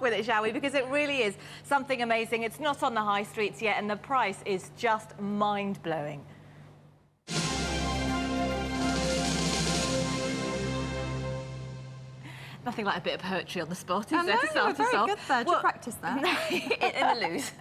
with it, shall we? Because it really is something amazing. It's not on the high streets yet, and the price is just mind-blowing. Nothing like a bit of poetry on the spot, is there, to start us very off? good there. Did you practice that? In a loose.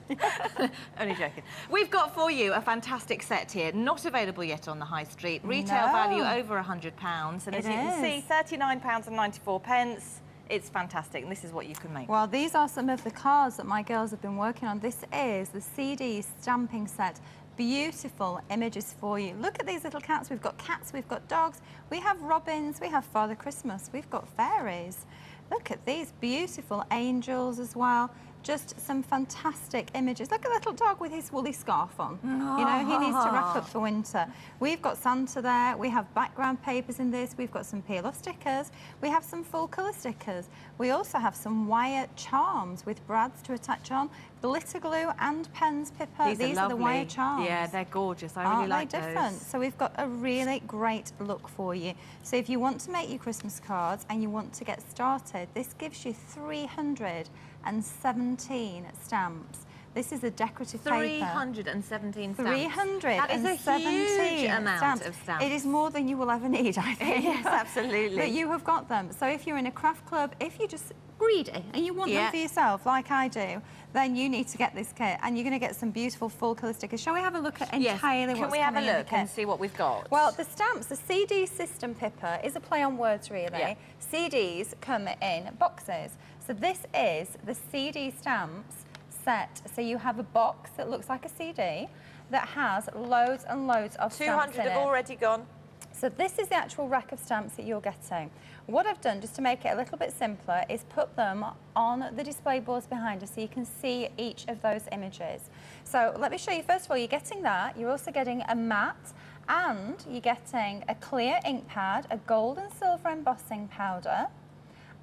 Only joking. We've got for you a fantastic set here, not available yet on the high street. Retail value over £100, and as you can see, £39.94. It's fantastic, and this is what you can make. Well, these are some of the cards that my girls have been working on. This is the CD stamping set. Beautiful images for you. Look at these little cats. We've got cats, we've got dogs, we have robins, we have Father Christmas, we've got fairies. Look at these beautiful angels as well. Just some fantastic images. Look at the little dog with his woolly scarf on. Oh. You know, he needs to wrap up for winter. We've got Santa there. We have background papers in this. We've got some peel-off stickers. We have some full-colour stickers. We also have some wire charms with brads to attach on. Glitter glue and pens, Pippa. These are the wire charms. Yeah, they're gorgeous. I really like those. Aren't they different? So we've got a really great look for you. So if you want to make your Christmas cards and you want to get started, this gives you 317 stamps. This is a decorative paper. 317 stamps. 317 That is a huge amount of stamps. It is more than you will ever need, I think. Yes, absolutely. But you have got them. So if you're in a craft club, if you're just greedy and you want them for yourself, like I do, then you need to get this kit, and you're going to get some beautiful full colour stickers. Shall we have a look at entirely Can we have a look and see what we've got? Well, the stamps, the CD system, Pippa, is a play on words, really. Yeah. CDs come in boxes. So this is the CD stamps set. So you have a box that looks like a CD that has loads and loads of stamps in it. 200 have already gone. So this is the actual rack of stamps that you're getting. What I've done, just to make it a little bit simpler, is put them on the display boards behind us so you can see each of those images. So let me show you, first of all, you're getting that. You're also getting a mat, and you're getting a clear ink pad, a gold and silver embossing powder,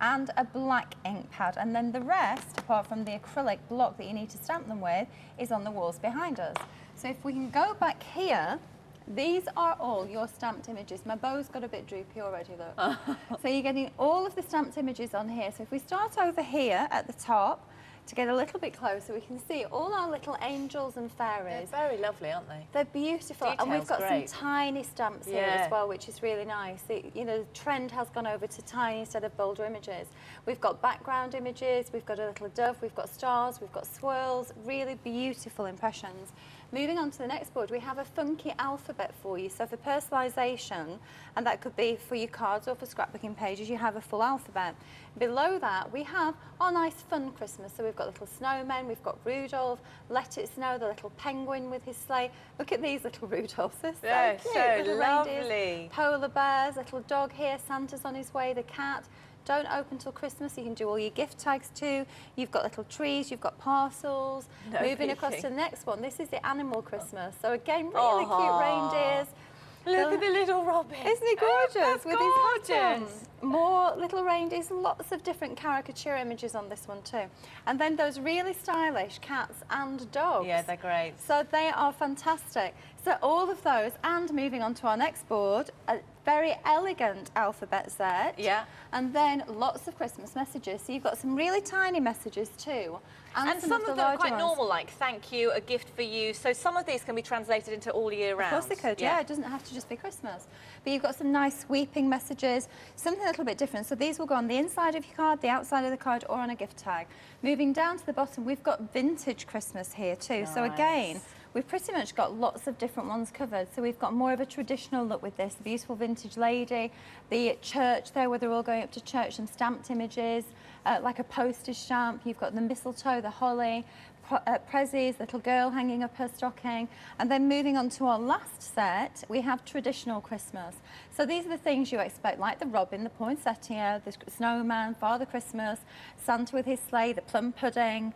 and a black ink pad. And then the rest, apart from the acrylic block that you need to stamp them with, is on the walls behind us. So if we can go back here, these are all your stamped images. My bow's got a bit droopy already, look. So you're getting all of the stamped images on here. So if we start over here at the top, to get a little bit closer, we can see all our little angels and fairies. They're very lovely, aren't they? They're beautiful. And we've got some tiny stamps here as well, which is really nice. You know, the trend has gone over to tiny instead of bolder images. We've got background images, we've got a little dove, we've got stars, we've got swirls, really beautiful impressions. Moving on to the next board, we have a funky alphabet for you. So for personalisation, and that could be for your cards or for scrapbooking pages, you have a full alphabet. Below that, we have our nice fun Christmas. So we've got little snowmen, we've got Rudolph, Let It Snow, the little penguin with his sleigh. Look at these little Rudolphs, they're so cute. So little lovely. Reindeers, polar bears, little dog here, Santa's on his way, the cat. Don't open till Christmas. You can do all your gift tags too. You've got little trees, you've got parcels. Moving across to the next one, this is the animal Christmas. So again, really cute reindeers. Look at the little robin. Isn't he gorgeous? With gorgeous. his hat on. More little reindeers, lots of different caricature images on this one too. And then those really stylish cats and dogs. Yeah, they're great. So they are fantastic. So all of those, and moving on to our next board, a very elegant alphabet set. Yeah. And then lots of Christmas messages. So you've got some really tiny messages too. And some of them are quite normal, like thank you, a gift for you. So some of these can be translated into all year round. Of course they could, yeah. It doesn't have to just be Christmas. But you've got some nice sweeping messages, something a little bit different. So these will go on the inside of your card, the outside of the card, or on a gift tag. Moving down to the bottom, we've got vintage Christmas here too. Nice. So again, we've pretty much got lots of different ones covered. So we've got more of a traditional look with this, the beautiful vintage lady, the church there where they're all going up to church, some stamped images, like a postage stamp. You've got the mistletoe, the holly, Prezzy's little girl hanging up her stocking. And then moving on to our last set, we have traditional Christmas. So these are the things you expect, like the robin, the poinsettia, the snowman, Father Christmas, Santa with his sleigh, the plum pudding,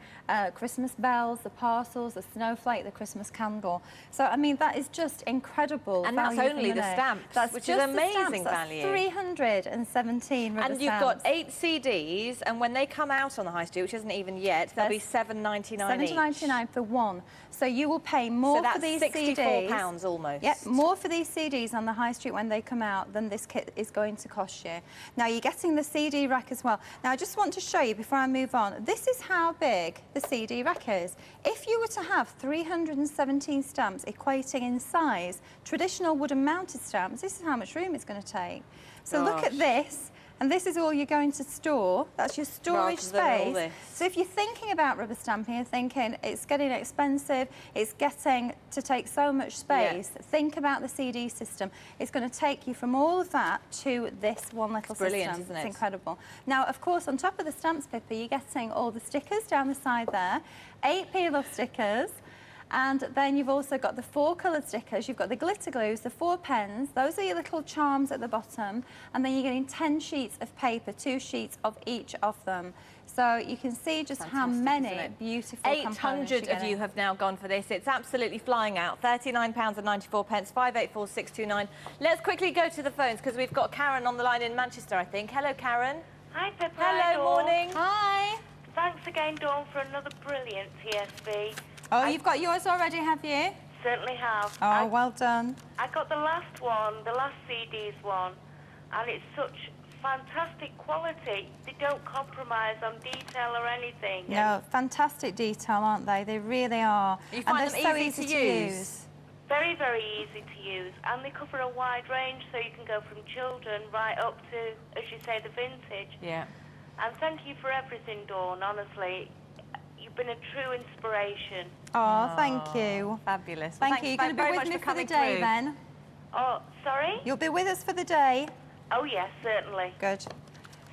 Christmas bells, the parcels, the snowflake, the Christmas candle. So, I mean, that is just incredible. And that's only the stamps, which is amazing value. That's 317 rubber And you've got 8 CDs, and when they come out on the high street, which isn't even yet, they'll be £7.99 £20.99 for one. So you will pay more for these CDs. £64 almost. Yep, more for these CDs on the high street when they come out than this kit is going to cost you. Now, you're getting the CD rack as well. Now, I just want to show you before I move on, this is how big the CD rack is. If you were to have 317 stamps equating in size, traditional wooden mounted stamps, this is how much room it's going to take. So look at this. And this is all you're going to store. That's your storage space. So if you're thinking about rubber stamping and thinking it's getting expensive, it's getting to take so much space, think about the CD system. It's going to take you from all of that to this one little system. Brilliant, isn't it? It's incredible. Now, of course, on top of the stamps, Pippa, you're getting all the stickers down the side there, 8 peel-off stickers, and then you've also got the 4 coloured stickers, you've got the glitter glues, the 4 pens, those are your little charms at the bottom, and then you're getting 10 sheets of paper, 2 sheets of each of them. So you can see just how many beautiful 800 of you have now gone for this. It's absolutely flying out. £39.94, 584629. Let's quickly go to the phones because we've got Karen on the line in Manchester, I think. Hello, Karen. Hi, Pippa. Hello, morning. Hi. Thanks again, Dawn, for another brilliant TSV. Oh, you've got yours already, have you? Certainly have. Oh, well done. I got the last one, the last CDs one, and it's such fantastic quality. They don't compromise on detail or anything. No, fantastic detail, aren't they? They really are. You find and them they're so easy to use? Very, very easy to use, and they cover a wide range, so you can go from children right up to, as you say, the vintage. Yeah. And thank you for everything, Dawn, honestly. You've been a true inspiration. Oh, thank you. Fabulous. Thank you. You're going to be with me for the day, then? Oh, sorry? You'll be with us for the day? Oh, yes, certainly. Good.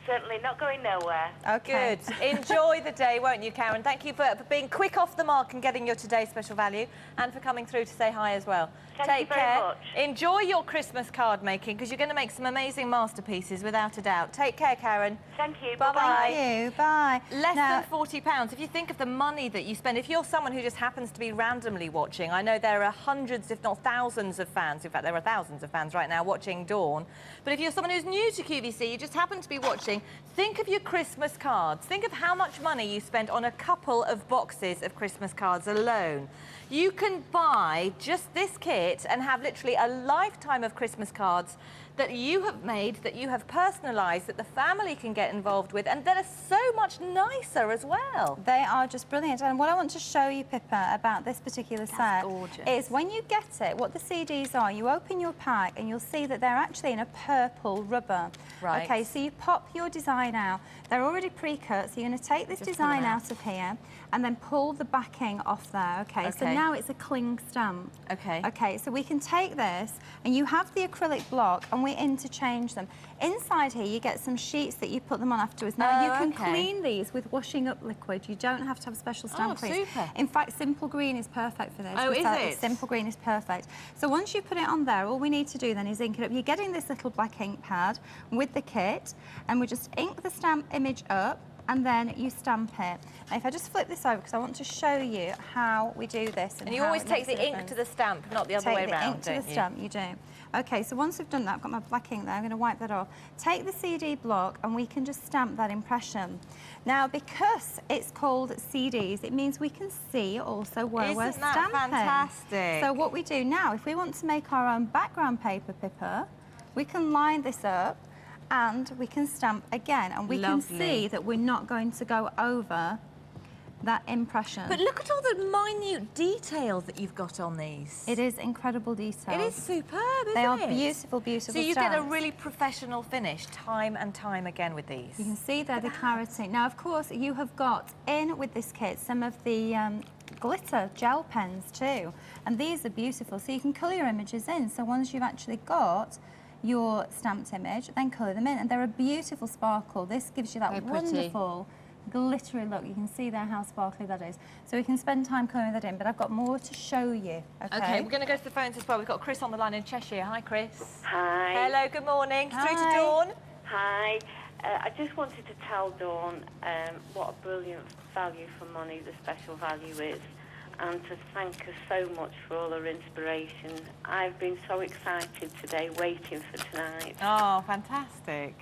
Certainly, not going nowhere. Okay. Good. Enjoy the day, won't you, Karen? Thank you for being quick off the mark and getting your today's special value, and for coming through to say hi as well. Thank you very much. Enjoy your Christmas card making, because you're going to make some amazing masterpieces, without a doubt. Take care, Karen. Thank you. Bye-bye. Thank you. Bye. Less than £40. If you think of the money that you spend, if you're someone who just happens to be randomly watching, I know there are hundreds, if not thousands of fans, in fact, there are thousands of fans right now watching Dawn, but if you're someone who's new to QVC, you just happen to be watching, think of your Christmas cards. Think of how much money you spent on a couple of boxes of Christmas cards alone. You can buy just this kit and have literally a lifetime of Christmas cards that you have made, that you have personalised, that the family can get involved with, and that are so much nicer as well. They are just brilliant. And what I want to show you, Pippa, about this particular set is when you get it, what the CDs are, you open your pack and you'll see that they're actually in a purple rubber. Right. Okay, so you pop your design out. They're already pre-cut, so you're going to take this design out of here and then pull the backing off there, okay? So now it's a cling stamp. Okay. Okay, so we can take this and you have the acrylic block and we interchange them. Inside here, you get some sheets that you put them on afterwards. Now, you can clean these with washing up liquid. You don't have to have special stamp cleans. Super. In fact, Simple Green is perfect for this. Oh, is it? Simple Green is perfect. So once you put it on there, all we need to do then is ink it up. You're getting this little black ink pad with the kit, and we just ink the stamp image up, and then you stamp it. Now, if I just flip this over, because I want to show you how we do this. And you always take the ink to the stamp, not the other way around, Take the ink to the stamp, you do. Okay, so once I've done that, I've got my black ink there, I'm going to wipe that off. Take the CD block and we can just stamp that impression. Now, because it's called CDs, it means we can see also where we're stamping. Isn't that fantastic? So what we do now, if we want to make our own background paper, Pippa, we can line this up and we can stamp again, and we can see that we're not going to go over that impression. But look at all the minute details that you've got on these. It is incredible detail. It is superb, isn't it? They are beautiful, beautiful So you stamps. get a really professional finish time and time again with these. You can see there the clarity. Now, of course, you have got in with this kit some of the glitter gel pens too, and these are beautiful. So you can colour your images in. So once you've actually got your stamped image, then colour them in, and they're a beautiful sparkle. This gives you that wonderful glittery look. You can see there how sparkly that is. So we can spend time colouring that in, but I've got more to show you. Okay, we're going to go to the phones as well. We've got Chris on the line in Cheshire. Hi, Chris. Hi. Hello, good morning. Hi. Through to Dawn. Hi. I just wanted to tell Dawn what a brilliant value for money the special value is, and to thank her so much for all her inspiration. I've been so excited today, waiting for tonight. Oh, fantastic.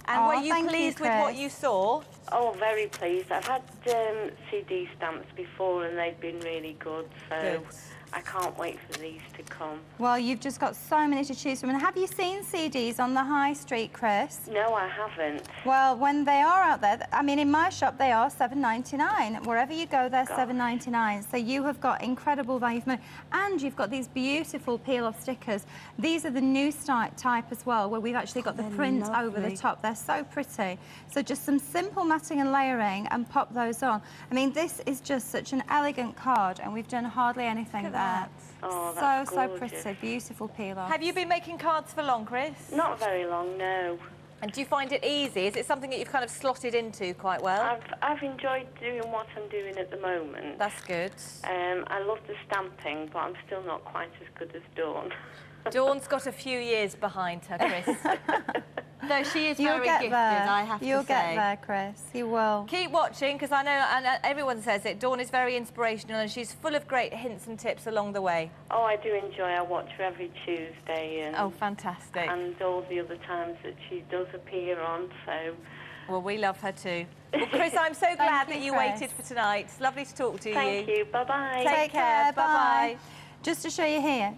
And were you pleased with what you saw? Oh, very pleased. I've had CD stamps before and they've been really good, so Good. I can't wait for these to come. Well, you've just got so many to choose from. And have you seen CDs on the high street, Chris? No, I haven't. Well, when they are out there, I mean, in my shop, they are $7.99. Wherever you go, they're $7.99. So you have got incredible value for money. And you've got these beautiful peel-off stickers. These are the new type as well, where we've actually got the print over the top. They're so pretty. So just some simple matting and layering and pop those on. I mean, this is just such an elegant card, and we've done hardly anything there. Oh, that's so gorgeous. pretty, beautiful peel-off. Have you been making cards for long, Chris? Not very long, no. And do you find it easy? Is it something that you've kind of slotted into quite well? I've enjoyed doing what I'm doing at the moment. That's good. I love the stamping, but I'm still not quite as good as Dawn. Dawn's got a few years behind her, Chris. No, she is You'll very get gifted, there. I have to say. You'll get there, Chris. You will. Keep watching, because I know, and everyone says it, Dawn is very inspirational and she's full of great hints and tips along the way. Oh, I do enjoy. I watch her every Tuesday. And, oh, fantastic. And all the other times that she does appear on, so... Well, we love her too. Well, Chris, I'm so glad that you Chris. waited for tonight. It's lovely to talk to you. Thank you. Bye-bye. Take care. Bye-bye. Just to show you here.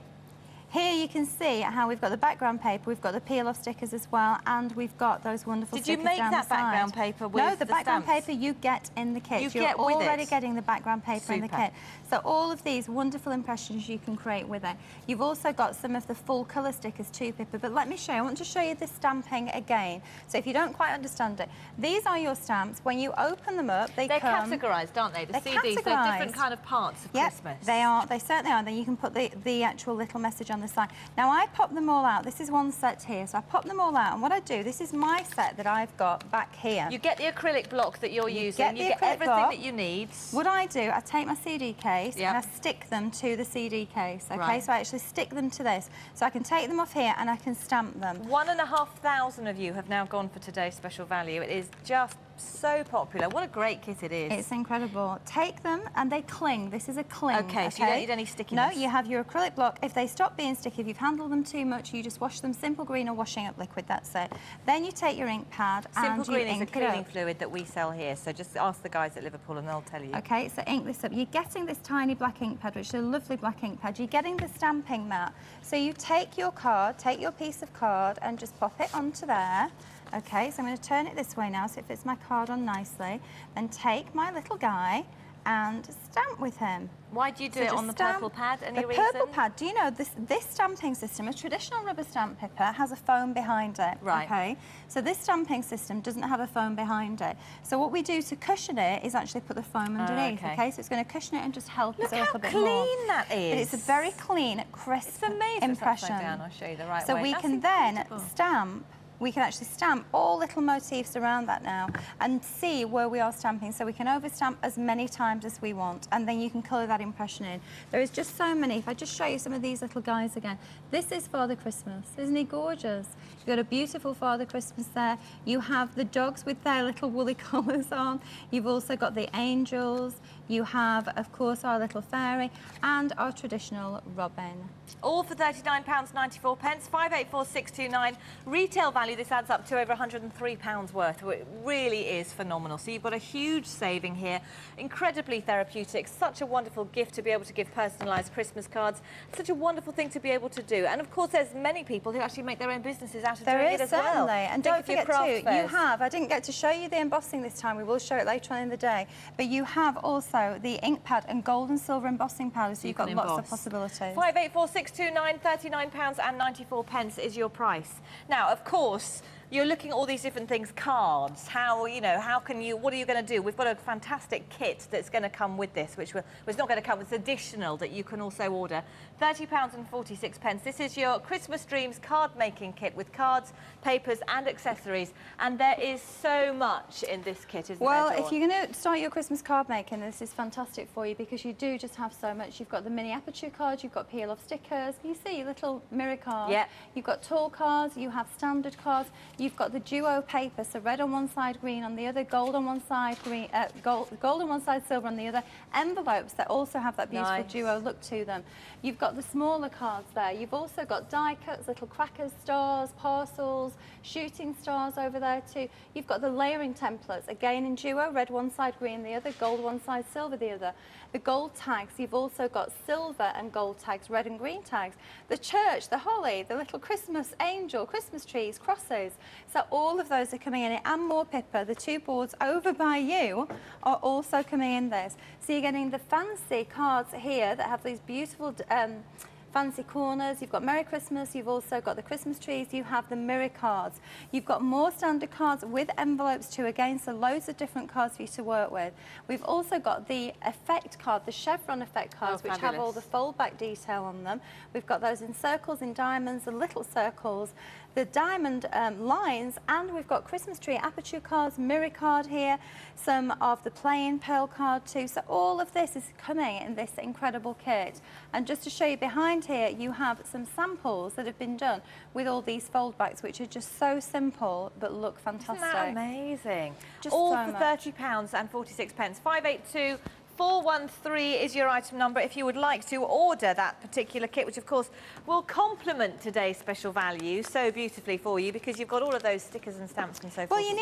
Here you can see how we've got the background paper, we've got the peel-off stickers as well, and we've got those wonderful stickers down the side. Did you make that background paper with No, the background stamps? paper you get in the kit. You're already getting the background paper in the Super. kit. So all of these wonderful impressions you can create with it. You've also got some of the full colour stickers too, Pippa, but let me show you. I want to show you the stamping again. So if you don't quite understand it, these are your stamps. When you open them up, they're categorised, aren't they? The CDs, they're different kind of parts of Christmas. They are. They certainly are. Then you can put the actual little message on the side. Now, I pop them all out. This is one set here, so I pop them all out, and what I do, this is my set that I've got back here. You get the acrylic block that you're using. You get everything that you need. What I do, I take my CD case and I stick them to the CD case, okay? Right. So I actually stick them to this. So I can take them off here and I can stamp them. 1,500 of you have now gone for today's special value. It is just so popular. What a great kit it is. It's incredible. Take them and they cling. This is a cling. Okay, so you don't need any stickiness. No, you have your acrylic block. If they stop being sticky, if you've handled them too much, you just wash them simple green or washing up liquid, that's it. Then you take your ink pad and Simple green is a cleaning up. fluid that we sell here, so just ask the guys at Liverpool and they'll tell you. Okay, so ink this up. You're getting this tiny black ink pad, which is a lovely black ink pad. You're getting the stamping mat. So you take your card, take your piece of card and just pop it onto there. Okay, so I'm going to turn it this way now so it fits my card on nicely. Then take my little guy and stamp with him. Why do you do it on the purple pad? Any reason? The purple pad, do you know, this stamping system, a traditional rubber stamp, Pippa, has a foam behind it. Right. Okay, so this stamping system doesn't have a foam behind it. So what we do to cushion it is actually put the foam underneath, okay? So it's going to cushion it and just help us a little bit more. Look how clean that is. But it's a very clean, crisp It's amazing. impression. Down. I'll show you the right way. So we can then stamp. We can actually stamp all little motifs around that now and see where we are stamping. So we can overstamp as many times as we want, and then you can colour that impression in. There is just so many. If I just show you some of these little guys again. This is Father Christmas. Isn't he gorgeous? You've got a beautiful Father Christmas there. You have the dogs with their little woolly collars on. You've also got the angels. You have, of course, our little fairy and our traditional robin. All for £39.94, 584629. Retail value, this adds up to over £103 worth. It really is phenomenal. So you've got a huge saving here. Incredibly therapeutic. Such a wonderful gift to be able to give personalised Christmas cards. Such a wonderful thing to be able to do. And of course, there's many people who actually make their own businesses out of doing it as well. There is, certainly. And don't forget too, fairs. I didn't get to show you the embossing this time. We will show it later on in the day. But you have also the ink pad and gold and silver embossing powder, so you've got lots of possibilities. 584629, £39.94 is your price. Now, of course, you're looking at all these different things, cards, how, you know, what are you going to do? We've got a fantastic kit that's going to come with this, which was not going to come, it's additional that you can also order. £30.46. This is your Christmas Dreams card making kit with cards, papers and accessories. And there is so much in this kit, isn't there, Well, Dawn? if you're going to start your Christmas card making, this is fantastic for you because you do just have so much. You've got the mini aperture cards, you've got peel-off stickers, you see little mirror cards. Yeah. You've got tall cards, you have standard cards. You've got the duo paper, so red on one side, green on the other, gold on one side, green, gold on one side, silver on the other. Envelopes that also have that beautiful duo look to them. You've got the smaller cards there. You've also got die cuts, little crackers, stars, parcels, shooting stars over there too. You've got the layering templates, again in duo, red one side, green the other, gold one side, silver the other. The gold tags, you've also got silver and gold tags, red and green tags. The church, the holly, the little Christmas angel, Christmas trees, crosses. So all of those are coming in, and more, Pippa. The two boards over by you are also coming in this. So you're getting the fancy cards here that have these beautiful fancy corners. You've got Merry Christmas, you've also got the Christmas trees, you have the mirror cards. You've got more standard cards with envelopes too, again, so loads of different cards for you to work with. We've also got the effect card, the chevron effect cards, which have all the fold back detail on them. We've got those in circles, in diamonds, the little circles, the diamond lines, and we've got Christmas tree aperture cards, mirror card here, some of the plain pearl card too. So all of this is coming in this incredible kit. And just to show you behind here, you have some samples that have been done with all these fold backs, which are just so simple but look fantastic. Isn't that amazing? Just all so for much. £30 and 46 pence. 582-413 is your item number if you would like to order that particular kit, which of course will complement today's special value so beautifully for you, because you've got all of those stickers and stamps and so forth. Well, you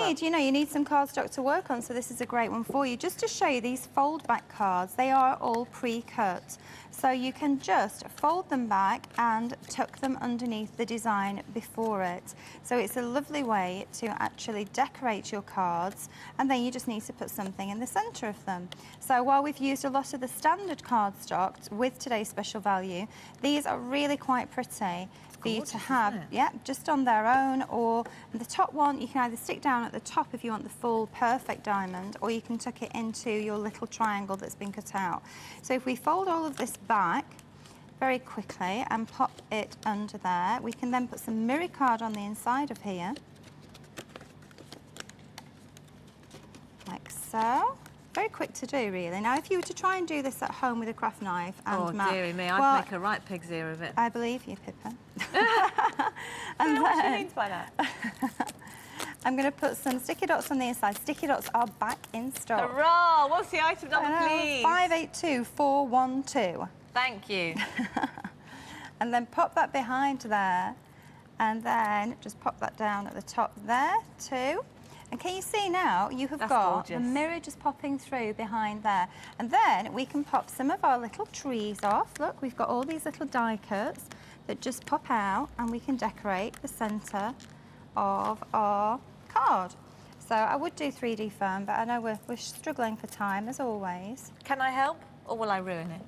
need some cardstock to work on, so this is a great one for you. Just to show you these fold back cards, they are all pre-cut. So you can just fold them back and tuck them underneath the design before it. So it's a lovely way to actually decorate your cards, and then you just need to put something in the centre of them. So while we've used a lot of the standard cardstock with today's special value, these are really quite pretty for you to have, just on their own, or the top one you can either stick down at the top if you want the full perfect diamond, or you can tuck it into your little triangle that's been cut out. So if we fold all of this back very quickly and pop it under there, we can then put some mirror card on the inside of here, like so. Very quick to do, really. Now, if you were to try and do this at home with a craft knife and mat... Oh, dearie me, I'd make a right pig's ear of it. I believe you, Pippa. And what she means by that. I'm going to put some sticky dots on the inside. Sticky dots are back in stock. Hurrah! What's the item number, please? 582412. Thank you. And then pop that behind there, and then just pop that down at the top there too. And can you see now, you have got the mirror just popping through behind there. And then we can pop some of our little trees off. Look, we've got all these little die cuts that just pop out, and we can decorate the centre of our card. So I would do 3D foam, but I know we're struggling for time, as always. Can I help, or will I ruin it?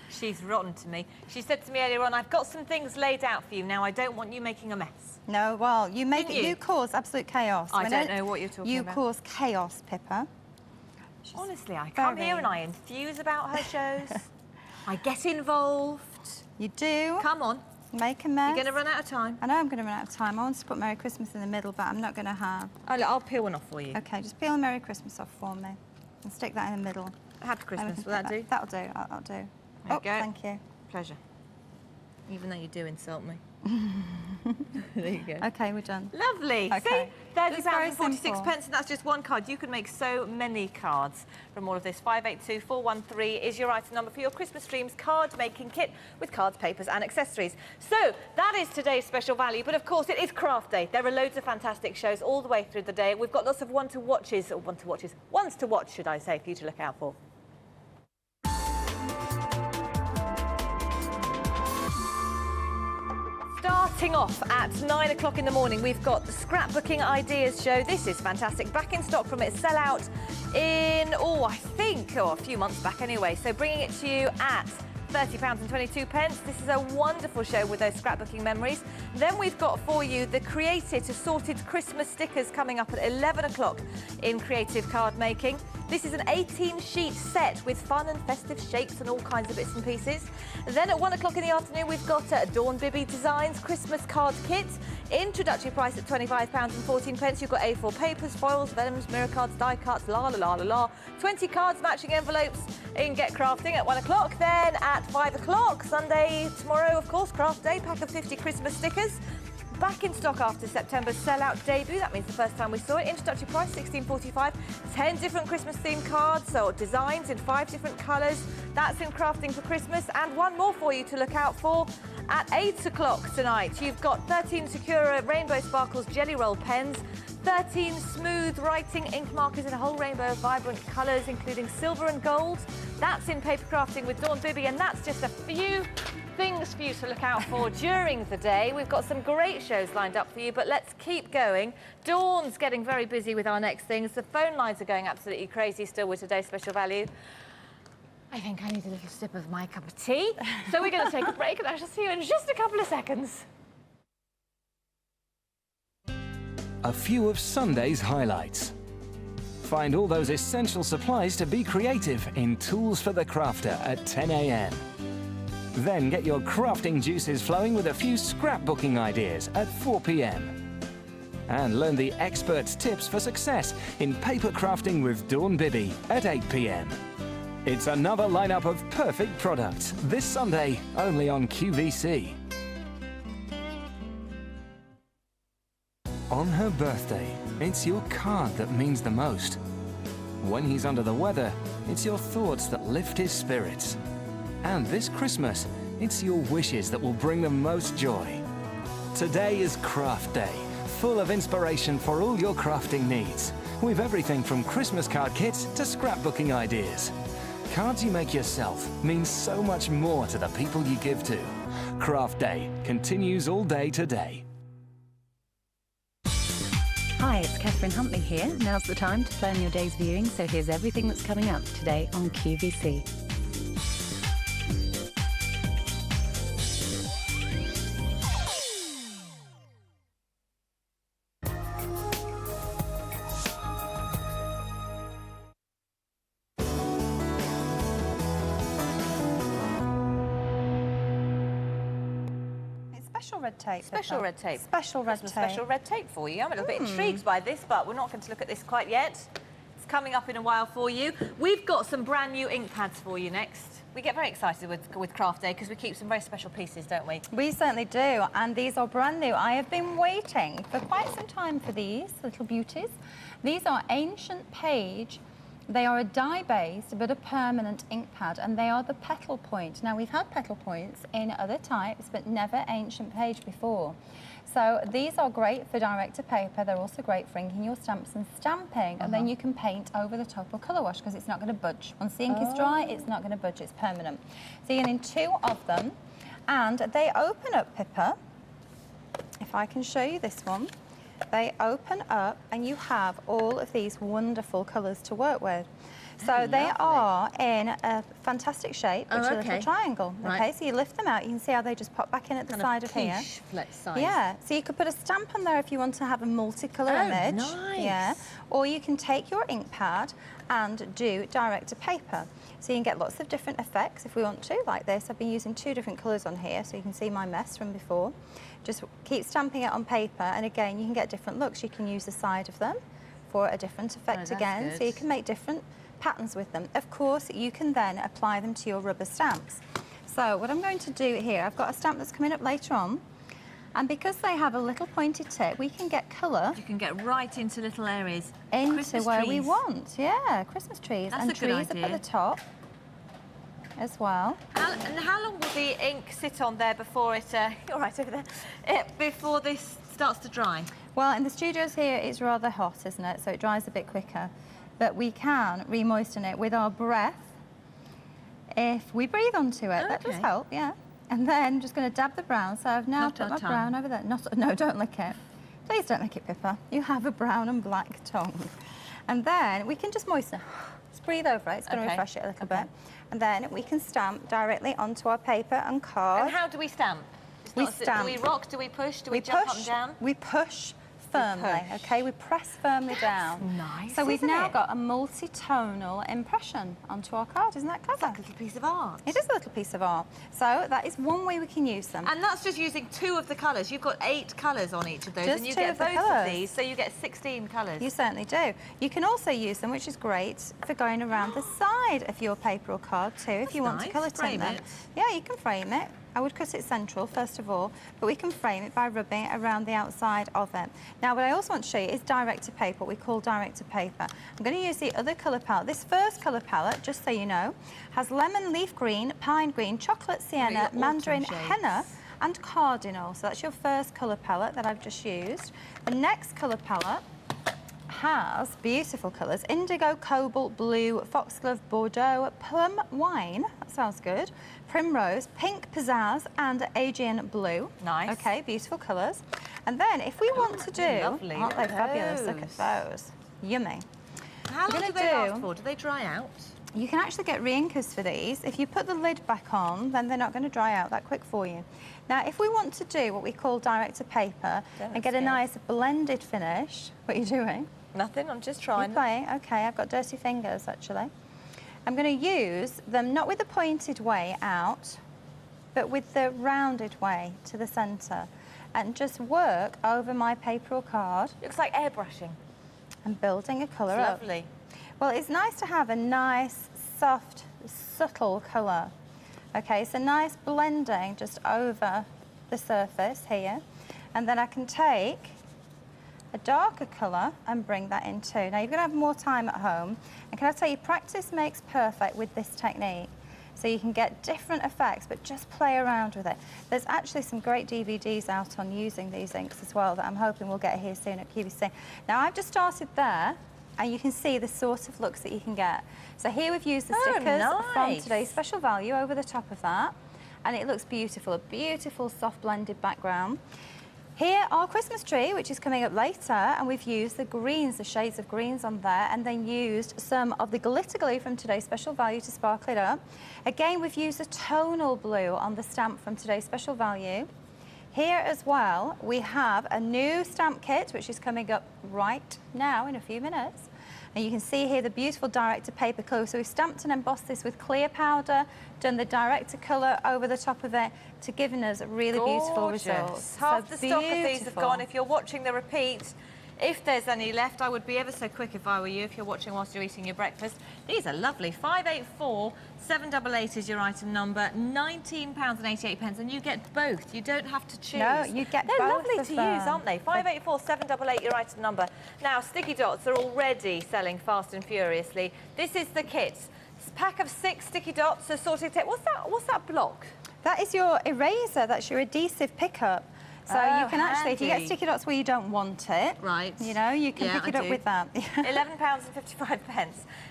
She's rotten to me. She said to me earlier on, I've got some things laid out for you now. I don't want you making a mess. No, well, you cause absolute chaos. I don't know what you're talking about. You cause chaos, Pippa. Honestly, I come here and I enthuse about her shows. I get involved. You do. Come on. Make a mess. You're going to run out of time. I know I'm going to run out of time. I want to put Merry Christmas in the middle, but I'm not going to have... I'll peel one off for you. OK, just peel Merry Christmas off for me and stick that in the middle. Happy Christmas. Will that do? That'll do. That'll do. There you go. Thank you. Pleasure. Even though you do insult me. There you go. OK, we're done. Lovely. Okay. See? £30 and 46 pence, and that's just one card. You can make so many cards from all of this. 582-413 is your item number for your Christmas Dreams card-making kit with cards, papers and accessories. So that is today's special value, but of course it is Craft Day. There are loads of fantastic shows all the way through the day. We've got lots of ones to watch, should I say, for you to look out for. Starting off at 9 o'clock in the morning, we've got the Scrapbooking Ideas show. This is fantastic. Back in stock from its sellout in, I think, a few months back anyway. So bringing it to you at £30 and 22 pence. This is a wonderful show with those scrapbooking memories. Then we've got for you the Created Assorted Christmas stickers coming up at 11 o'clock in Creative Card Making. This is an 18-sheet set with fun and festive shapes and all kinds of bits and pieces. Then at 1 o'clock in the afternoon, we've got Dawn Bibby Designs Christmas Card Kit. Introductory price at £25 and 14 pence. You've got A4 papers, foils, venoms, mirror cards, die cuts, 20 cards, matching envelopes in Get Crafting at 1 o'clock. Then at 5 o'clock, Sunday, tomorrow, of course, Craft Day, pack of 50 Christmas stickers. back in stock after September's sellout debut. That means the first time we saw it. Introductory price, £16.45. 10 different Christmas-themed cards, or designs in 5 different colours. That's in Crafting for Christmas. And one more for you to look out for. At 8 o'clock tonight, you've got 13 Sakura Rainbow Sparkles Jelly Roll pens, 13 smooth writing ink markers in a whole rainbow of vibrant colours, including silver and gold. That's in Paper Crafting with Dawn Bibby, and that's just a few things for you to look out for during the day. We've got some great shows lined up for you, but let's keep going. Dawn's getting very busy with our next things. The phone lines are going absolutely crazy still with today's special value. I think I need a little sip of my cup of tea. So we're going to take a break, and I shall see you in just a couple of seconds. A few of Sunday's highlights. Find all those essential supplies to be creative in Tools for the Crafter at 10 a.m. Then get your crafting juices flowing with a few scrapbooking ideas at 4 p.m. And learn the experts' tips for success in Paper Crafting with Dawn Bibby at 8 p.m. It's another lineup of perfect products this Sunday, only on QVC. On her birthday, it's your card that means the most. When he's under the weather, it's your thoughts that lift his spirits. And this Christmas, it's your wishes that will bring the most joy. Today is Craft Day, full of inspiration for all your crafting needs. We've everything from Christmas card kits to scrapbooking ideas. Cards you make yourself mean so much more to the people you give to. Craft Day continues all day today. Hi, it's Catherine Huntley here. Now's the time to plan your day's viewing, so here's everything that's coming up today on QVC. Special red tape. Special red tape. Special red tape. Special red tape for you. I'm a little bit intrigued by this, but we're not going to look at this quite yet. It's coming up in a while for you. We've got some brand new ink pads for you next. We get very excited with Craft Day because we keep some very special pieces, don't we? We certainly do, and these are brand new. I have been waiting for quite some time for these little beauties. These are Ancient Page. They are a dye-based but a permanent ink pad, and they are the petal point. Now, we've had petal points in other types, but never Ancient Page before. So these are great for direct-to-paper. They're also great for inking your stamps and stamping, and then you can paint over the top or colour wash because it's not going to budge. Once the ink is dry, it's not going to budge, it's permanent. So you're getting 2 of them, and they open up, Pippa. If I can show you this one. They open up and you have all of these wonderful colours to work with. So they are in a fantastic shape, which is a little triangle. Right. Okay, so you lift them out, you can see how they just pop back in at the side of here. Size. Yeah, so you could put a stamp on there if you want to have a multicolour image. Nice. Yeah, or you can take your ink pad and do direct to paper. So you can get lots of different effects if we want to, like this. I've been using 2 different colours on here, so you can see my mess from before. Just keep stamping it on paper, and again, you can get different looks. You can use the side of them for a different effect again, so you can make different patterns with them. Of course, you can then apply them to your rubber stamps. So what I'm going to do here, I've got a stamp that's coming up later on, and because they have a little pointed tip, we can get colour. You can get right into little areas. Into Christmas where trees. we want. Yeah, Christmas trees. That's and a good trees idea. up at the top as well. And how long will the ink sit on there before it, you're right over there, before this starts to dry? Well, in the studios here, it's rather hot, isn't it? So it dries a bit quicker. But we can re-moisten it with our breath if we breathe onto it. That does help, yeah. And then I'm just going to dab the brown. So I've now put my brown over there. No, don't lick it. Please don't lick it, Pippa. You have a brown and black tongue. And then we can just moisten it. Just breathe over it. It's going to refresh it a little bit. And then we can stamp directly onto our paper and card. And how do we stamp? We stamp. Do we rock? Do we push? Do we jump up and down? We push firmly, okay? We press firmly down. Nice, so we've now got a multi-tonal impression onto our card. Isn't that clever? It's like a little piece of art. It is a little piece of art. So that is one way we can use them. And that's just using 2 of the colours. You've got 8 colours on each of those, Just and you 2 get of the both colours. of these, so you get 16 colours. You certainly do. You can also use them, which is great, for going around the side of your paper or card too, if you want to colour Frame tint them. it. Yeah, you can frame it. I would cut it central, first of all, but we can frame it by rubbing it around the outside of it. Now, what I also want to show you is direct-to-paper, what we call direct-to-paper. I'm going to use the other colour palette. This first colour palette, just so you know, has lemon leaf green, pine green, chocolate sienna, mandarin, henna, and cardinal. So that's your first colour palette that I've just used. The next colour palette has beautiful colours: indigo, cobalt, blue, foxglove, bordeaux, plum wine, that sounds good, primrose, pink pizzazz, and Aegean blue. Nice. Okay, beautiful colours. And then if we want to do, lovely. aren't they fabulous? Look at those. Yummy. How long do they last for? Do they dry out? You can actually get re-inkers for these. If you put the lid back on, then they're not going to dry out that quick for you. Now, if we want to do what we call direct-to-paper and get a nice blended finish, what are you doing? Nothing, I'm just trying. You're playing? Okay, I've got dirty fingers, actually. I'm going to use them not with the pointed way out, but with the rounded way to the centre, and just work over my paper or card. Looks like airbrushing. And building a colour up. Lovely. Well, it's nice to have a nice, soft, subtle colour. Okay, so nice blending just over the surface here. And then I can take a darker colour and bring that in too. Now, you're going to have more time at home. And can I tell you, practice makes perfect with this technique. So you can get different effects, but just play around with it. There's actually some great DVDs out on using these inks as well that I'm hoping we'll get here soon at QVC. Now, I've just started there, and you can see the sort of looks that you can get. So here we've used the stickers from today's special value over the top of that, and it looks beautiful, a beautiful soft blended background. Here, our Christmas tree, which is coming up later, and we've used the greens, the shades of greens on there, and then used some of the glitter glue from today's special value to sparkle it up. Again, we've used a tonal blue on the stamp from today's special value. Here as well, we have a new stamp kit, which is coming up right now in a few minutes. And you can see here the beautiful direct-to-paper colour. So we've stamped and embossed this with clear powder, done the direct-to-colour over the top of it to giving us really beautiful results. Half the stock of these have gone. If you're watching the repeat, if there's any left, I would be ever so quick if I were you, if you're watching whilst you're eating your breakfast. These are lovely. 584 788 is your item number, £19.88, and you get both. You don't have to choose. No, you get both. They're lovely to use, aren't they? 584 788, your item number. Now, sticky dots are already selling fast and furiously. This is the kit. Pack of 6 sticky dots, assorted tape. What's that block? That is your eraser. That's your adhesive pickup. So you can actually, if you get sticky dots where you don't want it, right, you know, you can pick it up with that. £11.55.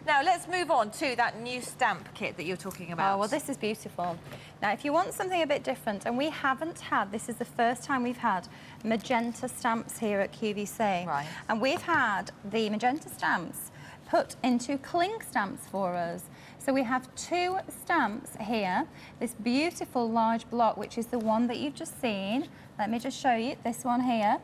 Now, let's move on to that new stamp kit that you're talking about. Oh, well, this is beautiful. Now, if you want something a bit different, and we haven't had, this is the first time we've had magenta stamps here at QVC. Right. And we've had the magenta stamps put into cling stamps for us. So we have 2 stamps here, this beautiful large block, which is the one that you've just seen. Let me just show you this one here,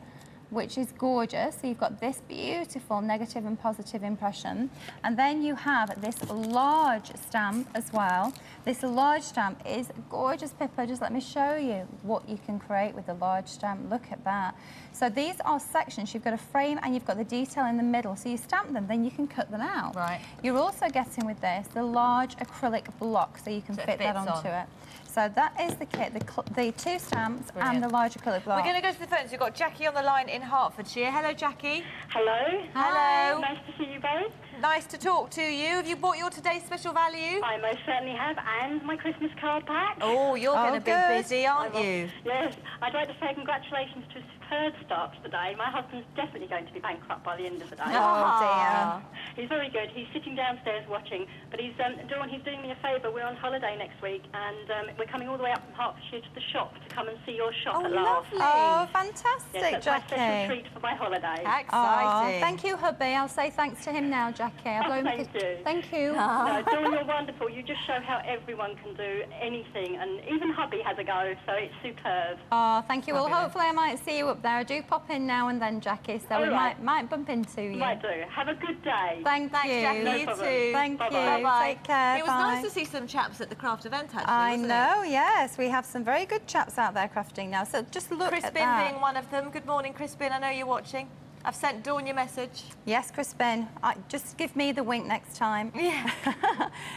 which is gorgeous. So you've got this beautiful negative and positive impression. And then you have this large stamp as well. This large stamp is gorgeous, Pippa. Just let me show you what you can create with the large stamp. Look at that. So these are sections. You've got a frame and you've got the detail in the middle. So you stamp them, then you can cut them out. Right. You're also getting with this the large acrylic block, so you can fit that onto it. So that is the kit, the 2 stamps and the large acrylic block. We're going to go to the phones. We've got Jackie on the line in Hertfordshire. Hello, Jackie. Hello. Hello. Nice to see you both. Nice to talk to you. Have you bought your today's special value? I most certainly have, and my Christmas card pack. Oh, you're going to be busy, aren't you? Yes. I'd like to say congratulations to a superb start to the day. My husband's definitely going to be bankrupt by the end of the day. Oh, dear. He's very good. He's sitting downstairs watching, but he's Dawn, he's doing me a favour. We're on holiday next week, and we're coming all the way up from Hertfordshire to the shop to come and see your shop at last. Lovely. Oh, fantastic, Yes, that's Jackie. my special treat for my holiday. Exciting. Oh, thank you, hubby. I'll say thanks to him now, Jackie. I'll blow him Thank you. Thank you. No, Dawn, you're wonderful. You just show how everyone can do anything, and even hubby has a go, so it's superb. Oh, thank you. Well, hopefully I might see you up there. I do pop in now and then, Jackie, so we might bump into you. Might do. Have a good day. Thanks, Jackie. No You problem. too. Thank you. Bye-bye. Take care. It was Bye. nice to see some chaps at the craft event, actually, I wasn't know, yes. We have some very good chaps out there crafting now. So just look at Crispin that. being one of them. Good morning, Crispin. I know you're watching. I've sent Dawn your message. Yes, Crispin. Just give me the wink next time. Yeah.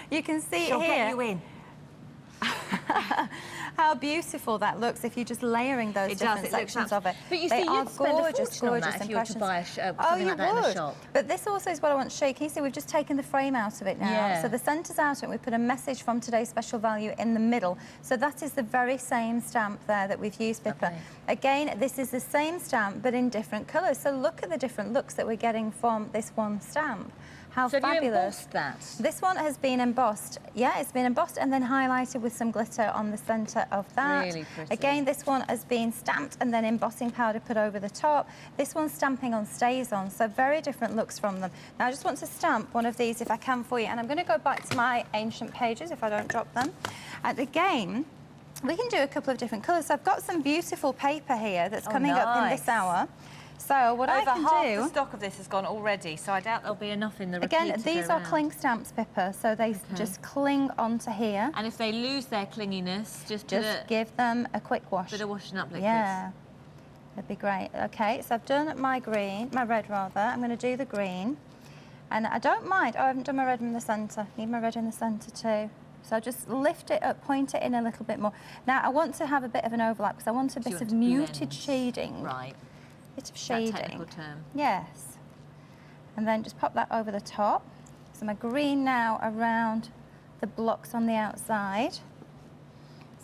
You can see She'll here. get you in. how beautiful that looks if you're just layering those different sections of it. But you they see, are you'd spend a gorgeous, fortune on gorgeous that if you were to buy something like that in the shop. But this also is what I want to show you. Can you see we've just taken the frame out of it now? Yeah. So the centre's out and we put a message from today's special value in the middle. So that is the very same stamp there that we've used, Pippa. Lovely. Again, this is the same stamp but in different colours. So look at the different looks that we're getting from this one stamp. How so fabulous. Have you embossed that? This one has been embossed. Yeah, it's been embossed and then highlighted with some glitter on the centre of that. Really pretty. Again, this one has been stamped and then embossing powder put over the top. This one's stamping on StazOn, so very different looks from them. Now, I just want to stamp one of these if I can for you, and I'm going to go back to my ancient pages if I don't drop them. And again, we can do a couple of different colours. So I've got some beautiful paper here that's coming up in this hour. So what I can half do... the stock of this has gone already, so I doubt there'll be enough in the repeat. Again, these are cling stamps, Pippa, so they just cling onto here. And if they lose their clinginess, just give them a quick wash. Bit of washing up liquid. Yeah, that'd be great. Okay, so I've done my red rather. I'm going to do the green. And I don't mind, I haven't done my red in the centre. Need my red in the centre too. So I'll just lift it up, point it in a little bit more. Now, I want to have a bit of an overlap because I want a bit of muted shading. Right. Bit of shading. That technical term. Yes. And then just pop that over the top. So my green now around the blocks on the outside.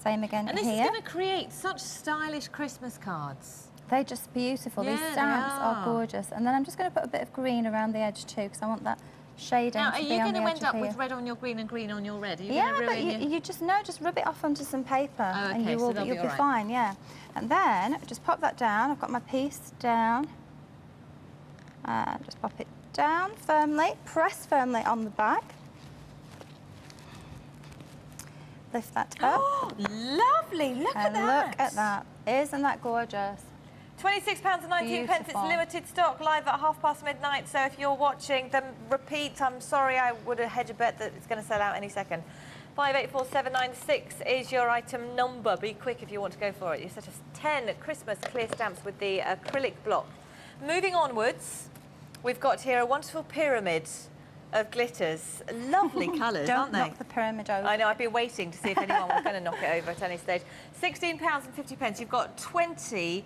Same again here. And this is going to create such stylish Christmas cards. They're just beautiful. Yeah, these stamps are gorgeous. And then I'm just going to put a bit of green around the edge too because I want that shading now, to be on the edge. Are you going to end up here. with red on your green and green on your red? Are you yeah, going to but you just rub it off onto some paper and okay, you'll be fine, yeah. And then just pop that down. I've got my piece down. Just pop it down firmly, press firmly on the back. Lift that up. Oh, lovely, look at that. Look at that. Isn't that gorgeous? £26.19. It's limited stock, live at midnight. So if you're watching the repeat, I'm sorry, I would have hedged a bet that it's going to sell out any second. 584796 is your item number. Be quick if you want to go for it. You're such a 10 Christmas clear stamps with the acrylic block. Moving onwards, we've got here a wonderful pyramid of glitters. Lovely colours, aren't they? Don't knock the pyramid over. I know, I've been waiting to see if anyone was going to knock it over at any stage. £16.50. You've got 20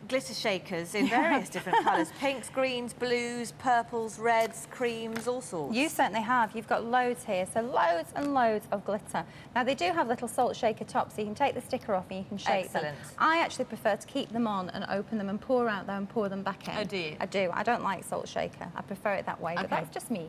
glitter shakers in various different colours. Pinks, greens, blues, purples, reds, creams, all sorts. You certainly have. You've got loads here, so loads and loads of glitter. Now, they do have little salt shaker tops, so you can take the sticker off and you can shake them. I actually prefer to keep them on and open them and pour out there and pour them back in. Oh, do you? I do. I don't like salt shaker. I prefer it that way, but that's just me.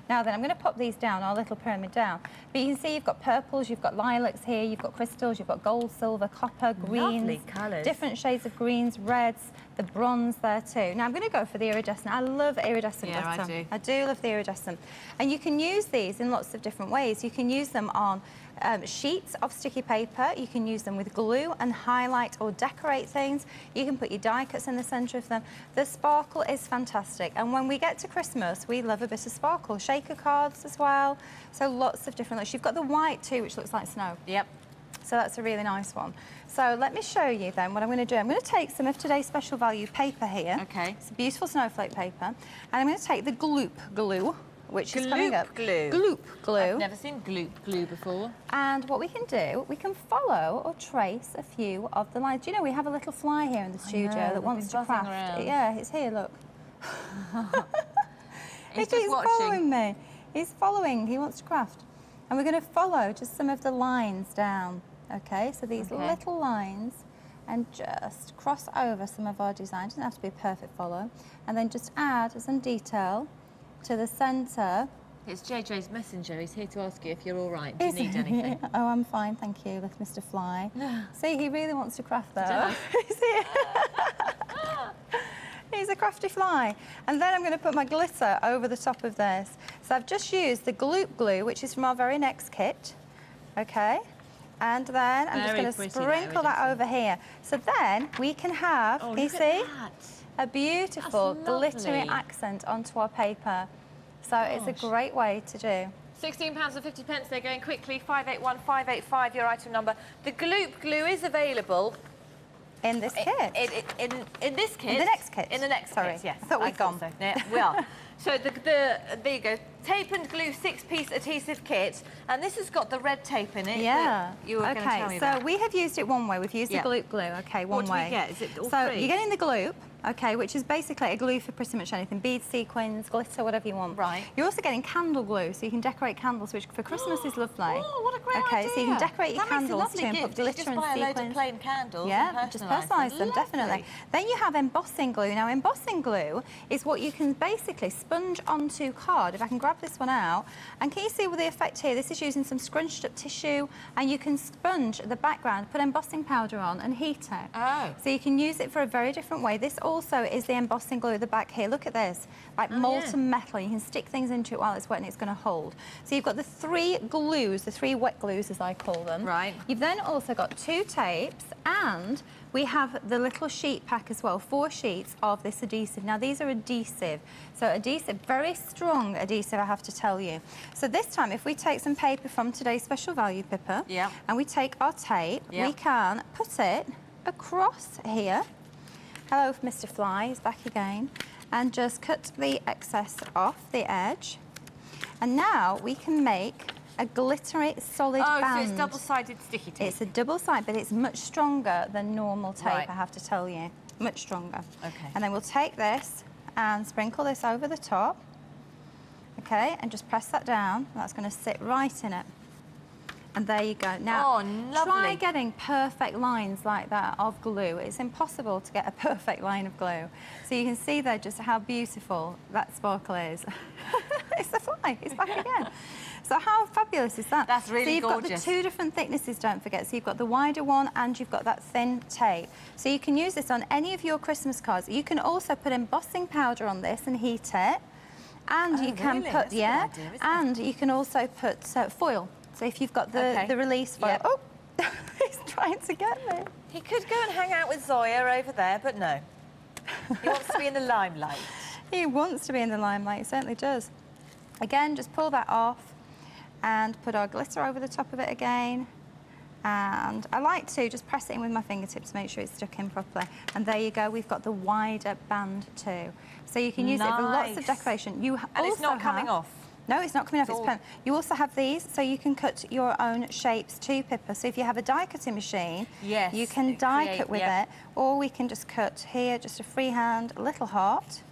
Now then, I'm going to pop these down, our little pyramid down. But you can see you've got purples, you've got lilacs here, you've got crystals, you've got gold, silver, copper, greens. Lovely colours. Different shades of greens, reds, the bronze there too. Now I'm going to go for the iridescent. I love iridescent glitter. I do. I do love the iridescent. And you can use these in lots of different ways. You can use them on sheets of sticky paper. You can use them with glue and highlight or decorate things. You can put your die cuts in the centre of them. The sparkle is fantastic. And when we get to Christmas, we love a bit of sparkle. Shaker cards as well. So lots of different looks. You've got the white too, which looks like snow. Yep. So that's a really nice one. So let me show you then what I'm going to do. I'm going to take some of today's special value paper here. Okay. It's a beautiful snowflake paper. And I'm going to take the gloop glue, which is coming up. Glue. Gloop glue. I've never seen gloop glue before. And what we can do, we can follow or trace a few of the lines. Do you know, we have a little fly here in the studio that wants to craft. Around. Yeah, it's here, look. He's He's watching. following me. He's following, he wants to craft. And we're going to follow just some of the lines down. Okay, so these little lines, and just cross over some of our design. It doesn't have to be a perfect follow. And then just add some detail to the centre. It's JJ's messenger. He's here to ask you if you're all right. Do you need anything? Oh, I'm fine, thank you, little Mr. Fly. See, he really wants to craft though. He's a crafty fly. And then I'm going to put my glitter over the top of this. So I've just used the gloop glue, which is from our very next kit. Okay. And then I'm just going to sprinkle that over here. So then we can have, you see, a beautiful glittery accent onto our paper. So it's a great way to do. £16.50. They're going quickly. 581585, your item number. The gloop glue is available. In this kit? In this kit? In the next kit? In the next Sorry. kit, yes. I thought we'd gone. So. Yeah, we are. So there you go. Tape and glue 6-piece adhesive kit, and this has got the red tape in it. Yeah. You were going to tell me about. So we have used it one way. We've used the gloop glue. Okay, one way. What do we get? Is it all so three? you're getting the gloop. Okay, which is basically a glue for pretty much anything, beads, sequins, glitter, whatever you want. Right. You're also getting candle glue, so you can decorate candles, which for Christmas is lovely. Oh, what a great idea. Okay, so you can decorate your That makes a candles lovely too and gift. put glitter Just and buy a sequins. load of plain candles Yeah, and just personalise personalise them, Lovely. definitely. Then you have embossing glue. Now, embossing glue is what you can basically sponge onto card. If I can grab this one out, and can you see with the effect here? This is using some scrunched up tissue, and you can sponge the background, put embossing powder on, and heat it. Oh. So you can use it for a very different way. This also is the embossing glue at the back here. Look at this, like molten metal. You can stick things into it while it's wet, and it's going to hold. So you've got the 3 glues, the 3 wet glues, as I call them. Right. You've then also got 2 tapes, and we have the little sheet pack as well, 4 sheets of this adhesive. Now, these are adhesive. So adhesive, very strong adhesive, I have to tell you. So this time, if we take some paper from today's special value, Pippa, and we take our tape, we can put it across here. Hello, Mr. Fly, he's back again. And just cut the excess off the edge. And now we can make a glittery solid band. Oh, so it's double-sided sticky tape. It's a double side, but it's much stronger than normal tape, Right. I have to tell you. Much stronger. Okay. And then we'll take this and sprinkle this over the top. Okay, and just press that down. That's going to sit right in it. And there you go. Now, try getting perfect lines like that of glue. It's impossible to get a perfect line of glue. So you can see there just how beautiful that sparkle is. It's the fly. It's back again. So how fabulous is that? That's really gorgeous. So you've gorgeous. got the 2 different thicknesses, don't forget. So you've got the wider one and you've got that thin tape. So you can use this on any of your Christmas cards. You can also put embossing powder on this and heat it. And you can really? put, That's a good idea, isn't it? and you can also put foil. So if you've got the release foil. Yep. Oh, he's trying to get me. He could go and hang out with Zoya over there, but no. He wants to be in the limelight. He wants to be in the limelight, he certainly does. Again, just pull that off and put our glitter over the top of it again. And I like to just press it in with my fingertips to make sure it's stuck in properly. And there you go, we've got the wider band too. So you can use it for lots of decoration. You And it's not coming off. No, it's not coming off, it's permanent. You also have these, so you can cut your own shapes too, Pippa. So if you have a die cutting machine, you can die cut with it, or we can just cut here, just a freehand little heart.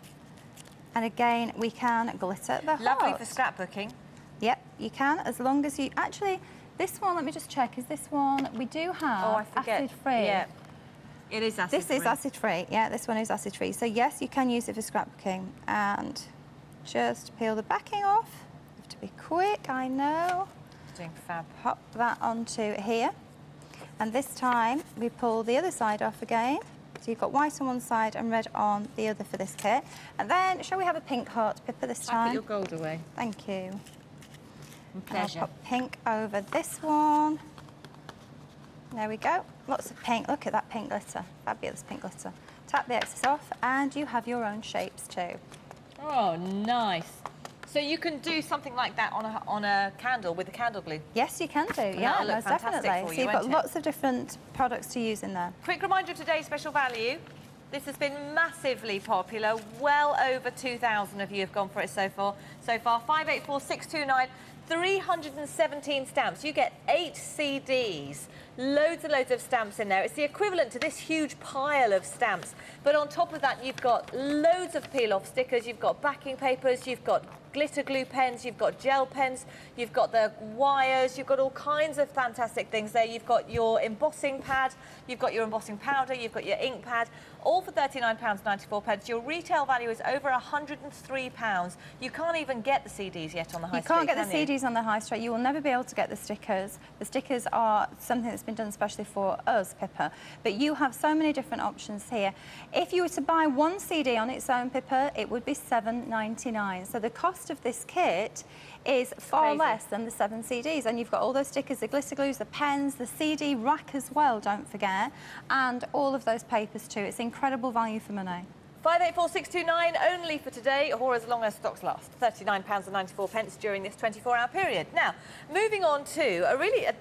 And again, we can glitter the heart. Lovely for scrapbooking. Yep, you can, as long as you... Actually, this one, let me just check, is this one... We do have acid-free. Yeah, it is acid-free. This is acid-free, yeah, this one is acid-free. So yes, you can use it for scrapbooking. And just peel the backing off. You have to be quick, I know. Doing fab. Pop that onto here. And this time, we pull the other side off again. So you've got white on one side and red on the other for this kit. And then, shall we have a pink heart, Pippa, this time? Put your gold away. Thank you. Pleasure. I'll put pink over this one. There we go. Lots of pink. Look at that pink glitter. Fabulous pink glitter. Tap the excess off, and you have your own shapes too. Oh, nice. So you can do something like that on a candle with the candle glue? Yes, you can do. Yeah, that'll look most fantastic definitely. for you, So you've got won't it? lots of different products to use in there. Quick reminder of today's special value. This has been massively popular. Well over 2,000 of you have gone for it so far. 584629, 317 stamps. You get 8 CDs. Loads and loads of stamps in there. It's the equivalent to this huge pile of stamps. But on top of that, you've got loads of peel-off stickers, you've got backing papers, you've got glitter glue pens, you've got gel pens, you've got the wires, you've got all kinds of fantastic things there. You've got your embossing pad, you've got your embossing powder, you've got your ink pad, all for £39.94. Your retail value is over £103. You can't even get the CDs yet on the high street, You can't get the CDs on the high street. You will never be able to get the stickers. The stickers are something that's been done especially for us, Pippa. But you have so many different options here. If you were to buy one CD on its own, Pippa, it would be £7.99. So the cost of this kit is far less than the 7 CDs. And you've got all those stickers, the glitter glues, the pens, the CD rack as well, don't forget, and all of those papers too. It's incredible value for money. 584629 only for today, or as long as stocks last. £39.94 during this 24-hour period. Now, moving on to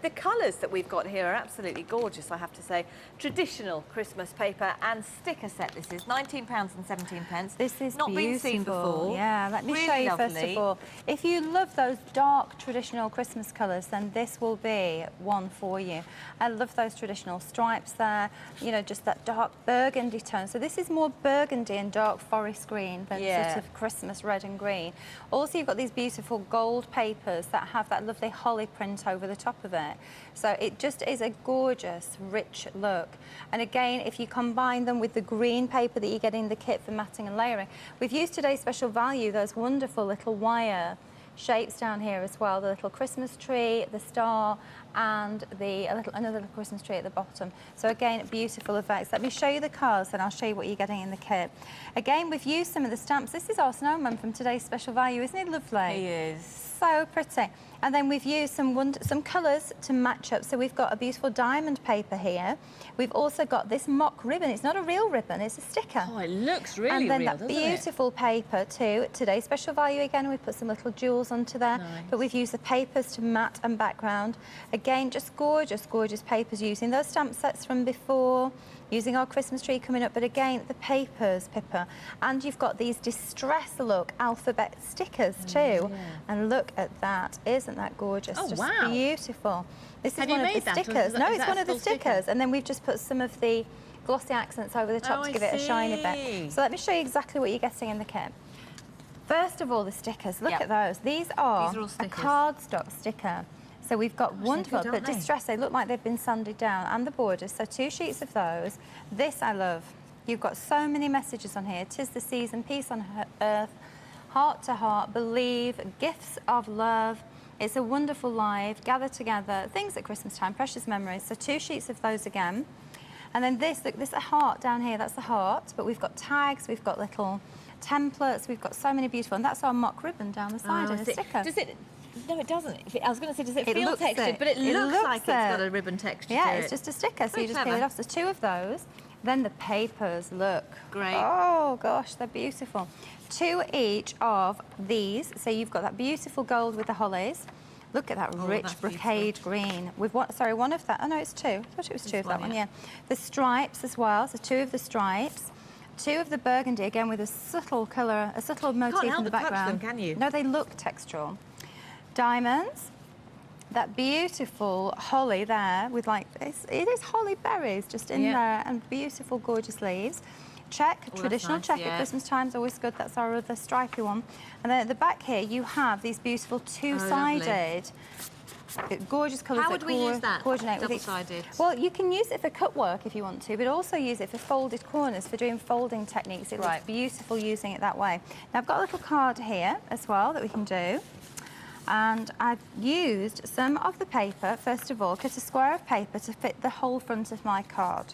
the colours that we've got here are absolutely gorgeous, I have to say. Traditional Christmas paper and sticker set. This is £19.17. This is not been seen before. Yeah, let me show you first of all. If you love those dark traditional Christmas colours, then this will be one for you. I love those traditional stripes there. You know, just that dark burgundy tone. So this is more burgundy and dark forest green than sort of Christmas red and green. Also, you've got these beautiful gold papers that have that lovely holly print over the top of it. So it just is a gorgeous, rich look. And again, if you combine them with the green paper that you get in the kit for matting and layering, we've used today's special value, those wonderful little wire shapes down here as well, the little Christmas tree, the star, and another little Christmas tree at the bottom. So again, beautiful effects. Let me show you the cards, then I'll show you what you're getting in the kit. Again, we've used some of the stamps. This is our snowman from today's special value, isn't it lovely? He is. So pretty. And then we've used some colours to match up. So we've got a beautiful diamond paper here. We've also got this mock ribbon. It's not a real ribbon, it's a sticker. Oh, it looks really real, and then doesn't that beautiful paper too. Today's special value again, we put some little jewels onto there. Nice. But we've used the papers to matte and background. Again, just gorgeous, gorgeous papers using those stamp sets from before, using our Christmas tree coming up, but again, the papers, Pippa. And you've got these distress look alphabet stickers too. Yeah. And look at that. Isn't that gorgeous? Oh, just wow. Beautiful. This is one of the stickers. No, it's one of the stickers. And then we've just put some of the glossy accents over the top to give it a shiny bit. So let me show you exactly what you're getting in the kit. First of all, the stickers. Look at those. These are all a cardstock sticker. So we've got wonderful, but distress, they look like they've been sanded down, and the borders. So 2 sheets of those. This I love. You've got so many messages on here. 'Tis the season, peace on earth, heart to heart, believe, gifts of love. It's a wonderful life, gather together, things at Christmas time, precious memories. So 2 sheets of those again. And then this, look, this is a heart down here, that's the heart. But we've got tags, we've got little templates, we've got so many beautiful, and that's our mock ribbon down the side of the sticker. Does it? No, it doesn't. I was going to say, does it feel textured? But it looks like it's got a ribbon texture Yeah, to it. it's just a sticker, so you just peel it off. So 2 of those. Then the papers, look. Great. Oh, gosh, they're beautiful. 2 each of these. So you've got that beautiful gold with the hollies. Look at that rich brocade green. With one of that. Oh, no, it's 2. I thought it was 2 of that one, yeah. The stripes as well, so 2 of the stripes. 2 of the burgundy, again, with a subtle colour, a subtle motif in the background. Touch them, can you? No, they look textural. Diamonds, that beautiful holly there with it is holly berries just in there, and beautiful, gorgeous leaves. Check, traditional check at Christmas time is always good. That's our other stripy one. And then at the back here, you have these beautiful two-sided, gorgeous colours. How would we use that? Coordinate with double-sided. Well, you can use it for cut work if you want to, but also use it for folded corners for doing folding techniques. It looks beautiful using it that way. Now I've got a little card here as well that we can do. And I've used some of the paper, first of all, cut a square of paper to fit the whole front of my card.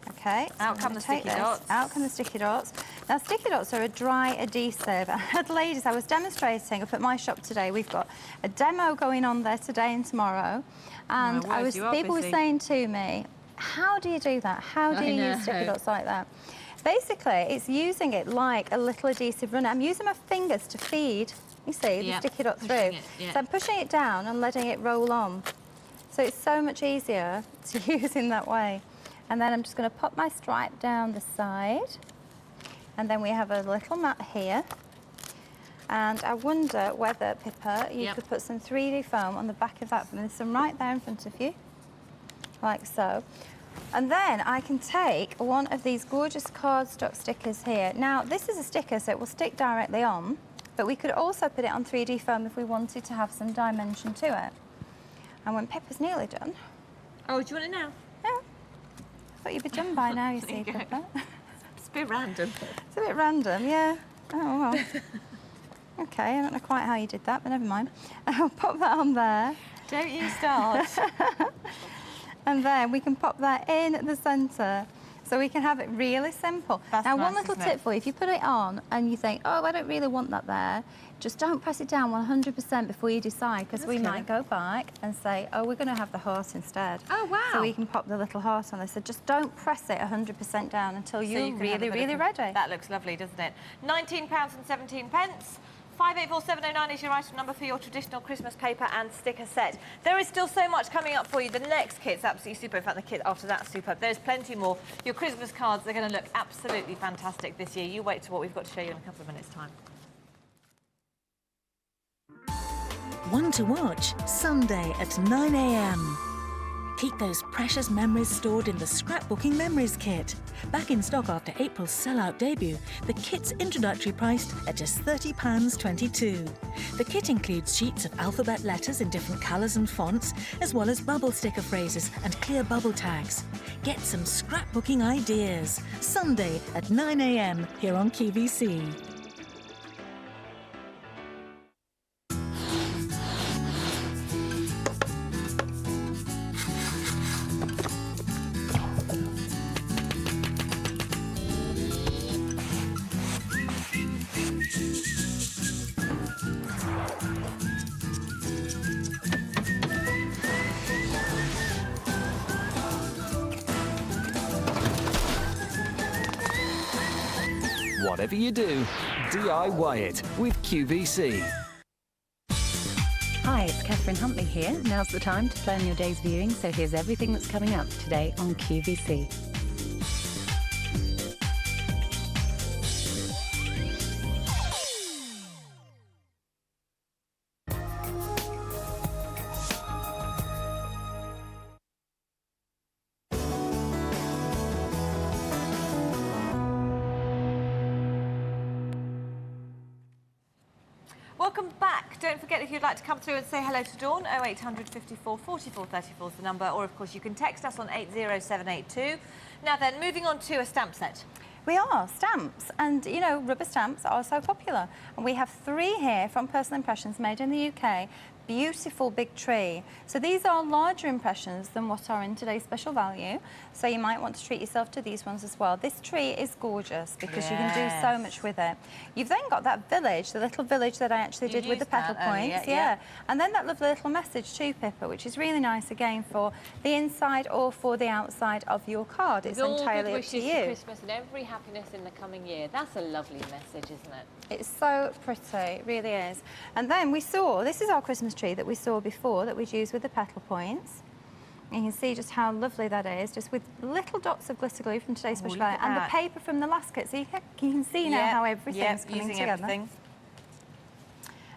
Okay. So out come the sticky dots. Out come the sticky dots. Now, sticky dots are a dry adhesive. And ladies, I was demonstrating up at my shop today. We've got a demo going on there today and tomorrow. And people were saying to me, how do you do that? How do you use sticky dots like that? Basically, it's using it like a little adhesive runner. I'm using my fingers to feed, you see, the sticky dot through. So I'm pushing it down and letting it roll on. So it's so much easier to use in that way. And then I'm just going to pop my stripe down the side. And then we have a little mat here. And I wonder whether, Pippa, you could put some 3D foam on the back of that. There's some right there in front of you, like so. And then I can take one of these gorgeous cardstock stickers here. Now, this is a sticker, so it will stick directly on. But we could also put it on 3D foam if we wanted to have some dimension to it. And when Pippa's nearly done... Oh, do you want it now? Yeah. I thought you'd be done by now, you see, Pippa. It's a bit random. It's a bit random, yeah. Oh, well. OK, I don't know quite how you did that, but never mind. I'll pop that on there. Don't you start. And then we can pop that in the centre. So So we can have it really simple. That's now, nice, one little isn't tip it? for you, if you put it on and you think, oh, I don't really want that there, just don't press it down 100% before you decide, because we might go back and say, oh, we're going to have the heart instead. Oh, wow. So we can pop the little heart on there. So just don't press it 100% down until you're really, really ready. That looks lovely, doesn't it? £19.17. 584709 is your item number for your traditional Christmas paper and sticker set. There is still so much coming up for you. The next kit's absolutely super. In fact, the kit after that's superb. There's plenty more. Your Christmas cards are going to look absolutely fantastic this year. You wait to what we've got to show you in a couple of minutes' time. One to watch, Sunday at 9 a.m. Keep those precious memories stored in the Scrapbooking Memories Kit. Back in stock after April's sellout debut, the kit's introductory priced at just £30.22. The kit includes sheets of alphabet letters in different colours and fonts, as well as bubble sticker phrases and clear bubble tags. Get some scrapbooking ideas. Sunday at 9 a.m. here on QVC. Whatever you do, DIY it with QVC. Hi, it's Catherine Huntley here. Now's the time to plan your day's viewing, so here's everything that's coming up today on QVC. Welcome back. Don't forget, if you'd like to come through and say hello to Dawn, 0800 54 44 34 is the number, or of course you can text us on 80782. Now then, moving on to a stamp set. We are, stamps. And, you know, rubber stamps are so popular. And we have 3 here from Personal Impressions made in the UK. Beautiful big tree. So these are larger impressions than what are in today's special value. So you might want to treat yourself to these ones as well. This tree is gorgeous because you can do so much with it. You've then got that village, the little village that I actually did with the petal points. Yeah. And then that lovely little message too, Pippa, which is really nice again for the inside or for the outside of your card. It's entirely up to you. For Christmas and every happiness in the coming year. That's a lovely message, isn't it? It's so pretty, it really is. And then we saw, this is our Christmas tree that we saw before that we'd used with the petal points. And you can see just how lovely that is, just with little dots of glitter glue from today's special value and the paper from the last kit. So you can see now how everything's coming together. Everything.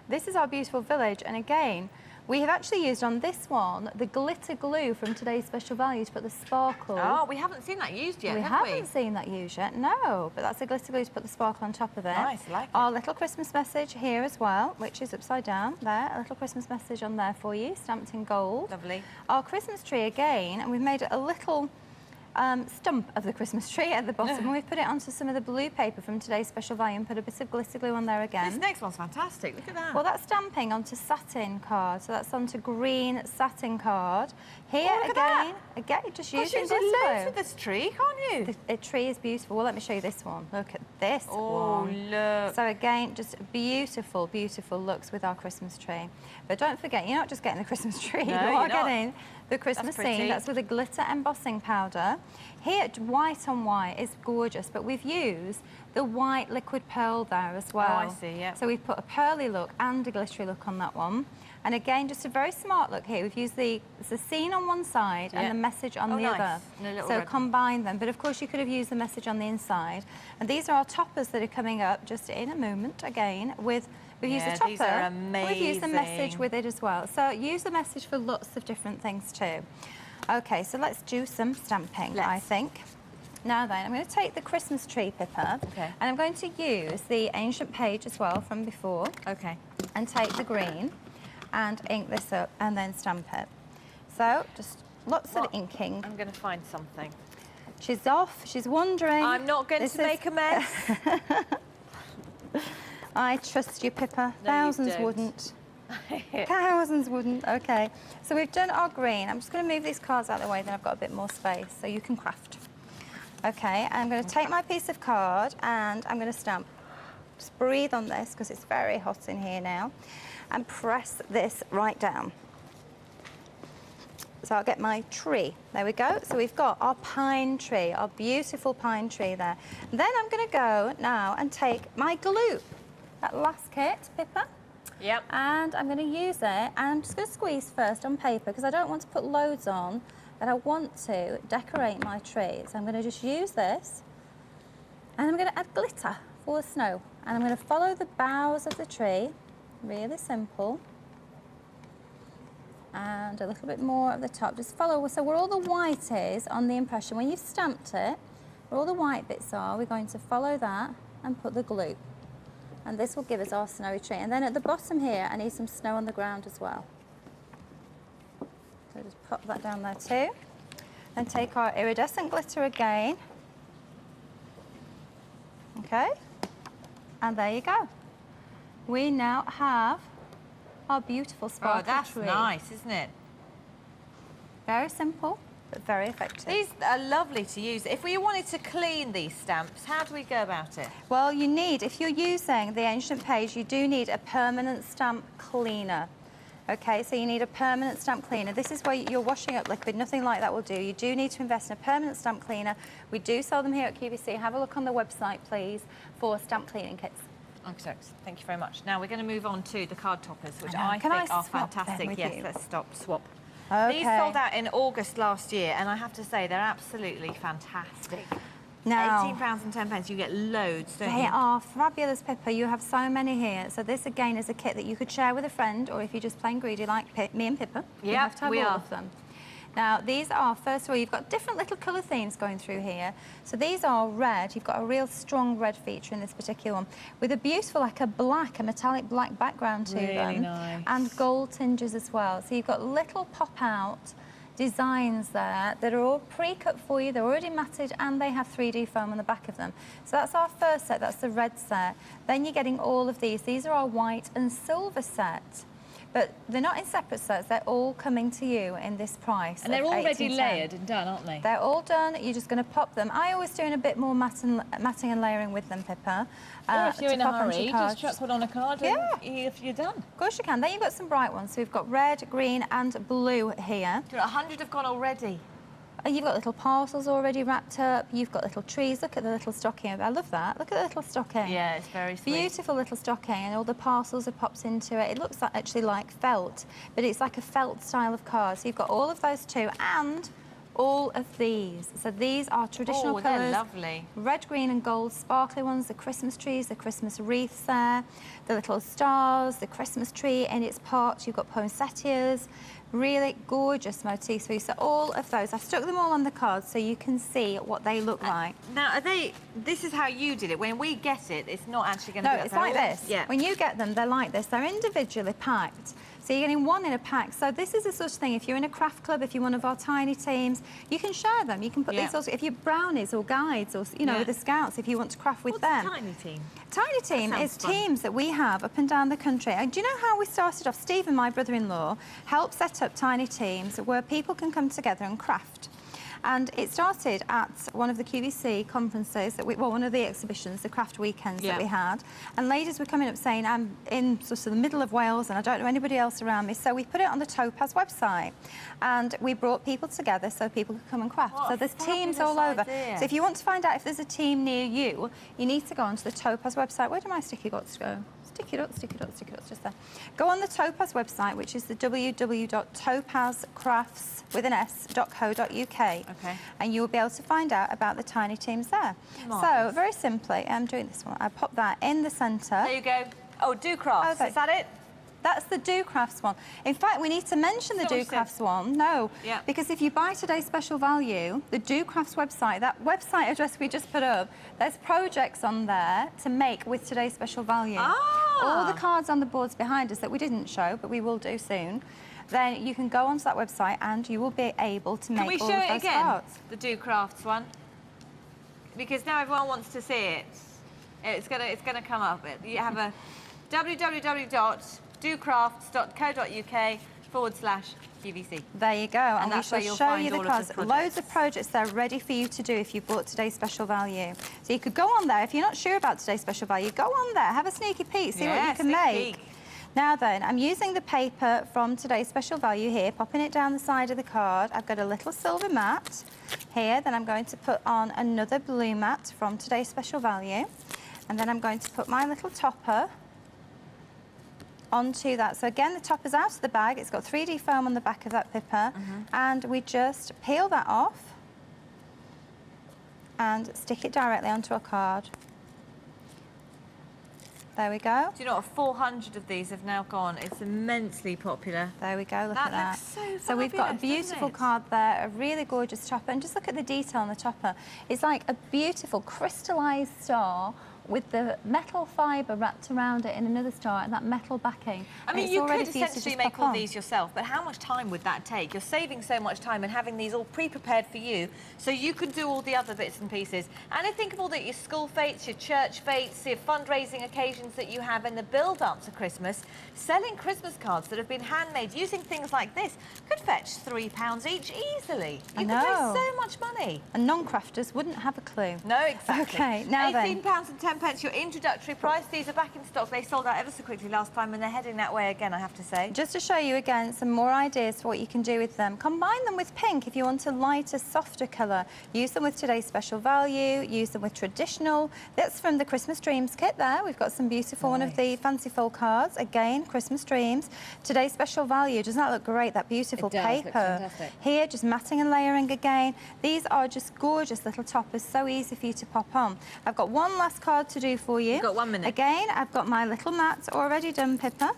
This is our beautiful village, and again, we have actually used on this one the glitter glue from today's special value to put the sparkle. Oh, we haven't seen that used yet, have we? We haven't seen that used yet, no. But that's a glitter glue to put the sparkle on top of it. Nice, I like it. Our little Christmas message here as well, which is upside down there. A little Christmas message on there for you, stamped in gold. Lovely. Our Christmas tree again, and we've made it a little stump of the Christmas tree at the bottom. And we've put it onto some of the blue paper from today's special value and put a bit of glitter glue on there again. This next one's fantastic. Look at that. Well, that's stamping onto satin card. So that's onto green satin card. Here again, just using you glitter can do loads glue. with this tree, can't you? The tree is beautiful. Well, let me show you this one. Look at this one. Look. So again, just beautiful, beautiful looks with our Christmas tree. But don't forget, you're not just getting the Christmas tree. No, you are you're not. getting the Christmas scene. That's with a glitter embossing powder. Here, white on white is gorgeous, but we've used the white liquid pearl there as well. Oh, I see, yeah. So we've put a pearly look and a glittery look on that one. And again, just a very smart look here. We've used the scene on one side and the message on the other. So combine them. But of course, you could have used the message on the inside. And these are our toppers that are coming up just in a moment again with. We've used the topper. These are amazing. We've used the message with it as well. So use the message for lots of different things too. Okay, so let's do some stamping, I think. Now then, I'm going to take the Christmas tree, Pippa, and I'm going to use the ancient page as well from before. Okay. And take the green and ink this up and then stamp it. So just lots of inking. I'm going to find something. She's off. She's wandering. I'm not going to make a mess. I trust you, Pippa. No, Thousands you don't. wouldn't. Thousands wouldn't. Okay. So we've done our green. I'm just going to move these cards out of the way, then I've got a bit more space so you can craft. Okay, I'm going to take my piece of card and I'm going to stamp. Just breathe on this because it's very hot in here now, and press this right down. So I'll get my tree. There we go. So we've got our pine tree, our beautiful pine tree there. Then I'm going to go now and take my glue, that last kit, Pippa. Yep. And I'm going to use it, and I'm just going to squeeze first on paper because I don't want to put loads on, but I want to decorate my tree. So I'm going to just use this, and I'm going to add glitter for the snow. And I'm going to follow the boughs of the tree, really simple. And a little bit more at the top. Just follow, so where all the white is on the impression, when you've stamped it, where all the white bits are, we're going to follow that and put the glue. And this will give us our snowy tree. And then at the bottom here, I need some snow on the ground as well. So just pop that down there too. Then take our iridescent glitter again. Okay. And there you go. We now have our beautiful sparkly tree. Oh, that's nice, isn't it? Very simple, but very effective. These are lovely to use. If we wanted to clean these stamps, how do we go about it? Well, you need, if you're using the ancient page, you do need a permanent stamp cleaner. Okay, so you need a permanent stamp cleaner. This is where you're washing up liquid, nothing like that will do. You do need to invest in a permanent stamp cleaner. We do sell them here at QVC. Have a look on the website, please, for stamp cleaning kits. Okay, thank you very much. Now we're going to move on to the card toppers, which I know. I Can think I are swap them fantastic. with Yes, you? let's swap. Okay. These sold out in August last year, and I have to say they're absolutely fantastic. Now, £18.10, you get loads, don't they you? are fabulous, Pippa. You have so many here. So this, again, is a kit that you could share with a friend, or if you're just plain greedy like me and Pippa, you Yep, have to have we all are. of them. Now, these are, first of all, you've got different little colour themes going through here. So these are red. You've got a real strong red feature in this particular one, with a beautiful, like a metallic black background to them. Really nice. And gold tinges as well. So you've got little pop-out designs there that are all pre-cut for you. They're already matted, and they have 3D foam on the back of them. So that's our first set. That's the red set. Then you're getting all of these. These are our white and silver set. But they're not in separate sets, they're all coming to you in this price. And they're already $18.10. layered and done, aren't they? They're all done, you're just going to pop them. I always doing a bit more matting and layering with them, Pippa. Or if you're to in a pop onto hurry, cards. just chuck one on a card and if you're done. Of course you can. Then you've got some bright ones. So we've got red, green and blue here. 100 have gone already. You've got little parcels already wrapped up. You've got little trees. Look at the little stocking. I love that. Look at the little stocking. Yeah, it's very sweet. Beautiful little stocking, and all the parcels are popped into it. It looks like, actually like felt, but it's like a felt style of card. So you've got all of those too, and all of these. So these are traditional colours. They're lovely. Red, green and gold sparkly ones, the Christmas trees, the Christmas wreaths there, the little stars, the Christmas tree in its pot. You've got poinsettias. Really gorgeous motifs for you. So all of those, I've stuck them all on the cards so you can see what they look like. Now, are they? This is how you did it. When we get it, it's not actually going to be. No, it's like this. Yeah. When you get them, they're like this. They're individually packed. So you're getting one in a pack. So this is the sort of thing, if you're in a craft club, if you're one of our tiny teams, you can share them. You can put these also, if you're brownies or guides or, you know, with the scouts, if you want to craft with them. What's a tiny team? Tiny team is fun. teams that we have up and down the country. And do you know how we started off? Stephen, my brother-in-law, helped set up tiny teams where people can come together and craft. And it started at one of the QVC conferences, that one of the exhibitions, the craft weekends that we had. And ladies were coming up saying, I'm in sort of the middle of Wales and I don't know anybody else around me. So we put it on the Topaz website. And we brought people together so people could come and craft. So there's teams all over. So if you want to find out if there's a team near you, you need to go onto the Topaz website. Where do my sticky got to go? Stick it up, stick it up, stick it up, just there. Go on the Topaz website, which is the www.topazcrafts.co.uk. Okay. And you'll be able to find out about the tiny teams there. So, very simply, I'm doing this one. I pop that in the centre. There you go. Oh, Do Crafts. Is that it? That's the Do Crafts one. In fact, we need to mention the Do Crafts one. No, because if you buy today's special value, the Do Crafts website, that website address we just put up, there's projects on there to make with today's special value. All the cards on the boards behind us that we didn't show, but we will do soon. Then you can go onto that website and you will be able to make all of those cards. Can we show it again, the Do Crafts one? Because now everyone wants to see it. It's gonna come up. You have a www.docrafts.co.uk/. QVC. There you go. And we that's where shall you'll show find you the all of cards. the projects. Loads of projects there ready for you to do if you bought today's special value. So you could go on there. If you're not sure about today's special value, go on there, have a sneaky peek, see what you can make. Now then, I'm using the paper from today's special value here, popping it down the side of the card. I've got a little silver mat here, then I'm going to put on another blue mat from today's special value. And then I'm going to put my little topper onto that. So again, the topper's out of the bag. It's got 3D foam on the back of that paper. And we just peel that off and stick it directly onto a card. There we go. Do you know what? 400 of these have now gone. It's immensely popular. There we go, look at that. Looks so fabulous, so we've got a beautiful card there, a really gorgeous topper, and just look at the detail on the topper. It's like a beautiful crystallised star with the metal fibre wrapped around it in another star and that metal backing. I mean, you could essentially make all these yourself, but how much time would that take? You're saving so much time and having these all pre-prepared for you, so you can do all the other bits and pieces. And I think of all your school fetes, your church fetes, your fundraising occasions that you have in the build-up to Christmas. Selling Christmas cards that have been handmade using things like this could fetch £3 each easily. You could raise so much money. And non-crafters wouldn't have a clue. No, exactly. Okay, now then. £18.10, your introductory price. These are back in stock. They sold out ever so quickly last time, and they're heading that way again, I have to say. Just to show you again some more ideas for what you can do with them. Combine them with pink if you want a lighter, softer colour. Use them with today's special value. Use them with traditional. That's from the Christmas Dreams kit there. We've got some beautiful one of the fancy fold cards. Again, Christmas Dreams. Today's special value. Doesn't that look great? That beautiful paper. Look fantastic. Here, just matting and layering again. These are just gorgeous little toppers. So easy for you to pop on. I've got one last card to do for you. You've got 1 minute. Again, I've got my little mat already done, Pippa.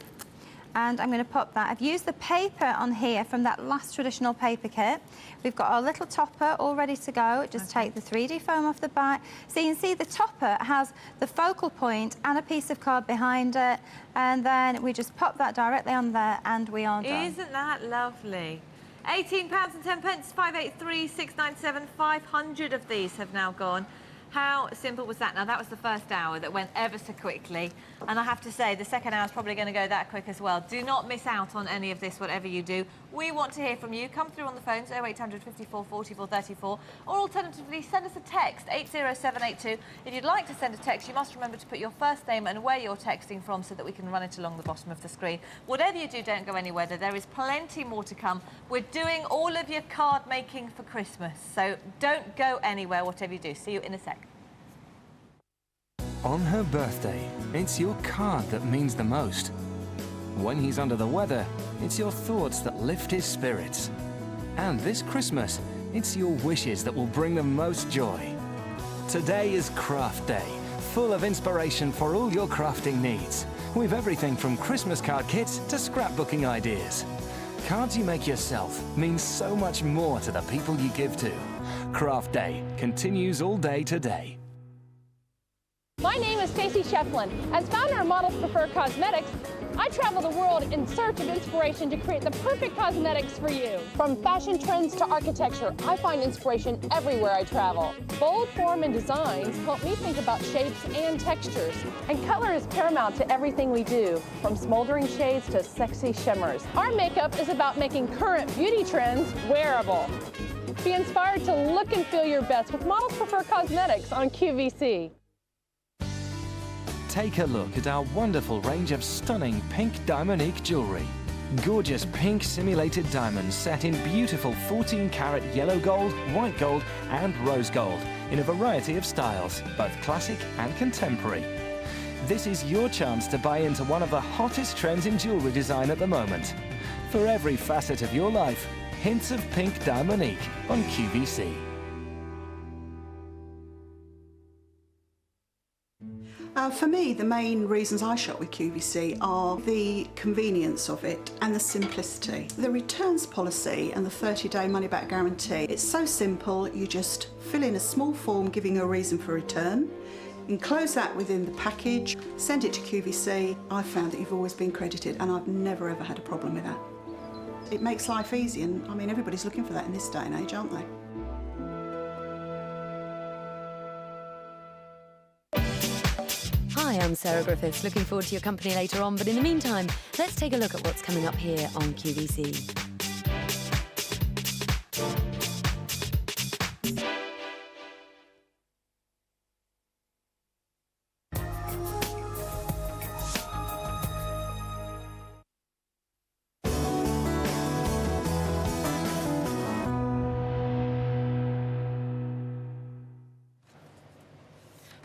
And I'm going to pop that. I've used the paper on here from that last traditional paper kit. We've got our little topper all ready to go. Just take the 3D foam off the back. So you can see the topper has the focal point and a piece of card behind it. And then we just pop that directly on there and we are done. Isn't that lovely? £18.10, 583-697, 500 of these have now gone. How simple was that? Now, that was the first hour that went ever so quickly. And I have to say, the second hour is probably going to go that quick as well. Do not miss out on any of this, whatever you do. We want to hear from you. Come through on the phones, 0800 54 44 34, or alternatively, send us a text, 80782. If you'd like to send a text, you must remember to put your first name and where you're texting from so that we can run it along the bottom of the screen. Whatever you do, don't go anywhere. There is plenty more to come. We're doing all of your card making for Christmas, so don't go anywhere, whatever you do. See you in a sec. On her birthday, it's your card that means the most. When he's under the weather, it's your thoughts that lift his spirits. And this Christmas, it's your wishes that will bring the most joy. Today is Craft Day, full of inspiration for all your crafting needs. We've everything from Christmas card kits to scrapbooking ideas. Cards you make yourself mean so much more to the people you give to. Craft Day continues all day today. My name is Stacey Shefflin. As founder of Models Prefer Cosmetics, I travel the world in search of inspiration to create the perfect cosmetics for you. From fashion trends to architecture, I find inspiration everywhere I travel. Bold form and designs help me think about shapes and textures. And color is paramount to everything we do, from smoldering shades to sexy shimmers. Our makeup is about making current beauty trends wearable. Be inspired to look and feel your best with Models Prefer Cosmetics on QVC. Take a look at our wonderful range of stunning pink diamonique jewellery. Gorgeous pink simulated diamonds set in beautiful 14-carat yellow gold, white gold and rose gold in a variety of styles, both classic and contemporary. This is your chance to buy into one of the hottest trends in jewellery design at the moment. For every facet of your life, hints of pink diamonique on QVC. For me, the main reasons I shop with QVC are the convenience of it and the simplicity. The returns policy and the 30-day money-back guarantee, it's so simple. You just fill in a small form giving a reason for return, enclose that within the package, send it to QVC. I've found that you've always been credited and I've never ever had a problem with that. It makes life easy, and I mean, everybody's looking for that in this day and age, aren't they? Hi, I'm Sarah Griffiths. Looking forward to your company later on, but in the meantime, let's take a look at what's coming up here on QVC.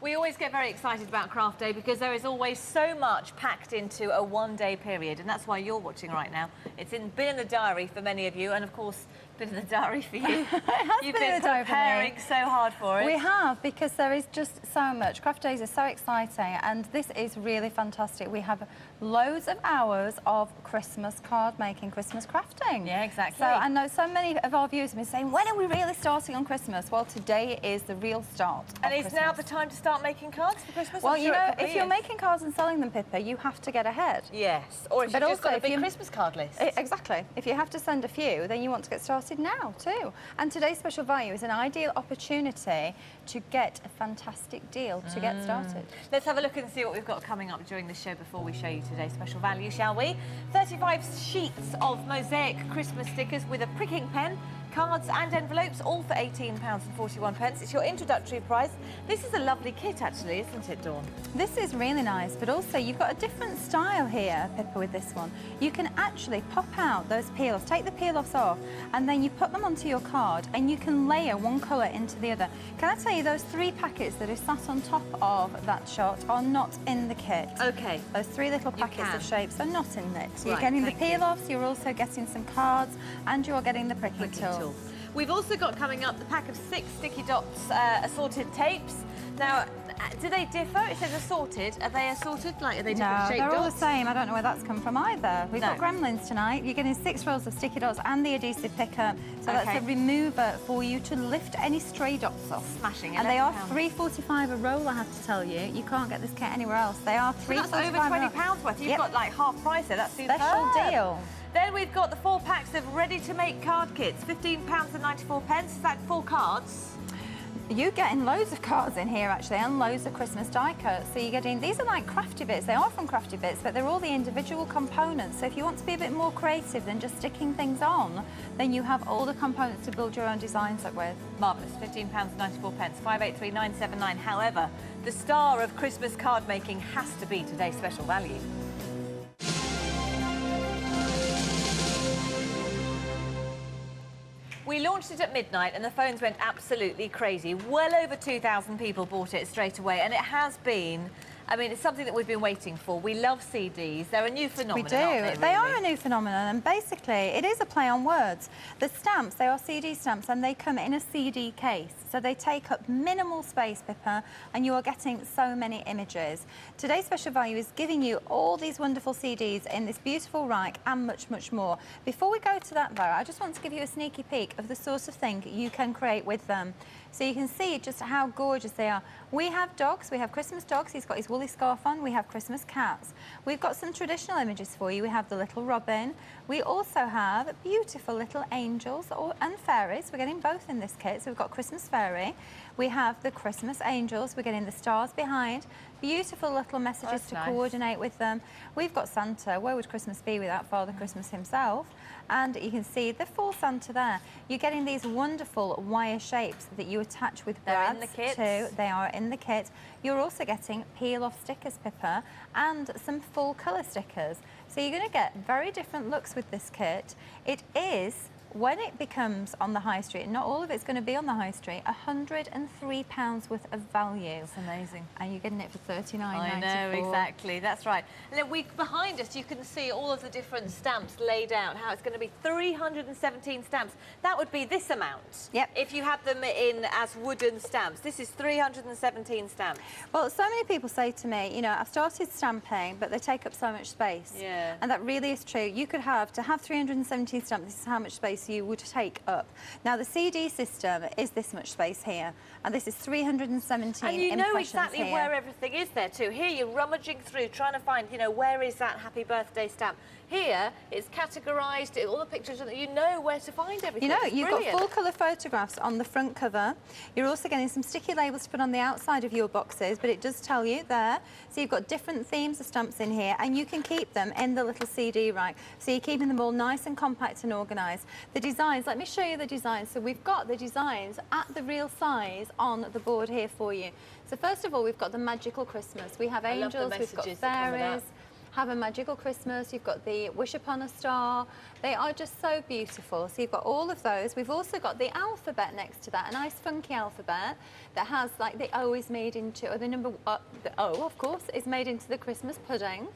We always get very excited about Craft Day because there is always so much packed into a one-day period, and that's why you're watching right now. It's been in the diary for many of you, and of course, been in the diary for you. It has You've been in been the diary preparing so hard for it. We have, because there is just so much. Craft Days are so exciting, and this is really fantastic. We have loads of hours of Christmas card making, Christmas crafting. Yeah, exactly. So I know so many of our viewers have been saying, when are we really starting on Christmas? Well, today is the real start. And is now the time to start making cards for Christmas? Well, I'm you sure know, it if you're making cards and selling them, Pippa, you have to get ahead. Yes, or if you've just got a big Christmas card list. Exactly. If you have to send a few, then you want to get started now too. And today's special value is an ideal opportunity to get a fantastic deal to get started. Let's have a look and see what we've got coming up during the show before we show you today's special value, shall we? 35 sheets of mosaic Christmas stickers with a pricking pen, cards and envelopes, all for £18.41. It's your introductory price. This is a lovely kit, actually, isn't it, Dawn? This is really nice, but also you've got a different style here, Pippa, with this one. You can actually pop out those peel-offs, take the peel-offs off, and then you put them onto your card, and you can layer one colour into the other. Can I tell you, those 3 packets that are sat on top of that shot are not in the kit. OK. Those 3 little packets of shapes are not in it. So you're Right, getting the peel-offs, you're also getting some cards, and you're getting the pricking tool. We've also got coming up the pack of 6 sticky dots assorted tapes. Now, do they differ? It says assorted. Are they assorted? Like, are they different shaped they're all dots? the same. I don't know where that's come from either. We've got gremlins tonight. You're getting 6 rolls of sticky dots and the adhesive picker. So that's a remover for you to lift any stray dots off. Smashing. And they are £3.45 a roll, I have to tell you. You can't get this kit anywhere else. They are £3.45. That's over £20 worth. You've got like half price there. That's superb. Special deal. Then we've got the 4 packs of ready-to-make card kits, £15.94. Is that 4 cards? You're getting loads of cards in here, actually, and loads of Christmas die cuts. So you're getting, these are like Crafty Bits. They are from Crafty Bits, but they're all the individual components. So if you want to be a bit more creative than just sticking things on, then you have all the components to build your own designs up with. Marvellous, £15.94, 583979. However, the star of Christmas card making has to be today's special value. We launched it at midnight and the phones went absolutely crazy. Well over 2,000 people bought it straight away, and it has been, I mean, it's something that we've been waiting for. We love CDs. They're a new phenomenon, We do. aren't They are a new phenomenon, and basically it is a play on words. The stamps, they are CD stamps, and they come in a CD case. So they take up minimal space, Pippa, and you are getting so many images. Today's special value is giving you all these wonderful CDs in this beautiful rack and much, much more. Before we go to that, though, I just want to give you a sneaky peek of the sort of thing you can create with them. So you can see just how gorgeous they are. We have dogs, we have Christmas dogs. He's got his woolly scarf on. We have Christmas cats. We've got some traditional images for you. We have the little robin. We also have beautiful little angels and fairies. We're getting both in this kit. So we've got Christmas fairy. We have the Christmas angels. We're getting the stars behind. Beautiful little messages to coordinate with them. We've got Santa. Where would Christmas be without Father Christmas himself? And you can see the full Santa there. You're getting these wonderful wire shapes that you attach with brads too. They are in the kit. You're also getting peel-off stickers, Pippa, and some full colour stickers. So you're going to get very different looks with this kit. It is, when it becomes on the high street, not all of it's going to be on the high street, £103 worth of value. It's amazing. And you're getting it for $39.94. I know, exactly. That's right. And then behind us, you can see all of the different stamps laid out, how it's going to be 317 stamps. That would be this amount. Yep. If you had them in as wooden stamps. This is 317 stamps. Well, so many people say to me, you know, I've started stamping, but they take up so much space. Yeah. And that really is true. You could have, to have 317 stamps, this is how much space you would take up. Now, the CD system is this much space here, and this is 317 And you know impressions exactly here. where everything is there too. Here you're rummaging through, trying to find, you know, where is that happy birthday stamp? Here, it's categorised, all the pictures, you know where to find everything. You know, it's you've brilliant. got full colour photographs on the front cover. You're also getting some sticky labels to put on the outside of your boxes, but it does tell you there. So you've got different themes of stamps in here, and you can keep them in the little CD rack. So you're keeping them all nice and compact and organised. The designs, let me show you the designs. So we've got the designs at the real size on the board here for you. So first of all, we've got the magical Christmas. We have angels, we've got fairies. Have a Magical Christmas. You've got the Wish Upon a Star. They are just so beautiful. So you've got all of those. We've also got the alphabet next to that, a nice funky alphabet that has like the O is made into, or the number, the O of course, is made into the Christmas pudding.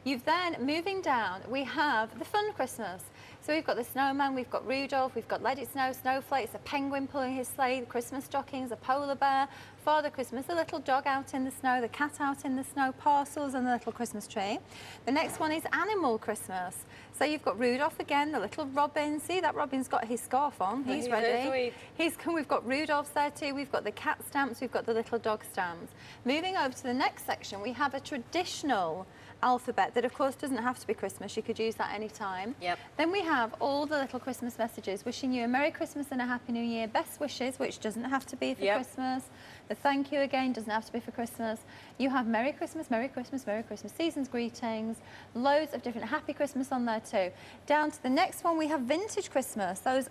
You've then, moving down, we have the Fun Christmas. So we've got the snowman, we've got Rudolph, we've got Let It Snow, snowflakes, a penguin pulling his sleigh, the Christmas stockings, a polar bear, Father Christmas, the little dog out in the snow, the cat out in the snow, parcels and the little Christmas tree. The next one is Animal Christmas. So you've got Rudolph again, the little robin. See, that robin's got his scarf on. He's ready. We've got Rudolph's there too. We've got the cat stamps. We've got the little dog stamps. Moving over to the next section, we have a traditional alphabet that of course doesn't have to be Christmas. You could use that any time. Yep. Then we have all the little Christmas messages wishing you a Merry Christmas and a Happy New Year. Best wishes, which doesn't have to be for Christmas. The thank you again doesn't have to be for Christmas. You have Merry Christmas, Merry Christmas, Merry Christmas, season's greetings, loads of different Happy Christmas on there too. Down to the next one, we have Vintage Christmas. Those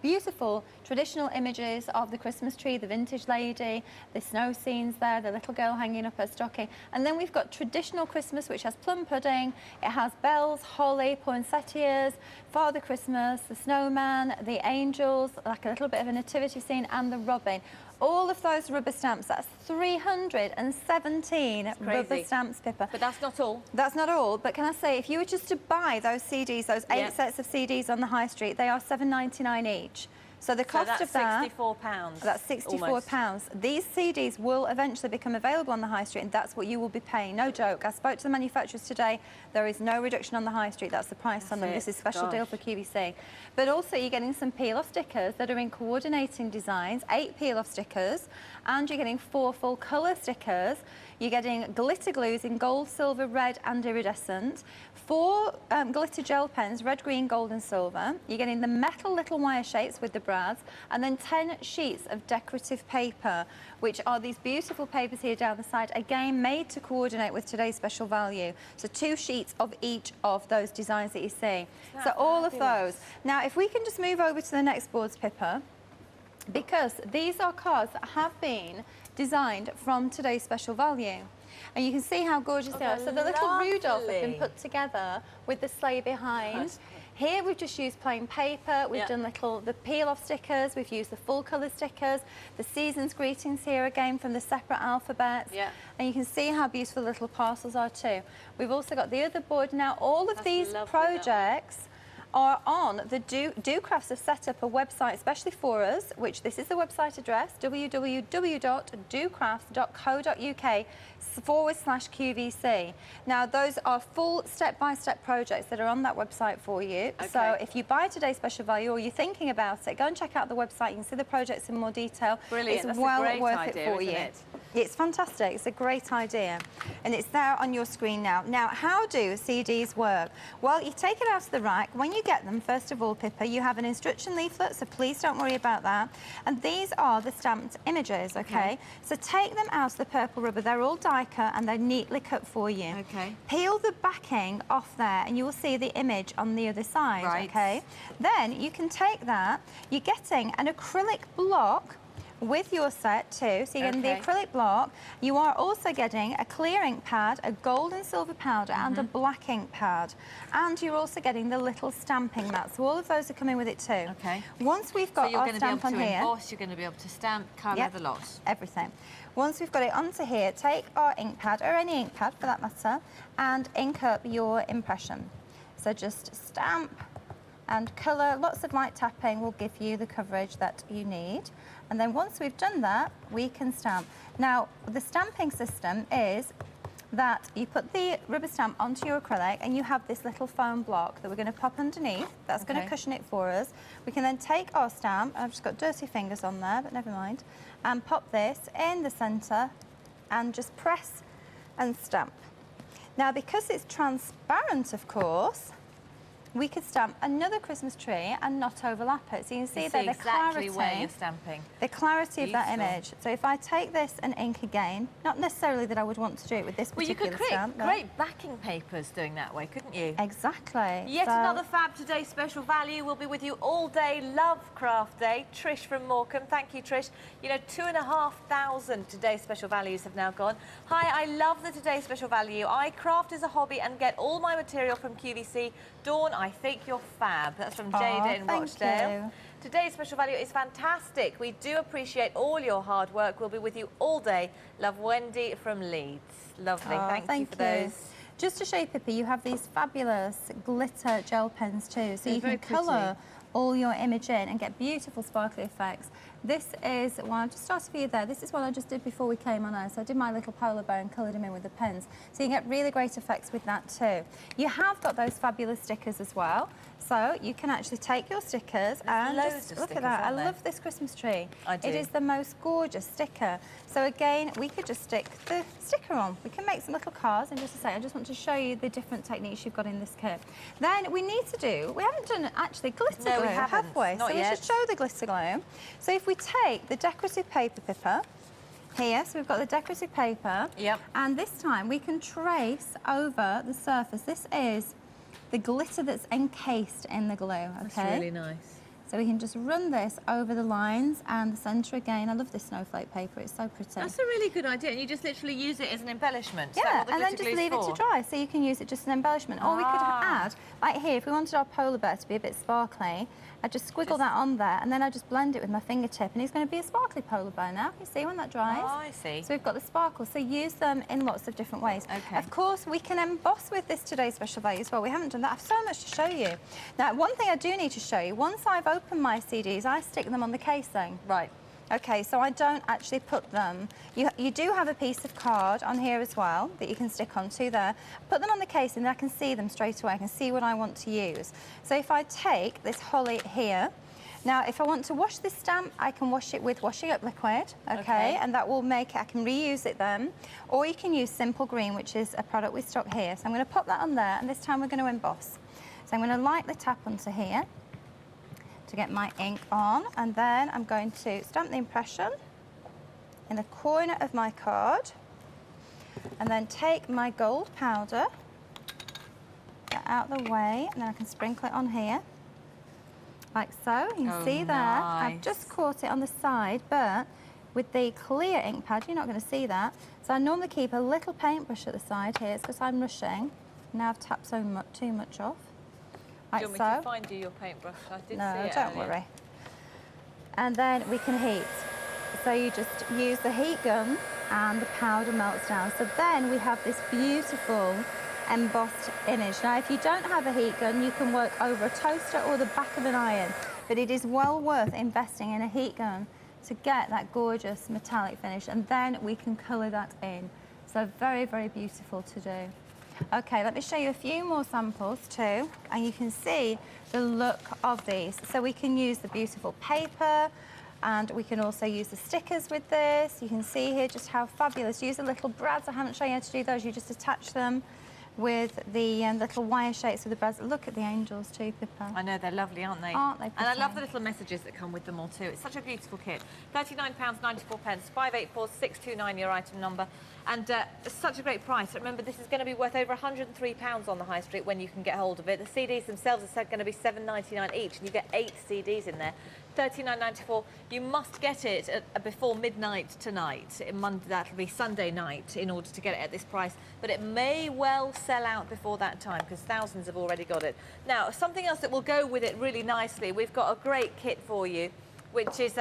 beautiful traditional images of the Christmas tree, the vintage lady, the snow scenes there, the little girl hanging up her stocking. And then we've got Traditional Christmas, which has plum pudding, it has bells, holly, poinsettias, Father Christmas, the snowman, the angels, like a little bit of a nativity scene, and the robin. All of those rubber stamps, that's 317 rubber stamps, Pippa. But that's not all. That's not all, but can I say, if you were just to buy those CDs, those 8 sets of CDs on the high street, they are £7.99 each. So the cost of that... £64. That's £64. These CDs will eventually become available on the high street, and that's what you will be paying. No joke. I spoke to the manufacturers today. There is no reduction on the high street. That's the price on them. This is a special deal for QVC. But also, you're getting some peel-off stickers that are in coordinating designs, 8 peel-off stickers, and you're getting 4 full colour stickers. You're getting glitter glues in gold, silver, red and iridescent. 4 glitter gel pens, red, green, gold and silver. You're getting the metal little wire shapes with the brads, and then 10 sheets of decorative paper, which are these beautiful papers here down the side, again made to coordinate with today's special value. So 2 sheets of each of those designs that you see. So all of those. Now, if we can just move over to the next boards, Pippa, because these are cards that have been designed from today's special value. And you can see how gorgeous they are. So the little Rudolph has been put together with the sleigh behind. Here we've just used plain paper, we've done the peel-off stickers, we've used the full colour stickers, the season's greetings here again from the separate alphabets. And you can see how beautiful the little parcels are too. We've also got the other board. Now all of these projects are on the Do Crafts have set up a website especially for us, which this is the website address, www.docrafts.co.uk/QVC. Now those are full step-by-step projects that are on that website for you. So if you buy today's special value or you're thinking about it, go and check out the website. You can see the projects in more detail. Brilliant. It's well worth idea, it for you. It's fantastic. It's a great idea. And it's there on your screen now. Now, how do CDs work? Well, you take it out of the rack. When you get them, first of all, Pippa, you have an instruction leaflet, so please don't worry about that. And these are the stamped images, okay? So take them out of the purple rubber. They're all die cut and they're neatly cut for you. Peel the backing off there and you will see the image on the other side, okay? Then you can take that. You're getting an acrylic block with your set too, so you're getting the acrylic block. You are also getting a clear ink pad, a gold and silver powder and a black ink pad, and you're also getting the little stamping mat. So all of those are coming with it too. Once we've got our stamp on here, emboss, you're going to be able to stamp, colour the lot. Everything. Once we've got it onto here, take our ink pad, or any ink pad for that matter, and ink up your impression. So just stamp and colour. Lots of light tapping will give you the coverage that you need. And then once we've done that, we can stamp. Now, the stamping system is that you put the rubber stamp onto your acrylic and you have this little foam block that we're going to pop underneath. That's going to cushion it for us. We can then take our stamp, I've just got dirty fingers on there, but never mind, and pop this in the centre and just press and stamp. Now, because it's transparent, of course, we could stamp another Christmas tree and not overlap it. So you can see there the exactly clarity, where you're stamping. the clarity of that image. So if I take this and ink again, not necessarily that I would want to do it with this particular stamp. Well, you could create stamp, great backing papers doing that way, couldn't you? Exactly. Yet another fab Today's Special Value. Will be with you all day. Love Craft Day. Trish from Morecambe. Thank you, Trish. You know, 2,500 Today's Special Values have now gone. Hi, I love the Today's Special Value. I craft as a hobby and get all my material from QVC. Dawn, I think you're fab. That's from Jada in Rochdale. Today's Special Value is fantastic. We do appreciate all your hard work. We'll be with you all day. Love, Wendy from Leeds. Lovely. Thank you for those. Just to show you, Pippa, you have these fabulous glitter gel pens too, so you can colour all your image in and get beautiful sparkly effects. This is one, I've just started for you there, this is what I just did before we came on air. So I did my little polar bear and coloured him in with the pens. So you get really great effects with that too. You have got those fabulous stickers as well. So you can actually take your stickers and just look at that. I love this Christmas tree. I do. It is the most gorgeous sticker. So again, we could just stick the sticker on. We can make some little cards in just a second. I just want to show you the different techniques you've got in this kit. Then we need to do, we haven't done actually glitter glue, have we? Not so yet. we should show the glitter glue. So if we take the decorative paper, Pippa, here, so we've got the decorative paper. Yep. And this time we can trace over the surface. This is the glitter that's encased in the glue, okay? That's really nice. So we can just run this over the lines and the centre again. I love this snowflake paper, it's so pretty. That's a really good idea. And you just literally use it as an embellishment. Yeah, and then just leave it to dry, so you can use it just as an embellishment. Or we could add, like here, if we wanted our polar bear to be a bit sparkly, I'd just squiggle that on there, and then I just blend it with my fingertip, and he's going to be a sparkly polar bear now. You see when that dries? Oh, I see. So we've got the sparkle, so use them in lots of different ways. Okay. Of course, we can emboss with this Today's Special Value as well. We haven't done that. I have so much to show you. Now, one thing I do need to show you, once I've opened my CDs, I stick them on the casing. Right. Okay, so I don't actually put them. You do have a piece of card on here as well that you can stick onto there. Put them on the case and I can see them straight away. I can see what I want to use. So if I take this holly here, now if I want to wash this stamp, I can wash it with washing up liquid, okay? And that will make it, I can reuse it then. Or you can use Simple Green, which is a product we stock here. So I'm going to pop that on there, and this time we're going to emboss. So I'm going to lightly tap onto here to get my ink on, and then I'm going to stamp the impression in the corner of my card, and then take my gold powder, get out of the way, and then I can sprinkle it on here, like so. You can see there, I've just caught it on the side, but with the clear ink pad, you're not going to see that. So I normally keep a little paintbrush at the side here, it's because I'm rushing. Now I've tapped too much off. Do you want me to find you your paintbrush? I did see it. No, don't worry. And then we can heat. So you just use the heat gun and the powder melts down. So then we have this beautiful embossed image. Now, if you don't have a heat gun, you can work over a toaster or the back of an iron. But it is well worth investing in a heat gun to get that gorgeous metallic finish. And then we can colour that in. So very, very beautiful to do. Okay, let me show you a few more samples too, and you can see the look of these. So we can use the beautiful paper, and we can also use the stickers with this. You can see here just how fabulous. Use the little brads. I haven't shown you how to do those. You just attach them with the little wire shapes of the brads. Look at the angels too, Pippa. I know, they're lovely, aren't they? Aren't they pretty? And I love the little messages that come with them all too. It's such a beautiful kit. £39.94, 584629 your item number. And such a great price. Remember, this is going to be worth over £103 on the high street when you can get hold of it. The CDs themselves are going to be $7.99 each, and you get 8 CDs in there. £39.94. You must get it before midnight tonight. That'll be Sunday night in order to get it at this price. But it may well sell out before that time because thousands have already got it. Now, something else that will go with it really nicely. We've got a great kit for you, which is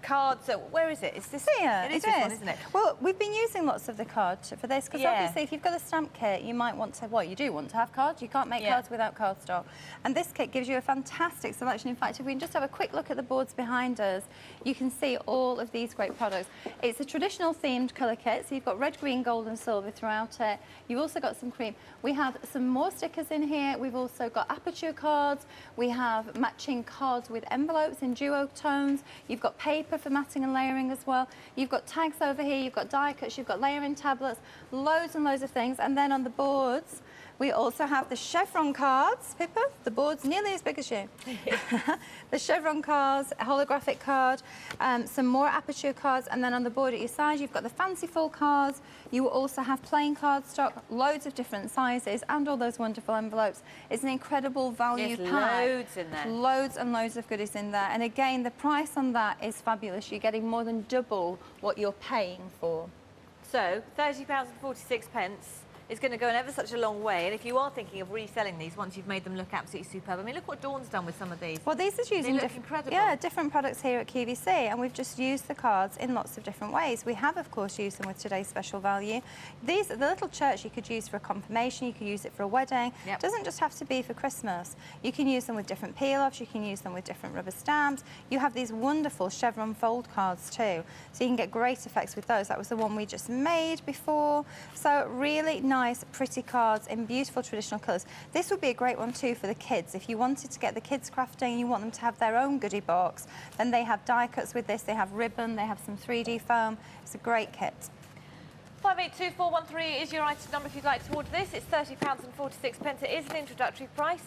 cards. Where is it? It's this here. It is this one, isn't it? Well, we've been using lots of the cards for this because obviously if you've got a stamp kit, you might want to, well, you do want to have cards. You can't make cards without cardstock. And this kit gives you a fantastic selection. In fact, if we can just have a quick look at the boards behind us, you can see all of these great products. It's a traditional themed colour kit, so you've got red, green, gold and silver throughout it. You've also got some cream. We have some more stickers in here. We've also got aperture cards. We have matching cards with envelopes in duo tones. You've got paper for matting and layering as well. You've got tags over here. You've got die cuts. You've got layering tablets. Loads and loads of things. And then on the boards, We also have the chevron cards, Pippa. The board's nearly as big as you. The chevron cards, a holographic card, some more aperture cards, and then on the board at your side, you've got the fanciful cards. You will also have plain card stock, loads of different sizes, and all those wonderful envelopes. It's an incredible value pack. Loads in there. Loads and loads of goodies in there. And again, the price on that is fabulous. You're getting more than double what you're paying for. So, £30.46 is going to go an ever such a long way. And if you are thinking of reselling these once you've made them look absolutely superb, I mean, look what Dawn's done with some of these. Well, these are using different products here at QVC, and we've just used the cards in lots of different ways. We have, of course, used them with today's special value. These, the little church, you could use for a confirmation, you could use it for a wedding. It doesn't just have to be for Christmas. You can use them with different peel-offs, you can use them with different rubber stamps. You have these wonderful chevron fold cards too, so you can get great effects with those. That was the one we just made before. So really nice, pretty cards in beautiful traditional colours. This would be a great one too for the kids. If you wanted to get the kids crafting and you want them to have their own goodie box, then they have die cuts with this, they have ribbon, they have some 3D foam. It's a great kit. 582413 is your item number if you'd like to order this. It's £30.46. It is an introductory price.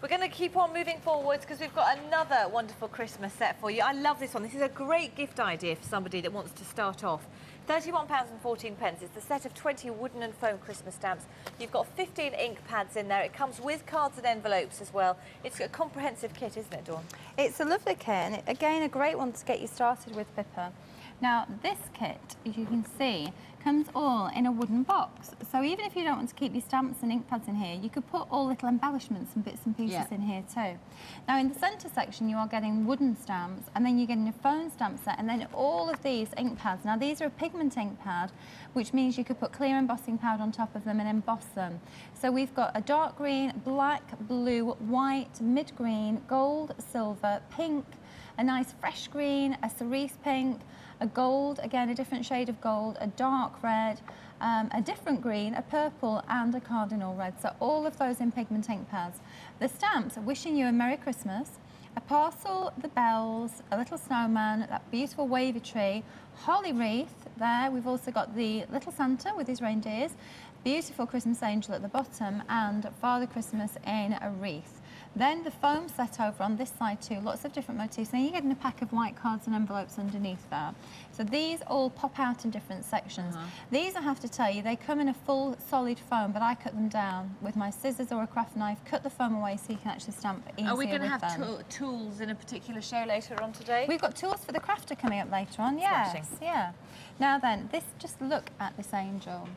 We're going to keep on moving forwards because we've got another wonderful Christmas set for you. I love this one. This is a great gift idea for somebody that wants to start off. £31.14. It's the set of 20 wooden and foam Christmas stamps. You've got 15 ink pads in there. It comes with cards and envelopes as well. It's a comprehensive kit, isn't it, Dawn? It's a lovely kit, and again, a great one to get you started with, Pippa. Now, this kit, as you can see, comes all in a wooden box. So even if you don't want to keep your stamps and ink pads in here, you could put all little embellishments and bits and pieces in here too. Now, in the centre section, you are getting wooden stamps, and then you're getting a foam stamp set, and then all of these ink pads. Now, these are a pigment ink pad, which means you could put clear embossing powder on top of them and emboss them. So we've got a dark green, black, blue, white, mid-green, gold, silver, pink, a nice fresh green, a cerise pink, a gold, again a different shade of gold, a dark red, a different green, a purple and a cardinal red. So all of those in pigment ink pads. The stamps are wishing you a Merry Christmas, a parcel, the bells, a little snowman, that beautiful wavy tree, holly wreath there. We've also got the little Santa with his reindeers, beautiful Christmas angel at the bottom, and Father Christmas in a wreath. Then the foam set over on this side too, lots of different motifs. Now you're getting a pack of white cards and envelopes underneath that. So these all pop out in different sections. These, I have to tell you, they come in a full solid foam, but I cut them down with my scissors or a craft knife, cut the foam away so you can actually stamp easier. Are we going to have tools in a particular show later on today? We've got tools for the crafter coming up later on, yes. Smashing. Yeah. Now then, just look at this angel.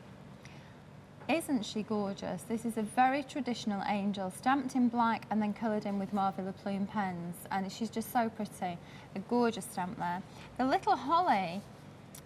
Isn't she gorgeous? This is a very traditional angel, stamped in black and then coloured in with Marvilla Plume pens, and she's just so pretty. A gorgeous stamp there. The little holly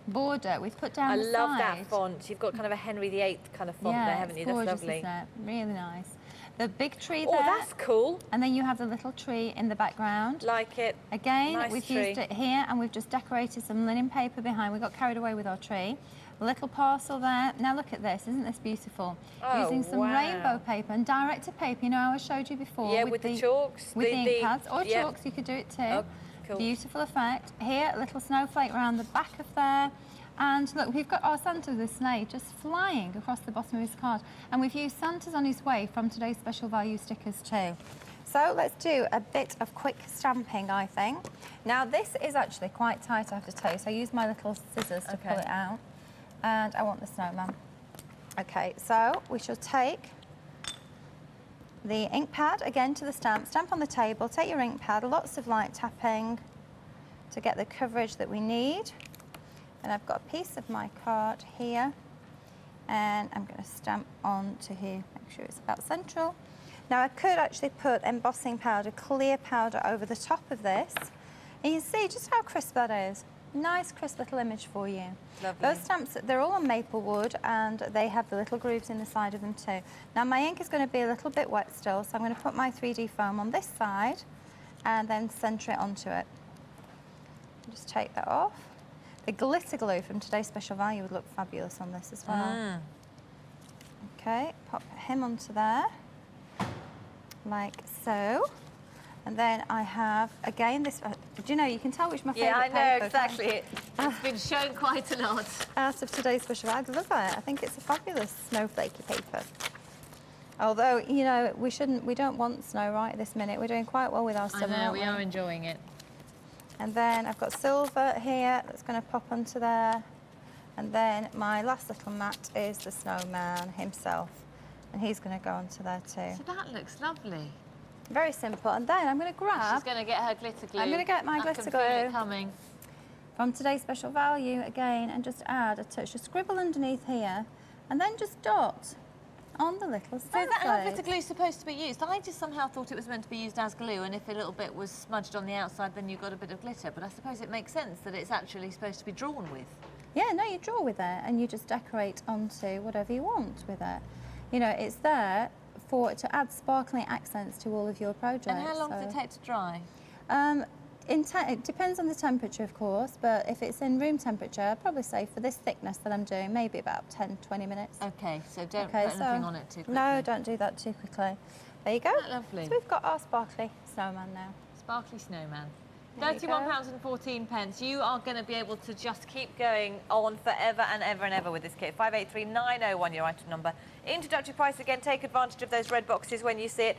border we've put down the side. I love that font. You've got kind of a Henry VIII kind of font there, haven't you? That's gorgeous, lovely. Isn't it? Really nice. The big tree there. Oh, that's cool. And then you have the little tree in the background. Like it. Again, nice we've tree. used it here, and we've just decorated some linen paper behind. We got carried away with our tree. A little parcel there. Now look at this, isn't this beautiful? Oh, using some rainbow paper and directed paper, you know how I showed you before. Yeah, with the chalks. With the ink pads, or chalks, you could do it too. Oh, cool. Beautiful effect. Here, a little snowflake around the back of there. And look, we've got our Santa with a sleigh just flying across the bottom of his card. And we've used Santa's on his way from today's special value stickers too. So let's do a bit of quick stamping, I think. Now this is actually quite tight, I have to tell you. So I use my little scissors to pull it out. And I want the snowman. Okay, so we shall take the ink pad again to the stamp on the table, take your ink pad, lots of light tapping to get the coverage that we need. And I've got a piece of my card here, and I'm going to stamp onto here, make sure it's about central. Now I could actually put embossing powder, clear powder over the top of this, and you can see just how crisp that is. Nice crisp little image for you. Lovely. Those stamps, they're all on maple wood, and they have the little grooves in the side of them too. Now my ink is going to be a little bit wet still, so I'm going to put my 3D foam on this side and then centre it onto it. Just take that off. The glitter glue from today's special value would look fabulous on this as well. Okay, pop him onto there, like so. And then I have, again, this, do you know, you can tell which my favourite paper. Yeah, I know, exactly. It's been shown quite a lot. Out of today's special, I love it. I think it's a fabulous snowflakey paper. Although, you know, we don't want snow right at this minute. We're doing quite well with our summer, I know, aren't we are enjoying it. And then I've got silver here that's going to pop onto there. And then my last little mat is the snowman himself. And he's going to go onto there too. So that looks lovely. Very simple. And then I'm going to grab... She's going to get her glitter glue. I'm going to get my glitter glue. I can feel it coming. From today's special value again, and just add a touch. Just scribble underneath here. And then just dot on the little So is that how glitter glue is supposed to be used? I just somehow thought it was meant to be used as glue, and if a little bit was smudged on the outside, then you got a bit of glitter. But I suppose it makes sense that it's actually supposed to be drawn with. Yeah, no, you draw with it, and you just decorate onto whatever you want with it. You know, it's there to add sparkling accents to all of your projects. And how long does it take to dry? It depends on the temperature, of course, but if it's in room temperature, I'd probably say for this thickness that I'm doing, maybe about 10, 20 minutes. Okay, so don't put anything on it too quickly. No, don't do that too quickly. There you go. Isn't that lovely? So we've got our sparkly snowman now. Sparkly snowman. £31.14. You are going to be able to just keep going on forever and ever and ever with this kit. 583901, your item number. Introductory price again. Take advantage of those red boxes when you see it.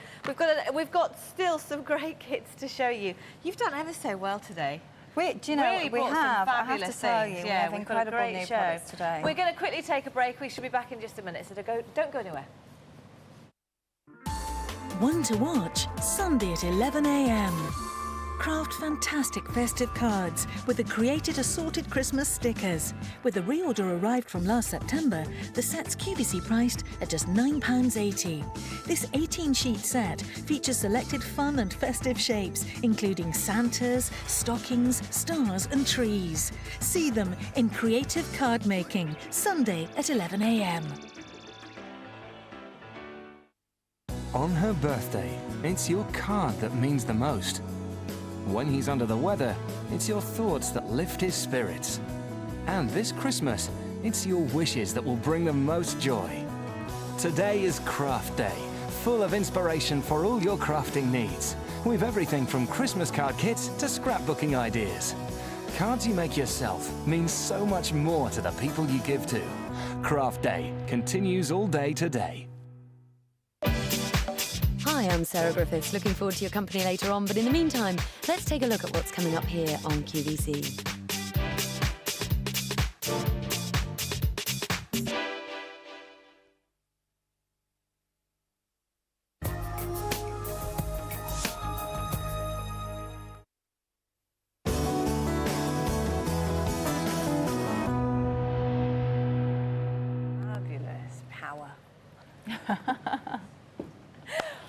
We've got still some great kits to show you. You've done ever so well today. Do you know, really we have. I have to tell you, we have incredible new products today. We're going to quickly take a break. We should be back in just a minute, so don't go anywhere. One to watch, Sunday at 11 a.m. Craft fantastic festive cards with the created assorted Christmas stickers. With the reorder arrived from last September, the set's QVC priced at just £9.80. This 18-sheet set features selected fun and festive shapes, including Santas, stockings, stars and trees. See them in creative card making, Sunday at 11 a.m. On her birthday, it's your card that means the most. When he's under the weather, it's your thoughts that lift his spirits. And this Christmas, it's your wishes that will bring the most joy. Today is Craft Day, full of inspiration for all your crafting needs. We've everything from Christmas card kits to scrapbooking ideas. Cards you make yourself mean so much more to the people you give to. Craft Day continues all day today. Hi, I'm Sarah Griffiths. Looking forward to your company later on, but in the meantime, let's take a look at what's coming up here on QVC. Fabulous power.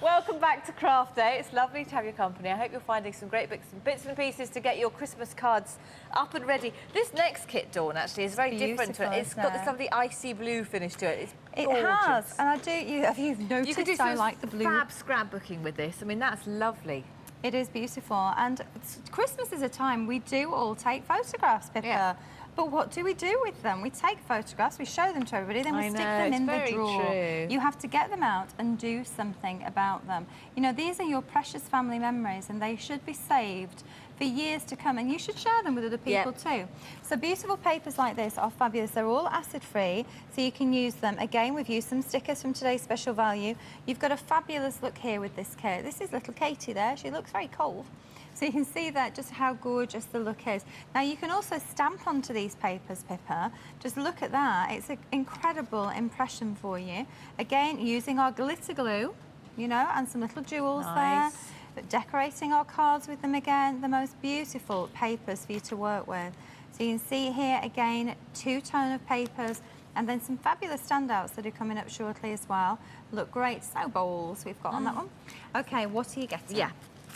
Welcome back to Craft Day. It's lovely to have your company. I hope you're finding some great bits and pieces to get your Christmas cards up and ready. This next kit, Dawn, actually is very different to it. It's got some of the icy blue finish to it. It's gorgeous. It has, and have you noticed you could do I like the blue? Fab scrapbooking with this. I mean, that's lovely. It is beautiful, and Christmas is a time we do all take photographs, Pippa. Yeah. But what do we do with them? We take photographs, we show them to everybody, then we stick them in the drawer. True. You have to get them out and do something about them. You know, these are your precious family memories, and they should be saved for years to come, and you should share them with other people too. So beautiful papers like this are fabulous. They're all acid-free, so you can use them. Again, we've used some stickers from today's special value. You've got a fabulous look here with this kit. This is little Katie there. She looks very cold. So you can see that just how gorgeous the look is. Now you can also stamp onto these papers, Pippa. Just look at that. It's an incredible impression for you. Again, using our glitter glue, you know, and some little jewels there. But decorating our cards with them again. The most beautiful papers for you to work with. So you can see here again, two-tone of papers, and then some fabulous standouts that are coming up shortly as well. Look great. Snowballs we've got on that one. Okay, what are you getting? Yeah.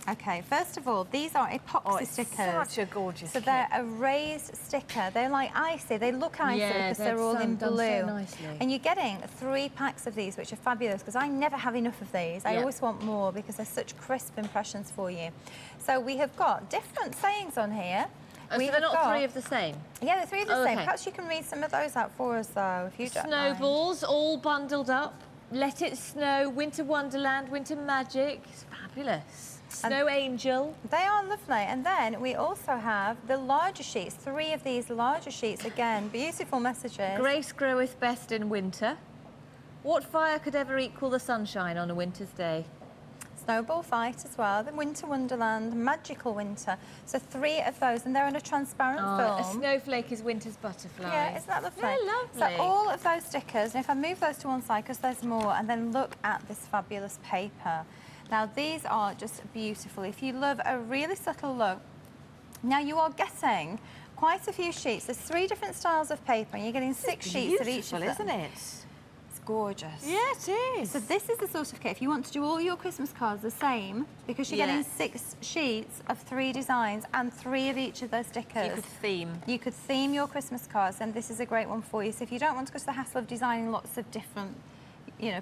Okay, first of all, these are epoxy stickers. Such a gorgeous So they're a raised sticker. They're like icy. They look icy because they're all in blue. So nicely. And you're getting 3 packs of these, which are fabulous because I never have enough of these. I always want more because they're such crisp impressions for you. So we have got different sayings on here. So they're not 3 of the same? Yeah, they're 3 of the same. Perhaps you can read some of those out for us, though, if you don't mind. Snowballs, all bundled up. Let it snow, winter wonderland, winter magic. It's fabulous. Snow angel. They are lovely. And then we also have the larger sheets, 3 of these larger sheets. Again, beautiful messages. Grace groweth best in winter. What fire could ever equal the sunshine on a winter's day? Snowball Fight as well, the Winter Wonderland, Magical Winter. So 3 of those, and they're in a transparent A film. snowflake is winter's butterfly. Yeah, isn't that lovely? Yeah, lovely. So all of those stickers, and if I move those to one side, because there's more, and then look at this fabulous paper. Now, these are just beautiful. If you love a really subtle look, now you are getting quite a few sheets. There's 3 different styles of paper, and you're getting 6 sheets of each of them. Isn't it? Gorgeous. Yeah, it is. So this is the sort of kit, if you want to do all your Christmas cards the same, because you're getting 6 sheets of 3 designs and 3 of each of those stickers. You could theme. You could theme your Christmas cards, and this is a great one for you. So if you don't want to go to the hassle of designing lots of different, you know,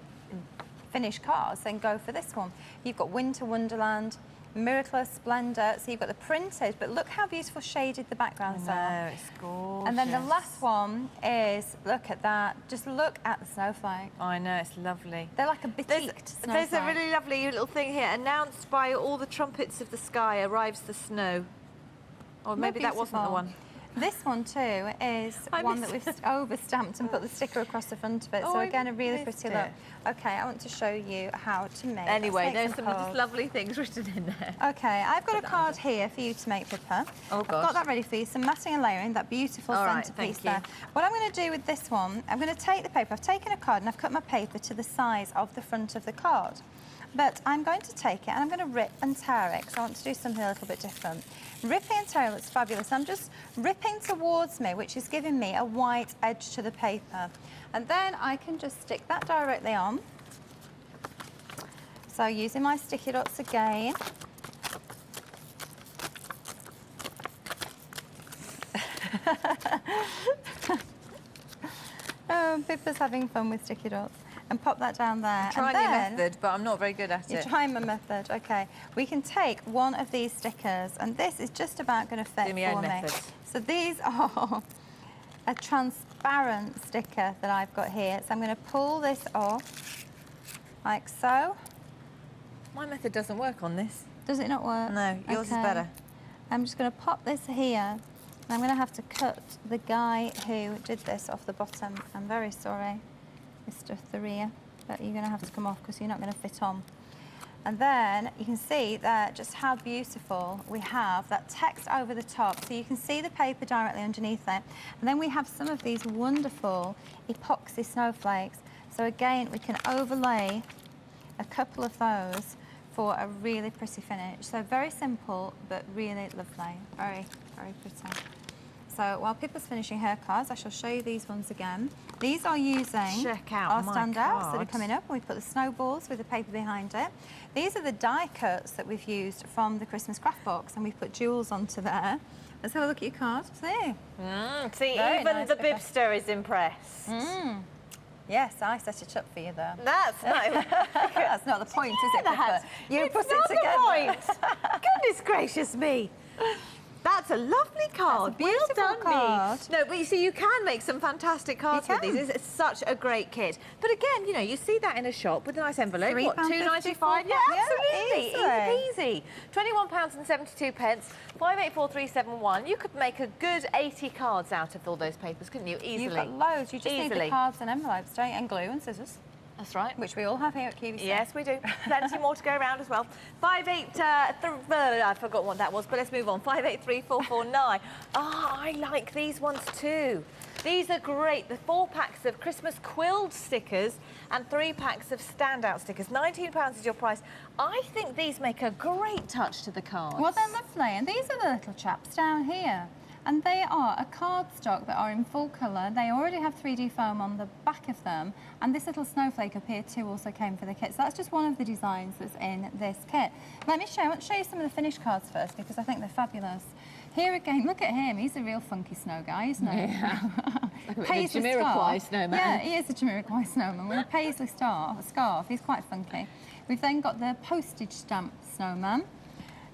finished cards, then go for this one. You've got Winter Wonderland, Miraculous Splendour, so you've got the printed, but look how beautiful shaded the backgrounds are. It's gorgeous. And then the last one is, look at that, just look at the snowflake. I know, it's lovely. They're like a batiqued snowflake. There's a really lovely little thing here. Announced by all the trumpets of the sky arrives the snow. Or maybe that wasn't the one. This one too is one that we've over-stamped and put the sticker across the front of it. So again, a really pretty look. Okay, I want to show you how to make. Anyway, there's some just lovely things written in there. Okay, I've got a card here for you to make, Pippa. Oh, I've got that ready for you. Some matting and layering, that beautiful centrepiece there. What I'm going to do with this one, I'm going to take the paper. I've taken a card and I've cut my paper to the size of the front of the card. But I'm going to take it and I'm going to rip and tear it because I want to do something a little bit different. Ripping and tearing looks fabulous. I'm just ripping towards me, which is giving me a white edge to the paper. And then I can just stick that directly on. So using my sticky dots again. Oh, Pippa's having fun with sticky dots. And pop that down there. I'm trying your method, but I'm not very good at it. You're trying my method, okay. We can take one of these stickers, and this is just about going to fit for me. So these are a transparent sticker that I've got here. So I'm going to pull this off, like so. My method doesn't work on this. Does it not work? No, yours is better. I'm just going to pop this here, and I'm going to have to cut the guy who did this off the bottom. I'm very sorry, Mr. Thuria, but you're going to have to come off because you're not going to fit on. And then you can see that just how beautiful we have that text over the top, so you can see the paper directly underneath it. And then we have some of these wonderful epoxy snowflakes. So again, we can overlay a couple of those for a really pretty finish. So very simple, but really lovely. Very, very pretty. So while Pippa's finishing her cards, I shall show you these ones again. These are using our standouts that are coming up, and we put the snowballs with the paper behind it. These are the die cuts that we've used from the Christmas craft box, and we've put jewels onto there. Let's have a look at your card. See? See, very even nice, the bibster is impressed. Yes, I set it up for you there. That's not... That's not the point, is it, Pippa? You put it together. It's not the point. Goodness gracious me. That's a lovely card. That's a beautiful card. No, but you see, you can make some fantastic cards with these. It's such a great kit. But again, you know, you see that in a shop with a nice envelope. What, £2.95? Yeah, absolutely. Easy peasy. £21.72. 584371. You could make a good 80 cards out of all those papers, couldn't you? Easily. You've got loads. You just need the cards and envelopes, don't you? And glue and scissors. That's right. Which we all have here at QVC. Yes, we do. Plenty more to go around as well. I forgot what that was, but let's move on. 583449. I like these ones too. These are great. The 4 packs of Christmas quilled stickers and 3 packs of standout stickers. £19 is your price. I think these make a great touch to the cards. Well, they're lovely. And these are the little chaps down here. And they are a cardstock that are in full colour. They already have 3D foam on the back of them. And this little snowflake up here too also came for the kit. So that's just one of the designs that's in this kit. Let me show you, I want to show you some of the finished cards first because I think they're fabulous. Here again, look at him. He's a real funky snow guy, isn't he? Yeah. A Jamiroquai snowman. Yeah, he is a Jamiroquai snowman with a paisley scarf. He's quite funky. We've then got the postage stamp snowman.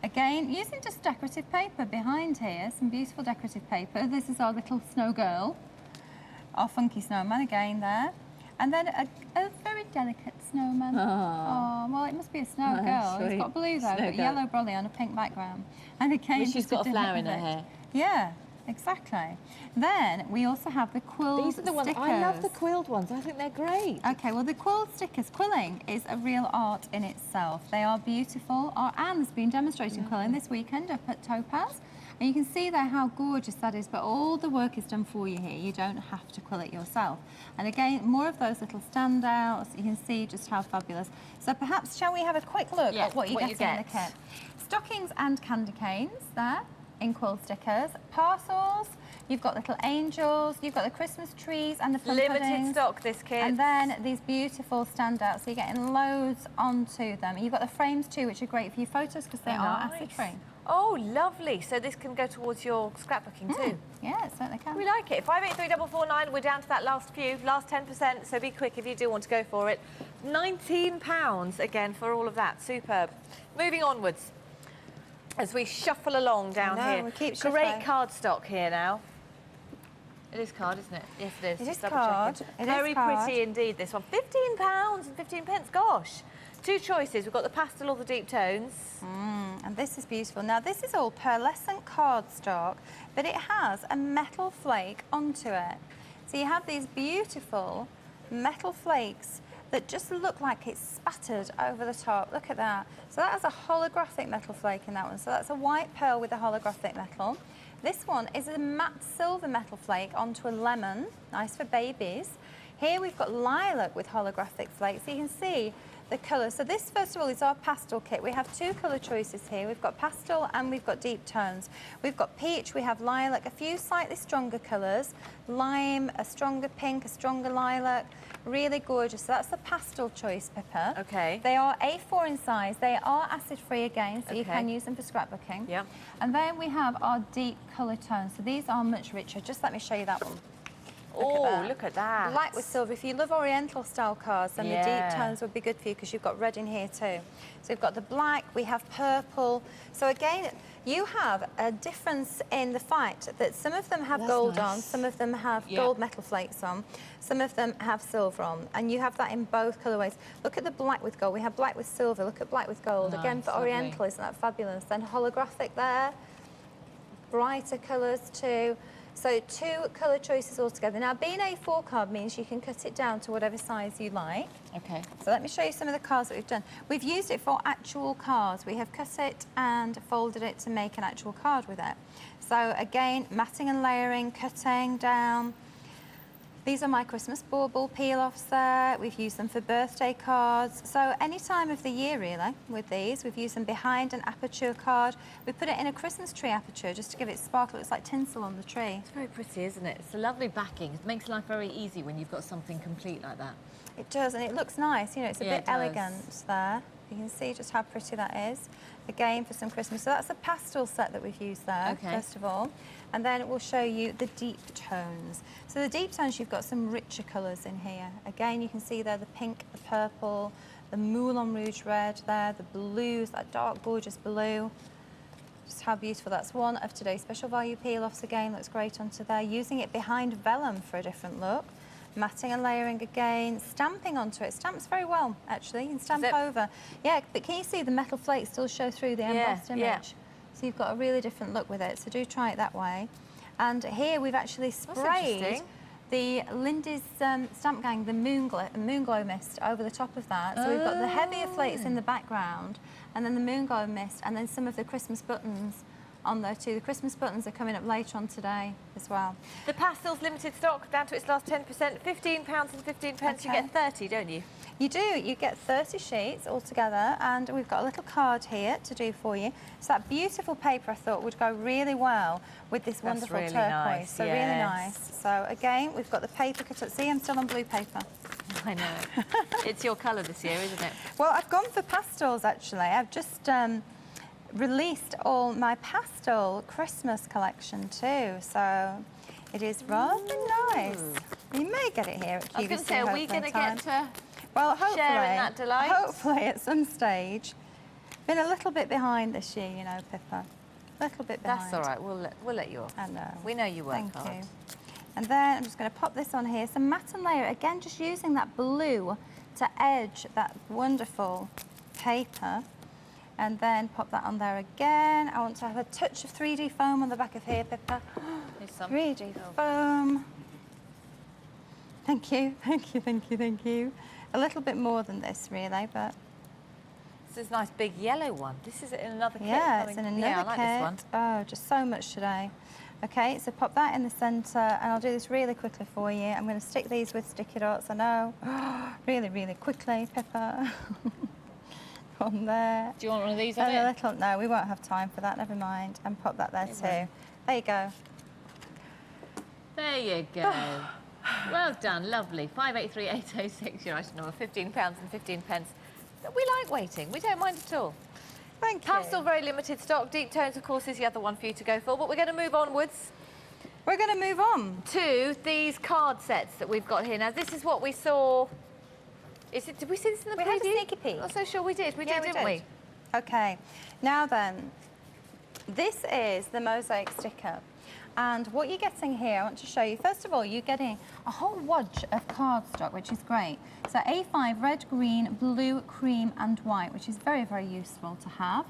Again, using just decorative paper behind here, some beautiful decorative paper. This is our little snow girl, our funky snowman again there. And then a very delicate snowman. Oh, well, it must be a snow girl. It's got blue though, but yellow brolly on a pink background. And again, she's got a flower in her hair. Yeah. Exactly. Then we also have the quill These are the ones, I love the quilled ones. I think they're great. Okay, well the quill stickers, quilling is a real art in itself. They are beautiful. Our Anne's been demonstrating quilling this weekend up at Topaz. And you can see there how gorgeous that is, but all the work is done for you here. You don't have to quill it yourself. And again, more of those little standouts. You can see just how fabulous. So perhaps, shall we have a quick look at what you get in the kit? Stockings and candy canes there in quill stickers. Parcels. You've got little angels, you've got the Christmas trees and the plum Limited puddings. stock, this kit. And then these beautiful standouts, so you're getting loads onto them. You've got the frames too, which are great for your photos because they are acid free. Oh, lovely. So this can go towards your scrapbooking too? Yeah, it certainly can. We like it. 583449, we're down to that last few, last 10%, so be quick if you do want to go for it. £19 again for all of that. Superb. Moving onwards, as we shuffle along down here. We keep great card stock here now. It is card, isn't it? Yes, it is. It is Double card. checking. Very pretty indeed, this one. £15 and 15 pence, gosh. Two choices. We've got the pastel or the deep tones. And this is beautiful. Now, this is all pearlescent cardstock, but it has a metal flake onto it. So you have these beautiful metal flakes that just look like it's spattered over the top. Look at that. So that has a holographic metal flake in that one. So that's a white pearl with a holographic metal. This one is a matte silver metal flake onto a lemon, nice for babies. Here we've got lilac with holographic flakes. So you can see the colour. So this, first of all, is our pastel kit. We have two colour choices here. We've got pastel and we've got deep tones. We've got peach, we have lilac, a few slightly stronger colours, lime, a stronger pink, a stronger lilac. Really gorgeous. So that's the pastel choice, Pippa. Okay. They are A4 in size. They are acid-free again, so you can use them for scrapbooking. Yeah. And then we have our deep colour tones. So these are much richer. Just let me show you that one. Look at that. Black with silver. If you love Oriental style cards, then the deep tones would be good for you because you've got red in here too. So we've got the black, we have purple. So again, you have a difference in the fight that some of them have gold on, some of them have gold metal flakes on, some of them have silver on, and you have that in both colourways. Look at the black with gold. We have black with silver. Look at black with gold. Again, for Oriental, isn't that fabulous? Then holographic there, brighter colours too. So two colour choices altogether. Now, being a A4 card means you can cut it down to whatever size you like. Okay. So let me show you some of the cards that we've done. We've used it for actual cards. We have cut it and folded it to make an actual card with it. So again, matting and layering, cutting down. These are my Christmas bauble peel-offs there. We've used them for birthday cards. So any time of the year, really, with these. We've used them behind an aperture card. We put it in a Christmas tree aperture just to give it sparkle. It looks like tinsel on the tree. It's very pretty, isn't it? It's a lovely backing. It makes life very easy when you've got something complete like that. It does, and it looks nice. You know, it's a bit elegant there. You can see just how pretty that is. Again, for some Christmas. So that's a pastel set that we've used there, first of all. And then we'll show you the deep tones. So the deep tones, you've got some richer colours in here. Again, you can see there the pink, the purple, the Moulin Rouge red there, the blues, that dark, gorgeous blue. Just how beautiful. That's one of today's special value peel-offs again. Looks great onto there. Using it behind vellum for a different look. Matting and layering again, stamping onto it. Stamps very well, actually. You can stamp over. Yeah, but can you see the metal flakes still show through the embossed image? So you've got a really different look with it. So do try it that way. And here we've actually sprayed the Lindy's Stamp Gang, the moon glow mist over the top of that. So we've got the heavier flakes in the background, and then the moon glow mist, and then some of the Christmas buttons on there too. The Christmas buttons are coming up later on today as well. The pastel's limited stock, down to its last 10%, £15 and 15 pence. You get 30, don't you? You do. You get 30 sheets altogether, and we've got a little card here to do for you. So that beautiful paper, I thought, would go really well with this wonderful turquoise. Nice, so really nice. So again, we've got the paper cut up. See, I'm still on blue paper. I know. It's your colour this year, isn't it? Well, I've gone for pastels, actually. I've just released all my pastel Christmas collection too, so it is rather nice. You may get it here at QVC. I was going to say, are we going to get to share in that delight? Hopefully at some stage. Been a little bit behind this year, you know, Pippa. A little bit behind. That's all right. We'll let you off. I know. We know you work hard. Thank you. And then I'm just going to pop this on here. Some matte and layer. Again, just using that blue to edge that wonderful paper. And then pop that on there again. I want to have a touch of 3D foam on the back of here, Pippa. Here's some. 3D foam. Thank you, thank you, thank you, thank you. A little bit more than this, really, but... This is a nice big yellow one. This is in another kit. Yeah, it's in another I like kit. this one. Oh, just so much today. Okay, so pop that in the centre, and I'll do this really quickly for you. I'm going to stick these with sticky dots, I know. Really, really quickly, Pippa. On there. Do you want one of these on And it? a little, no, we won't have time for that, never mind. And pop that there too. There you go. There you go. Well done, lovely. 583806, your item number, £15.15. We like waiting, we don't mind at all. Thank you. Have still very limited stock. Deep tones, of course, is the other one for you to go for, but we're going to move onwards. We're going to move on to these card sets that we've got here. Now, this is what we saw. Did we see this in the preview? We had a sneaky peek. Not so sure we did. We did, didn't we? Okay. Now then, this is the mosaic sticker. And what you're getting here, I want to show you, first of all, you're getting a whole wodge of cardstock, which is great. So A5, red, green, blue, cream and white, which is very, very useful to have.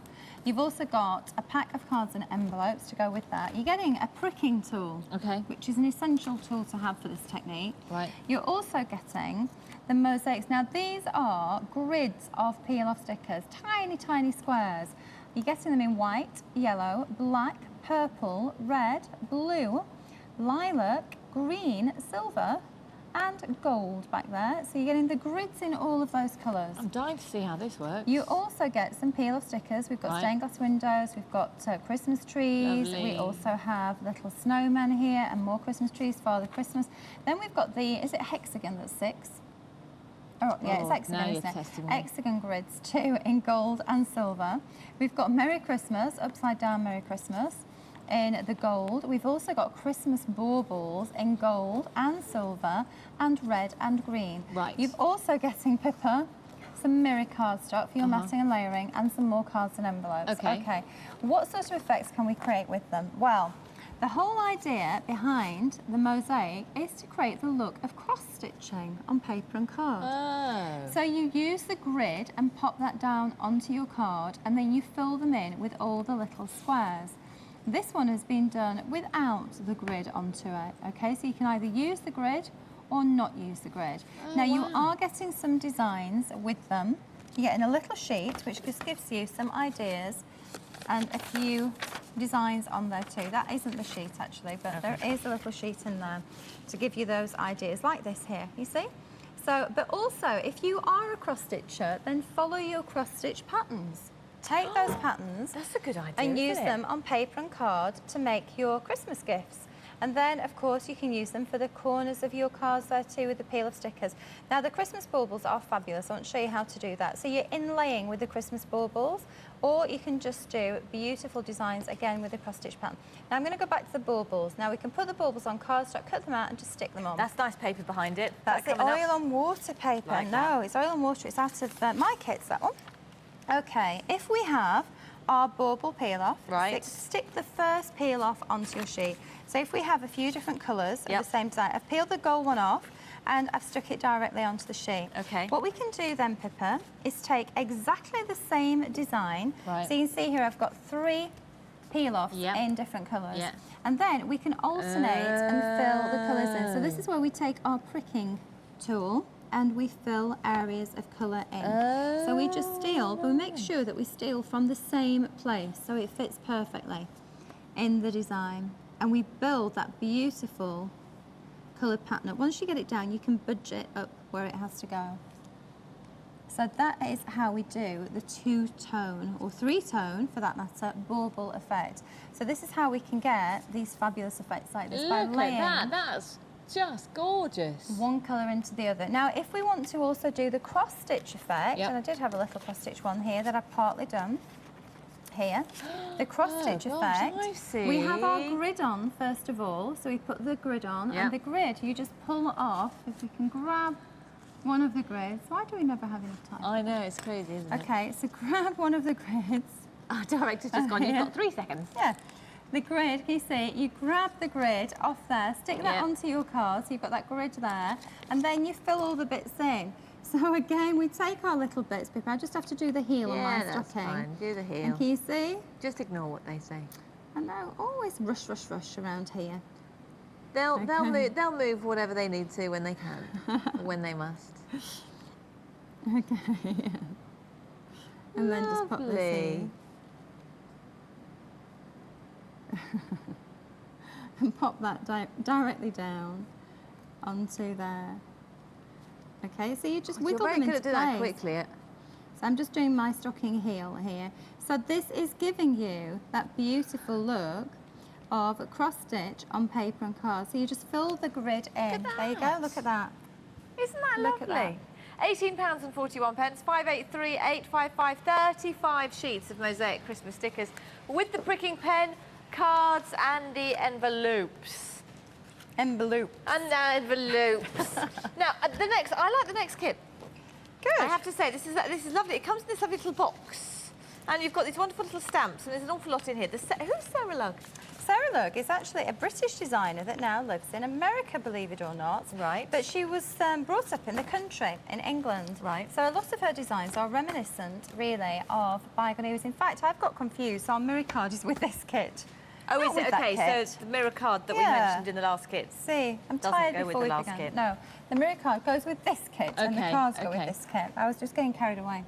You've also got a pack of cards and envelopes to go with that. You're getting a pricking tool, which is an essential tool to have for this technique. Right. You're also getting the mosaics. Now, these are grids of peel-off stickers, tiny, tiny squares. You're getting them in white, yellow, black, purple, red, blue, lilac, green, silver, and gold back there. So you're getting the grids in all of those colours. I'm dying to see how this works. You also get some peel-off stickers. We've got stained glass windows, we've got Christmas trees. Lovely. We also have little snowmen here and more Christmas trees, Father Christmas. Then we've got the, is it hexagon that's 6? Oh, yeah, it's hexagon, now you're isn't it? testing me. Hexagon grids, 2 in gold and silver. We've got Merry Christmas, upside down Merry Christmas in the gold. We've also got Christmas baubles in gold and silver and red and green. Right. You've also getting, Pippa, some mirror cardstock for your matting and layering and some more cards and envelopes. Okay. What sort of effects can we create with them? Well, the whole idea behind the mosaic is to create the look of cross-stitching on paper and card. Oh. So you use the grid and pop that down onto your card, and then you fill them in with all the little squares. This one has been done without the grid onto it, okay? So you can either use the grid or not use the grid. Now, you are getting some designs with them. You're getting a little sheet, which just gives you some ideas and a few designs on there too. That isn't the sheet actually, but there is a little sheet in there to give you those ideas, like this here, you see? So, but also, if you are a cross-stitcher, then follow your cross-stitch patterns. Take those patterns That's a good idea, and use isn't it? them on paper and card to make your Christmas gifts. And then, of course, you can use them for the corners of your cards there too with the peel of stickers. Now, the Christmas baubles are fabulous. I want to show you how to do that. So you're inlaying with the Christmas baubles, or you can just do beautiful designs again with the cross-stitch pattern. Now, I'm going to go back to the baubles. Now, we can put the baubles on cardstock, cut them out and just stick them on. That's nice paper behind it. That's the oil on water paper. Like no, that. it's oil on water. It's out of my kits, that one. Okay, if we have our bauble peel-off, stick the first peel-off onto your sheet. So if we have a few different colours of the same design, I've peeled the gold one off and I've stuck it directly onto the sheet. Okay. What we can do then, Pippa, is take exactly the same design. Right. So you can see here I've got 3 peel-offs in different colours. Yeah. And then we can alternate and fill the colours in. So this is where we take our pricking tool and we fill areas of colour in. So we just steal, but we make sure that we steal from the same place so it fits perfectly in the design. And we build that beautiful coloured pattern up. Once you get it down, you can budge it up where it has to go. So that is how we do the 2-tone, or 3-tone for that matter, bauble effect. So this is how we can get these fabulous effects like this by laying that's just gorgeous. one colour into the other. Now, if we want to also do the cross-stitch effect, and I did have a little cross-stitch one here that I've partly done here. The cross-stitch effect, I see. we have our grid on first of all, so we put the grid on, and the grid you just pull off. If we can grab one of the grids. Why do we never have enough time? I know, it's crazy, isn't it? Okay, so grab one of the grids. Our director's just gone, you've got 3 seconds. Yeah. The grid, can you see? You grab the grid off there, stick that onto your card, so you've got that grid there, and then you fill all the bits in. So So again, we take our little bits, Pippa. I just have to do the heel on my that's stocking. fine. Do the heel. And can you see? Just ignore what they say. I know, always rush, rush, rush around here. They'll move whatever they need to when they can, when they must. Okay. Yeah. And then just pop this in. And pop that directly down onto there. Okay, so you just wiggle them into place. You're very good at doing that quickly. So I'm just doing my stocking heel here. So this is giving you that beautiful look of a cross stitch on paper and card. So you just fill the grid in. There you go, look at that. Isn't that Look lovely? at that. £18.41, 583 855, 35 sheets of mosaic Christmas stickers with the pricking pen, cards and the envelopes. Envelope. And envelopes. Now, I like the next kit. Good. I have to say, this is lovely. It comes in this lovely little box. And you've got these wonderful little stamps, and there's an awful lot in here. Who's Sarah Lugg? Sarah Lugg is actually a British designer that now lives in America, believe it or not. Right. But she was brought up in the country, in England. Right. So a lot of her designs are reminiscent, really, of bygone eras. In fact, I've got confused. Our mirror card is with this kit. Oh, Not is it? with that Okay, kit. so the mirror card that we mentioned in the last kit. See, I'm doesn't tired go before with the we last began. kit. No, the mirror card goes with this kit and the Okay, cards go okay. with this kit. I was just getting carried away.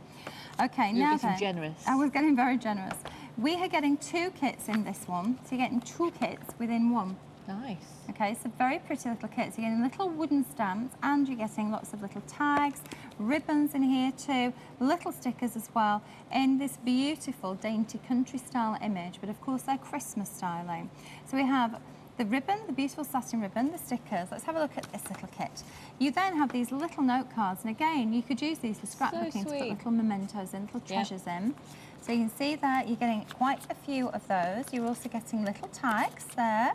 Okay, You were now getting then. generous. I was getting very generous. We are getting 2 kits in this one, so you're getting 2 kits within one. Nice. Okay, so very pretty little kits. You're getting little wooden stamps and you're getting lots of little tags, ribbons in here too, little stickers as well, in this beautiful dainty country style image, but of course they're Christmas styling. So we have the ribbon, the beautiful satin ribbon, the stickers. Let's have a look at this little kit. You then have these little note cards, and again, you could use these for scrapbooking to put little mementos in, little treasures in. So you can see that you're getting quite a few of those. You're also getting little tags there.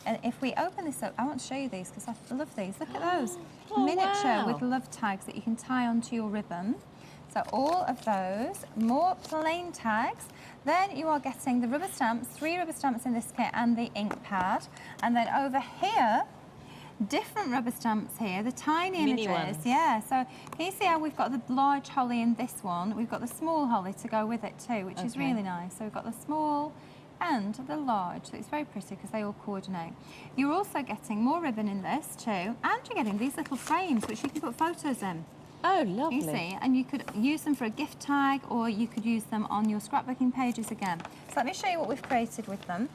And if we open this up, I want to show you these because I love these. Look at those. Miniature with love tags that you can tie onto your ribbon. So all of those, more plain tags. Then you are getting the rubber stamps, 3 rubber stamps in this kit and the ink pad. And then over here, different rubber stamps here, the tiny Mini images. ones. Yeah, so can you see how we've got the large holly in this one? We've got the small holly to go with it too, which is really nice. So we've got the small and the large, so it's very pretty because they all coordinate. You're also getting more ribbon in this too, and you're getting these little frames which you can put photos in. Oh, lovely. You see, and you could use them for a gift tag or you could use them on your scrapbooking pages again. So let me show you what we've created with them.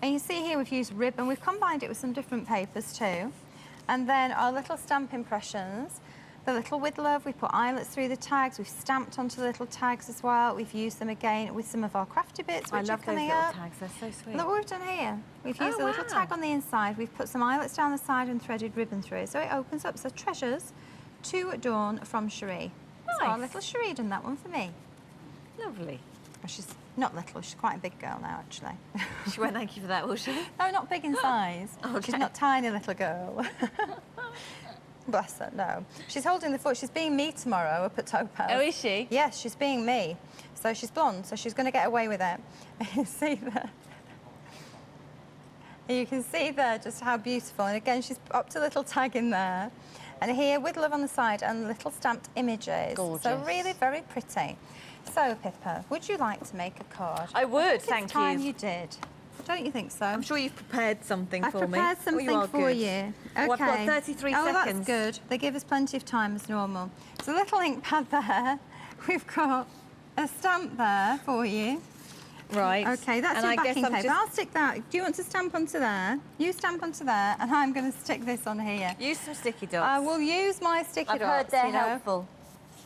And you see here we've used ribbon, we've combined it with some different papers too. And then our little stamp impressions. The little with love, we put eyelets through the tags, we've stamped onto the little tags as well. We've used them again with some of our crafty bits, which are coming up. I love those little tags, they're so sweet. Look what we've done here. We've used a little tag on the inside, we've put some eyelets down the side and threaded ribbon through it. So it opens up, so treasures to Dawn from Cherie. Nice. So our little Cherie done that one for me. Lovely. Well, she's not little, she's quite a big girl now, actually. She won't thank you for that, will she? No, not big in size. Okay. She's not tiny little girl. Bless her, no. She's holding the fort. She's being me tomorrow up at Topaz. Oh, is she? Yes, she's being me. So she's blonde, so she's going to get away with it. You see there? You can see there just how beautiful. And again, she's popped a little tag in there. And here, with love on the side and little stamped images. Gorgeous. So really very pretty. So, Pippa, would you like to make a card? I would, It's time you did. Don't you think so? I'm sure you've prepared something for me. I've prepared something for you. Okay. Well, I've got 33 oh, seconds. that's good. They give us plenty of time as normal. So a little ink pad there. We've got a stamp there for you. Right. Okay, that's and your I guess backing I'm paper. just... I'll stick that. Do you want to stamp onto there? You stamp onto there, and I'm going to stick this on here. Use some sticky dots. I will use my sticky I've dots. heard they're you know. helpful.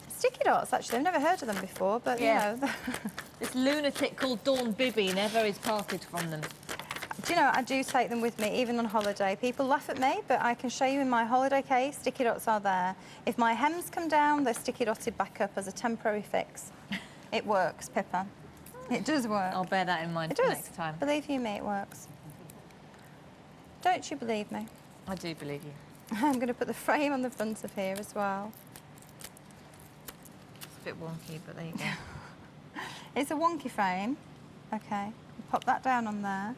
Sticky dots, actually. I've never heard of them before, but, you know. This lunatic called Dawn Bibby never is parted from them. Do you know, I do take them with me, even on holiday. People laugh at me, but I can show you in my holiday case, sticky dots are there. If my hems come down, they're sticky dotted back up as a temporary fix. It works, Pippa. It does work. I'll bear that in mind for next time. Believe you me, it works. Don't you believe me? I do believe you. I'm going to put the frame on the front of here as well. It's a bit wonky, but there you go. It's a wonky frame. Okay. Pop that down on there.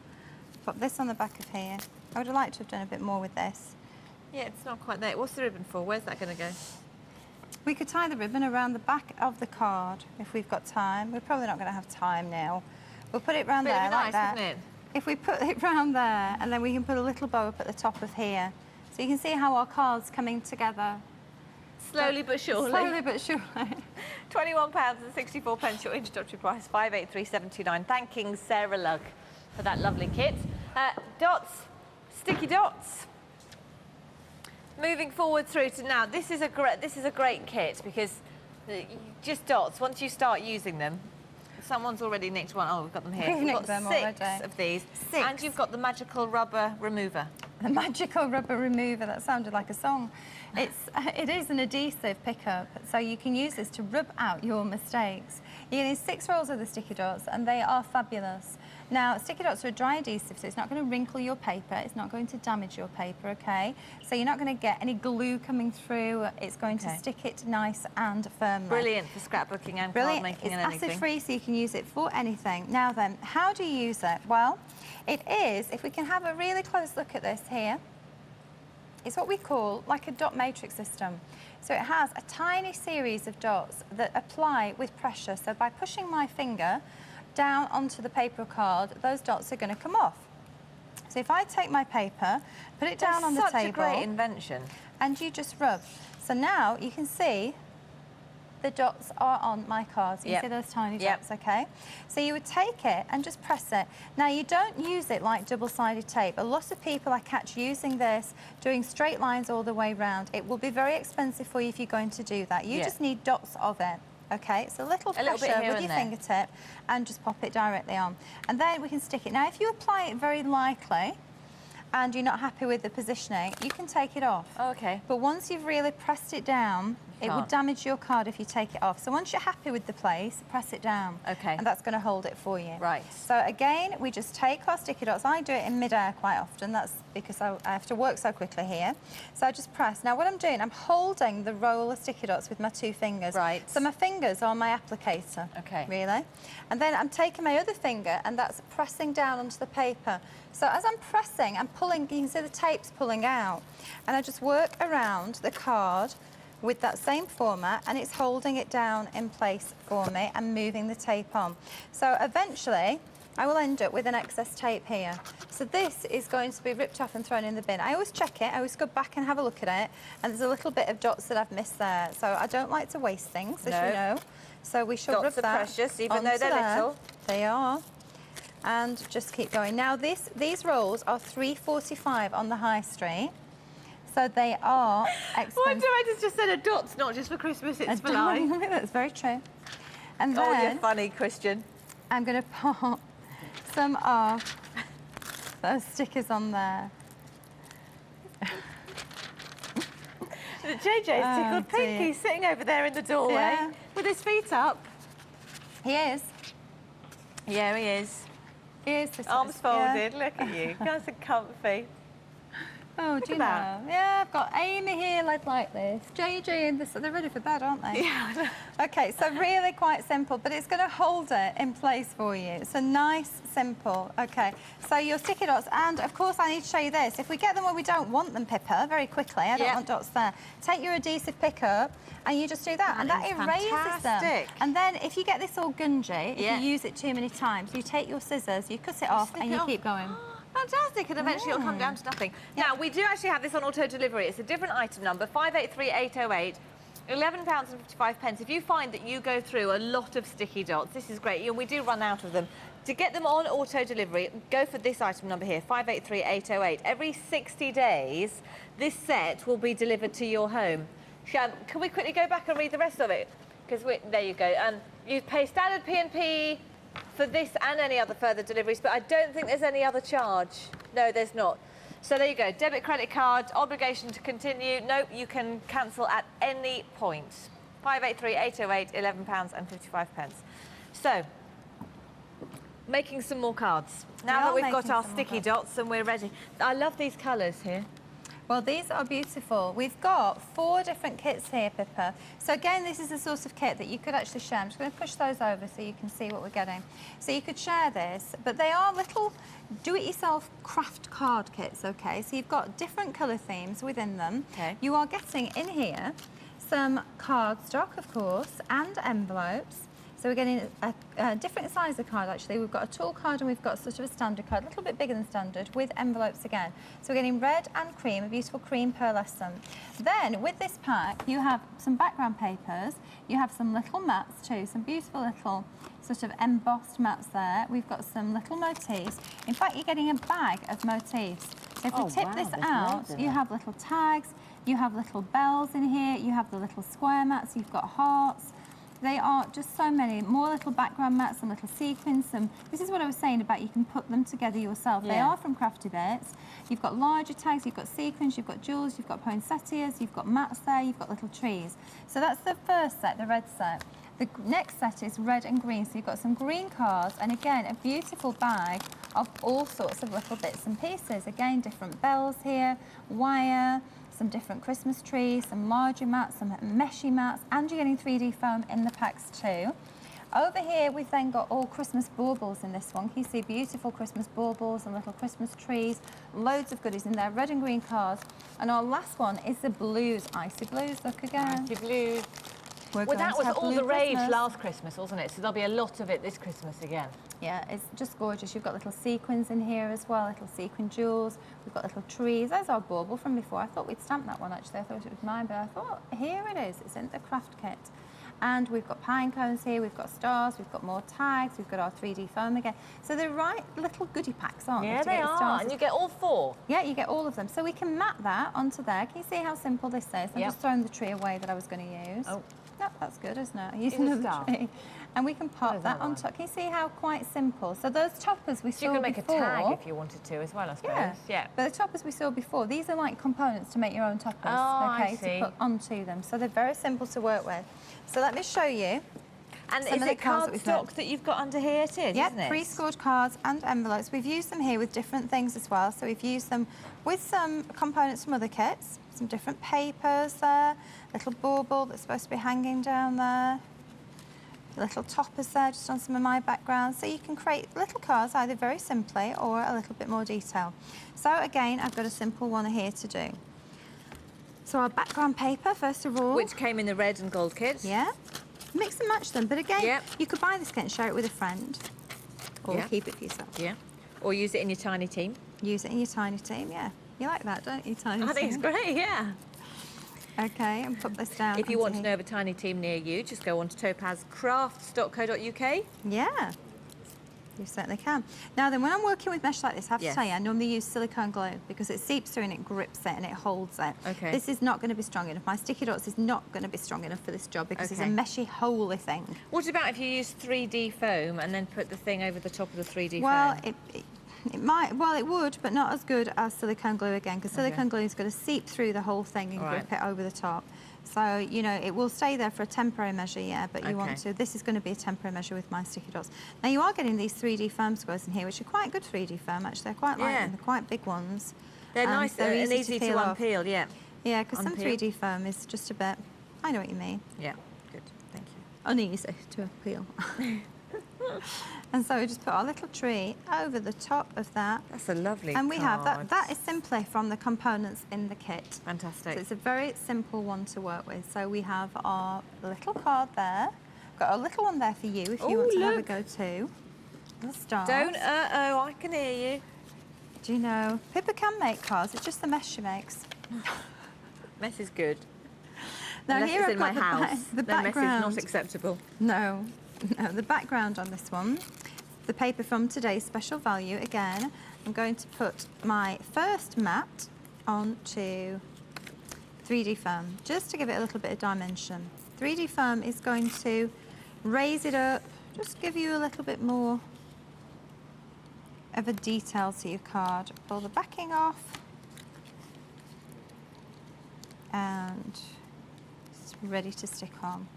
Pop this on the back of here. I would have liked to have done a bit more with this. Yeah, it's not quite there. What's the ribbon for? Where's that going to go? We could tie the ribbon around the back of the card if we've got time. We're probably not going to have time now. We'll put it round there like that. Isn't it? If we put it round there, and then we can put a little bow up at the top of here. So you can see how our card's coming together. Slowly but surely. Slowly but surely. £21.64, your introductory price, 583.79. Thanking Sarah Lugg for that lovely kit. Dots, sticky dots. Moving forward through to now, this is a great kit because just dots. Once you start using them, someone's already nicked one. Oh, we've got them here. We've got six of these. And you've got the magical rubber remover. The magical rubber remover, that sounded like a song. It is an adhesive pickup, so you can use this to rub out your mistakes. You need 6 rolls of the sticky dots, and they are fabulous. Now, sticky dots are a dry adhesive, so it's not going to wrinkle your paper, it's not going to damage your paper, okay? So you're not going to get any glue coming through, it's going to stick it nice and firmly. Brilliant for scrapbooking and card making and anything. It's acid-free, so you can use it for anything. Now then, how do you use it? Well, it is, if we can have a really close look at this here, it's what we call like a dot matrix system. So it has a tiny series of dots that apply with pressure. So by pushing my finger down onto the paper card, those dots are going to come off. So if I take my paper, put it down on the table. Such a great invention. And you just rub. So now you can see the dots are on my cards. You see those tiny dots, okay? So you would take it and just press it. Now, you don't use it like double-sided tape. A lot of people I catch using this, doing straight lines all the way round. It will be very expensive for you if you're going to do that. You just need dots of it. Okay, so a little pressure with your fingertip and just pop it directly on. And then we can stick it. Now, if you apply it very lightly and you're not happy with the positioning, you can take it off. Okay. But once you've really pressed it down, it would damage your card if you take it off. So once you're happy with the place, press it down. Okay. And that's going to hold it for you. Right. So again, we just take our sticky dots. I do it in mid-air quite often. That's because I have to work so quickly here. So I just press. Now what I'm doing, I'm holding the roll of sticky dots with my 2 fingers. Right. So my fingers are my applicator. Okay. Really. And then I'm taking my other finger and that's pressing down onto the paper. So as I'm pressing, I'm pulling, you can see the tape's pulling out. And I just work around the card with that same format, and it's holding it down in place for me and moving the tape on. So eventually, I will end up with an excess tape here. So this is going to be ripped off and thrown in the bin. I always check it, I always go back and have a look at it, and there's a little bit of dots that I've missed there. So I don't like to waste things, as you know. So we shall rub that dots are precious, even though they're little. They are. And just keep going. Now, these rolls are £3.45 on the high street. So they are expensive. One director's just said a dot's not just for Christmas, it's for life. That's very true. And oh, then you're funny, Christian. I'm going to pop some of those stickers on there. JJ's tickled pink. He's sitting over there in the doorway with his feet up. He is. Yeah, he is. He is. Arms folded. Look at you. Nice and comfy. Oh, do you know? Yeah, I've got Amy here like this. JJ and this, they're ready for bed, aren't they? Yeah. Okay, so really quite simple, but it's going to hold it in place for you. So nice, simple. Okay, so your sticky dots, and of course I need to show you this. If we get them where we don't want them, Pippa, very quickly, I don't want dots there, take your adhesive pickup and you just do that, and that erases them. And then if you get this all gungy, if you use it too many times, you take your scissors, you cut it off and you keep going. Fantastic, and eventually it'll come down to nothing. Now, we do actually have this on auto delivery. It's a different item number, 583808, £11.55. If you find that you go through a lot of sticky dots, this is great. We do run out of them. To get them on auto delivery, go for this item number here, 583808. Every 60 days, this set will be delivered to your home. Can we quickly go back and read the rest of it? Because there you go. And you pay standard P&P for this and any other further deliveries, but I don't think there's any other charge. No, there's not. So there you go. Debit, credit card, obligation to continue. Nope, you can cancel at any point. 583808, £11.55. So, making some more cards. Now that we've got our sticky dots and we're ready. I love these colours here. Well, these are beautiful. We've got 4 different kits here, Pippa. So again, this is the sort of kit that you could actually share. I'm just going to push those over so you can see what we're getting. So you could share this, but they are little do-it-yourself craft card kits, okay? So you've got different colour themes within them. Okay. You are getting in here some cardstock, of course, and envelopes. So we're getting a different size of card, actually. We've got a tall card and we've got sort of a standard card, a little bit bigger than standard, with envelopes again. So we're getting red and cream, a beautiful cream pearlescent. Then, with this pack, you have some background papers. You have some little mats too, some beautiful little sort of embossed mats there. We've got some little motifs. In fact, you're getting a bag of motifs. So if we tip this out, you have little tags, you have little bells in here, you have the little square mats, you've got hearts. They are just so many, more little background mats, some little sequins, this is what I was saying about you can put them together yourself. Yeah. They are from Crafty Bits. You've got larger tags, you've got sequins, you've got jewels, you've got poinsettias, you've got mats there, you've got little trees. So that's the first set, the red set. The next set is red and green, so you've got some green cards, and again, a beautiful bag of all sorts of little bits and pieces. Again, different bells here, wire, some different Christmas trees, some larger mats, some meshy mats, and you're getting 3D foam in the packs too. Over here, we've then got all Christmas baubles in this one. Can you see beautiful Christmas baubles and little Christmas trees? Loads of goodies in there, red and green cards. And our last one is the blues, icy blues. Look again. Icy blues. Well, that was all the rage last Christmas, wasn't it? So there'll be a lot of it this Christmas again. Yeah, it's just gorgeous. You've got little sequins in here as well, little sequin jewels. We've got little trees. There's our bauble from before. I thought we'd stamped that one, actually. I thought it was mine, but I thought, here it is. It's in the craft kit. And we've got pine cones here, we've got stars, we've got more tags, we've got our 3D foam again. So they're right little goodie packs, aren't they? Yeah, they are, and you get all 4. Yeah, you get all of them. So we can mat that onto there. Can you see how simple this is? I'm just throwing the tree away that I was going to use. Oh. No, that's good, isn't it? Using another tree. And we can pop that on top. Can you see how quite simple? So those toppers we saw before... You can make a tag if you wanted to as well, I suppose. Yeah. But the toppers we saw before, these are like components to make your own toppers. Oh, okay, I see. to put onto them. So they're very simple to work with. So let me show you. And is it cardstock that you've got under here? It is, isn't it? Pre-scored cards and envelopes. We've used them here with different things as well. So we've used them with some components from other kits, some different papers there, little bauble that's supposed to be hanging down there, little toppers there just on some of my backgrounds. So you can create little cards either very simply or a little bit more detail. So again, I've got a simple one here to do. So our background paper, first of all. Which came in the red and gold kits. Yeah. Mix and match them, but again, you could buy this kit and share it with a friend, or keep it for yourself. Yeah, or use it in your tiny team. Use it in your tiny team, yeah. You like that, don't you, tiny team? I think it's great, yeah. Okay, and put this down. If you want to know of a tiny team near you, just go on to topazcrafts.co.uk. Yeah, you certainly can. Now then, when I'm working with mesh like this, I have to tell you, I normally use silicone glue because it seeps through and it grips it and it holds it. Okay. This is not going to be strong enough. My sticky dots is not going to be strong enough for this job because it's a meshy, holey thing. What about if you use 3D foam and then put the thing over the top of the 3D foam? Well, it might, well, it would, but not as good as silicone glue again, because silicone glue is going to seep through the whole thing and grip it over the top. So, you know, it will stay there for a temporary measure, but you want to. This is going to be a temporary measure with my sticky dots. Now, you are getting these 3D foam squares in here, which are quite good 3D foam, actually. They're quite light and they're quite big ones. They're nice and easy to unpeel, Yeah, because some 3D foam is just a bit, I know what you mean. Yeah, good, thank you. Uneasy to appeal. And so we just put our little tree over the top of that. That's a lovely And we have that. That is simply from the components in the kit. Fantastic. So it's a very simple one to work with. So we have our little card there. Got a little one there for you if you want to have a go too. The stars. Don't, I can hear you. Do you know, Pippa can make cards, it's just the mess she makes. Mess is good. Now Unless here it's I've in my got house, the then background. mess is not acceptable. No, the background on this one, the paper from today's special value. Again, I'm going to put my first mat onto 3D foam, just to give it a little bit of dimension. 3D foam is going to raise it up, just give you a little bit more of a detail to your card. Pull the backing off, and it's ready to stick on.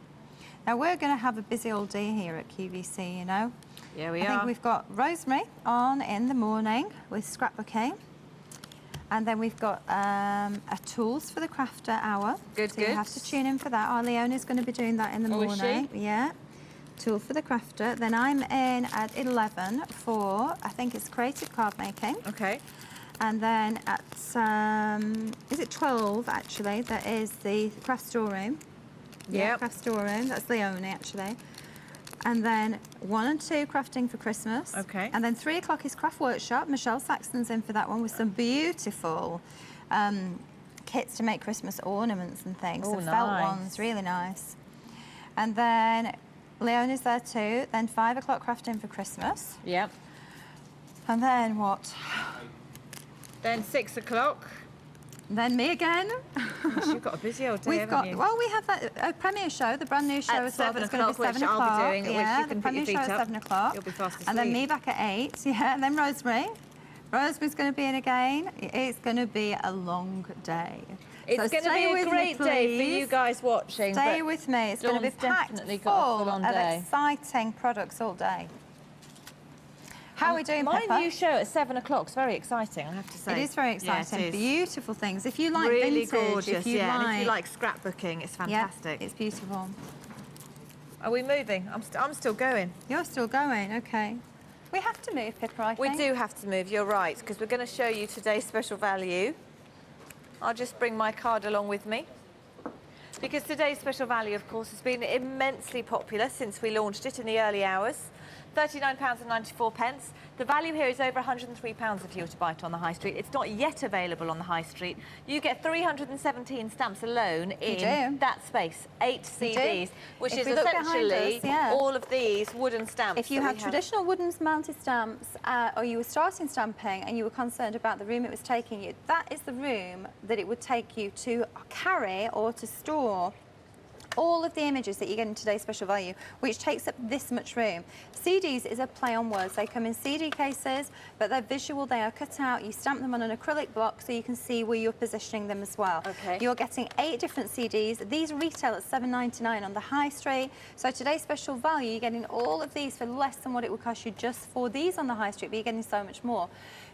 Now we're going to have a busy old day here at QVC, you know. Yeah, we I think we've got Rosemary on in the morning with scrapbooking. And then we've got a tools for the crafter hour. Good, so you have to tune in for that. Our Leona's going to be doing that in the morning. Is she? Yeah. Tool for the crafter. Then I'm in at 11 for, I think it's creative card making. Okay. And then at, is it 12 actually, that is the craft storeroom. Yeah, craft storeroom. That's Leonie, actually. And then 1 and 2 crafting for Christmas. Okay. And then 3 o'clock is craft workshop. Michelle Saxton's in for that one with some beautiful kits to make Christmas ornaments and things. Oh, Some felt nice. ones, really nice. And then Leonie's there too. Then 5 o'clock crafting for Christmas. Yep. And then what? Then 6 o'clock. Then me again. Gosh, you've got a busy old day, haven't you? Well, we have that premiere show, the brand new show At as well. 7 It's going to be o'clock, 7 which o'clock. I'll be doing, yeah, which you can the put your premiere show feet at up. 7 o'clock. You'll be fast asleep. And then me back at 8. Yeah, and then Rosemary. Rosemary's going to be in again. It's going to be a long day. It's So going to stay be a with great me, day for please. you guys watching. Stay but with me. It's going to be Dawn's packed definitely got a full full-on of day. exciting products all day. How are we doing, My Pippa? new show at 7 o'clock is very exciting, I have to say. It is very exciting. Yeah, it is. Beautiful things. If you like Really vintage, gorgeous, if you yeah. like... And if you like scrapbooking, it's fantastic. Yep, it's beautiful. Are we moving? I'm still going. You're still going, okay. We have to move, Pippa, I We think. do have to move, you're right, because we're going to show you today's special value. I'll just bring my card along with me. Because today's special value, of course, has been immensely popular since we launched it in the early hours. £39.94. The value here is over £103 if you were to buy it on the high street. It's not yet available on the high street. You get 317 stamps alone in that space, 8 CDs, which is essentially all of these wooden stamps. If you have traditional wooden mounted stamps or you were starting stamping and you were concerned about the room it was taking you, that is the room that it would take you to carry or to store all of the images that you get in today's special value, which takes up this much room. CDs is a play on words. They come in CD cases, but they're visual, they are cut out. You stamp them on an acrylic block so you can see where you're positioning them as well. Okay. You're getting 8 different CDs. These retail at £7.99 on the high street. So today's special value, you're getting all of these for less than what it would cost you just for these on the high street, but you're getting so much more.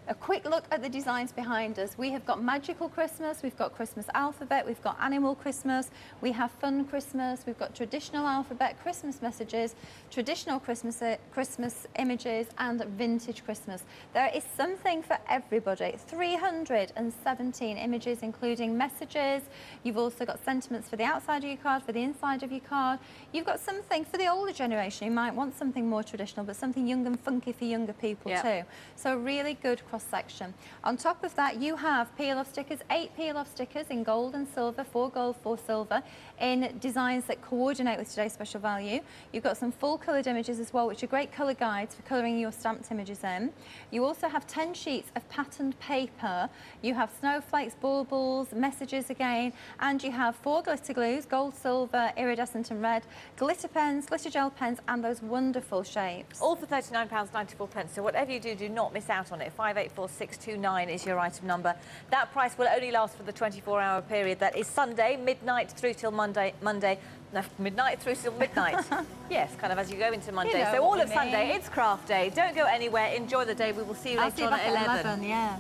A quick look at the designs behind us. We have got Magical Christmas, we've got Christmas Alphabet, we've got Animal Christmas, we have Fun Christmas, we've got Traditional Alphabet, Christmas Messages, Traditional Christmas images, and Vintage Christmas. There is something for everybody. 317 images, including messages. You've also got sentiments for the outside of your card, for the inside of your card. You've got something for the older generation. You might want something more traditional, but something young and funky for younger people too. So really good cross-section. On top of that, you have peel-off stickers, 8 peel-off stickers in gold and silver, 4 gold, 4 silver, in designs that coordinate with today's special value. You've got some full coloured images as well, which are great colour guides for colouring your stamped images in. You also have 10 sheets of patterned paper. You have snowflakes, baubles, messages again, and you have 4 glitter glues, gold, silver, iridescent and red, glitter pens, glitter gel pens, and those wonderful shapes. All for £39.94. So whatever you do, do not miss out on it. 584629 is your item number. That price will only last for the 24-hour period. That is Sunday, midnight through till Monday. No, midnight through till midnight. Yes, kind of as you go into Monday. You know so all what of I Sunday, mean. it's craft day. Don't go anywhere. Enjoy the day. We will see you later on at 11. Yeah.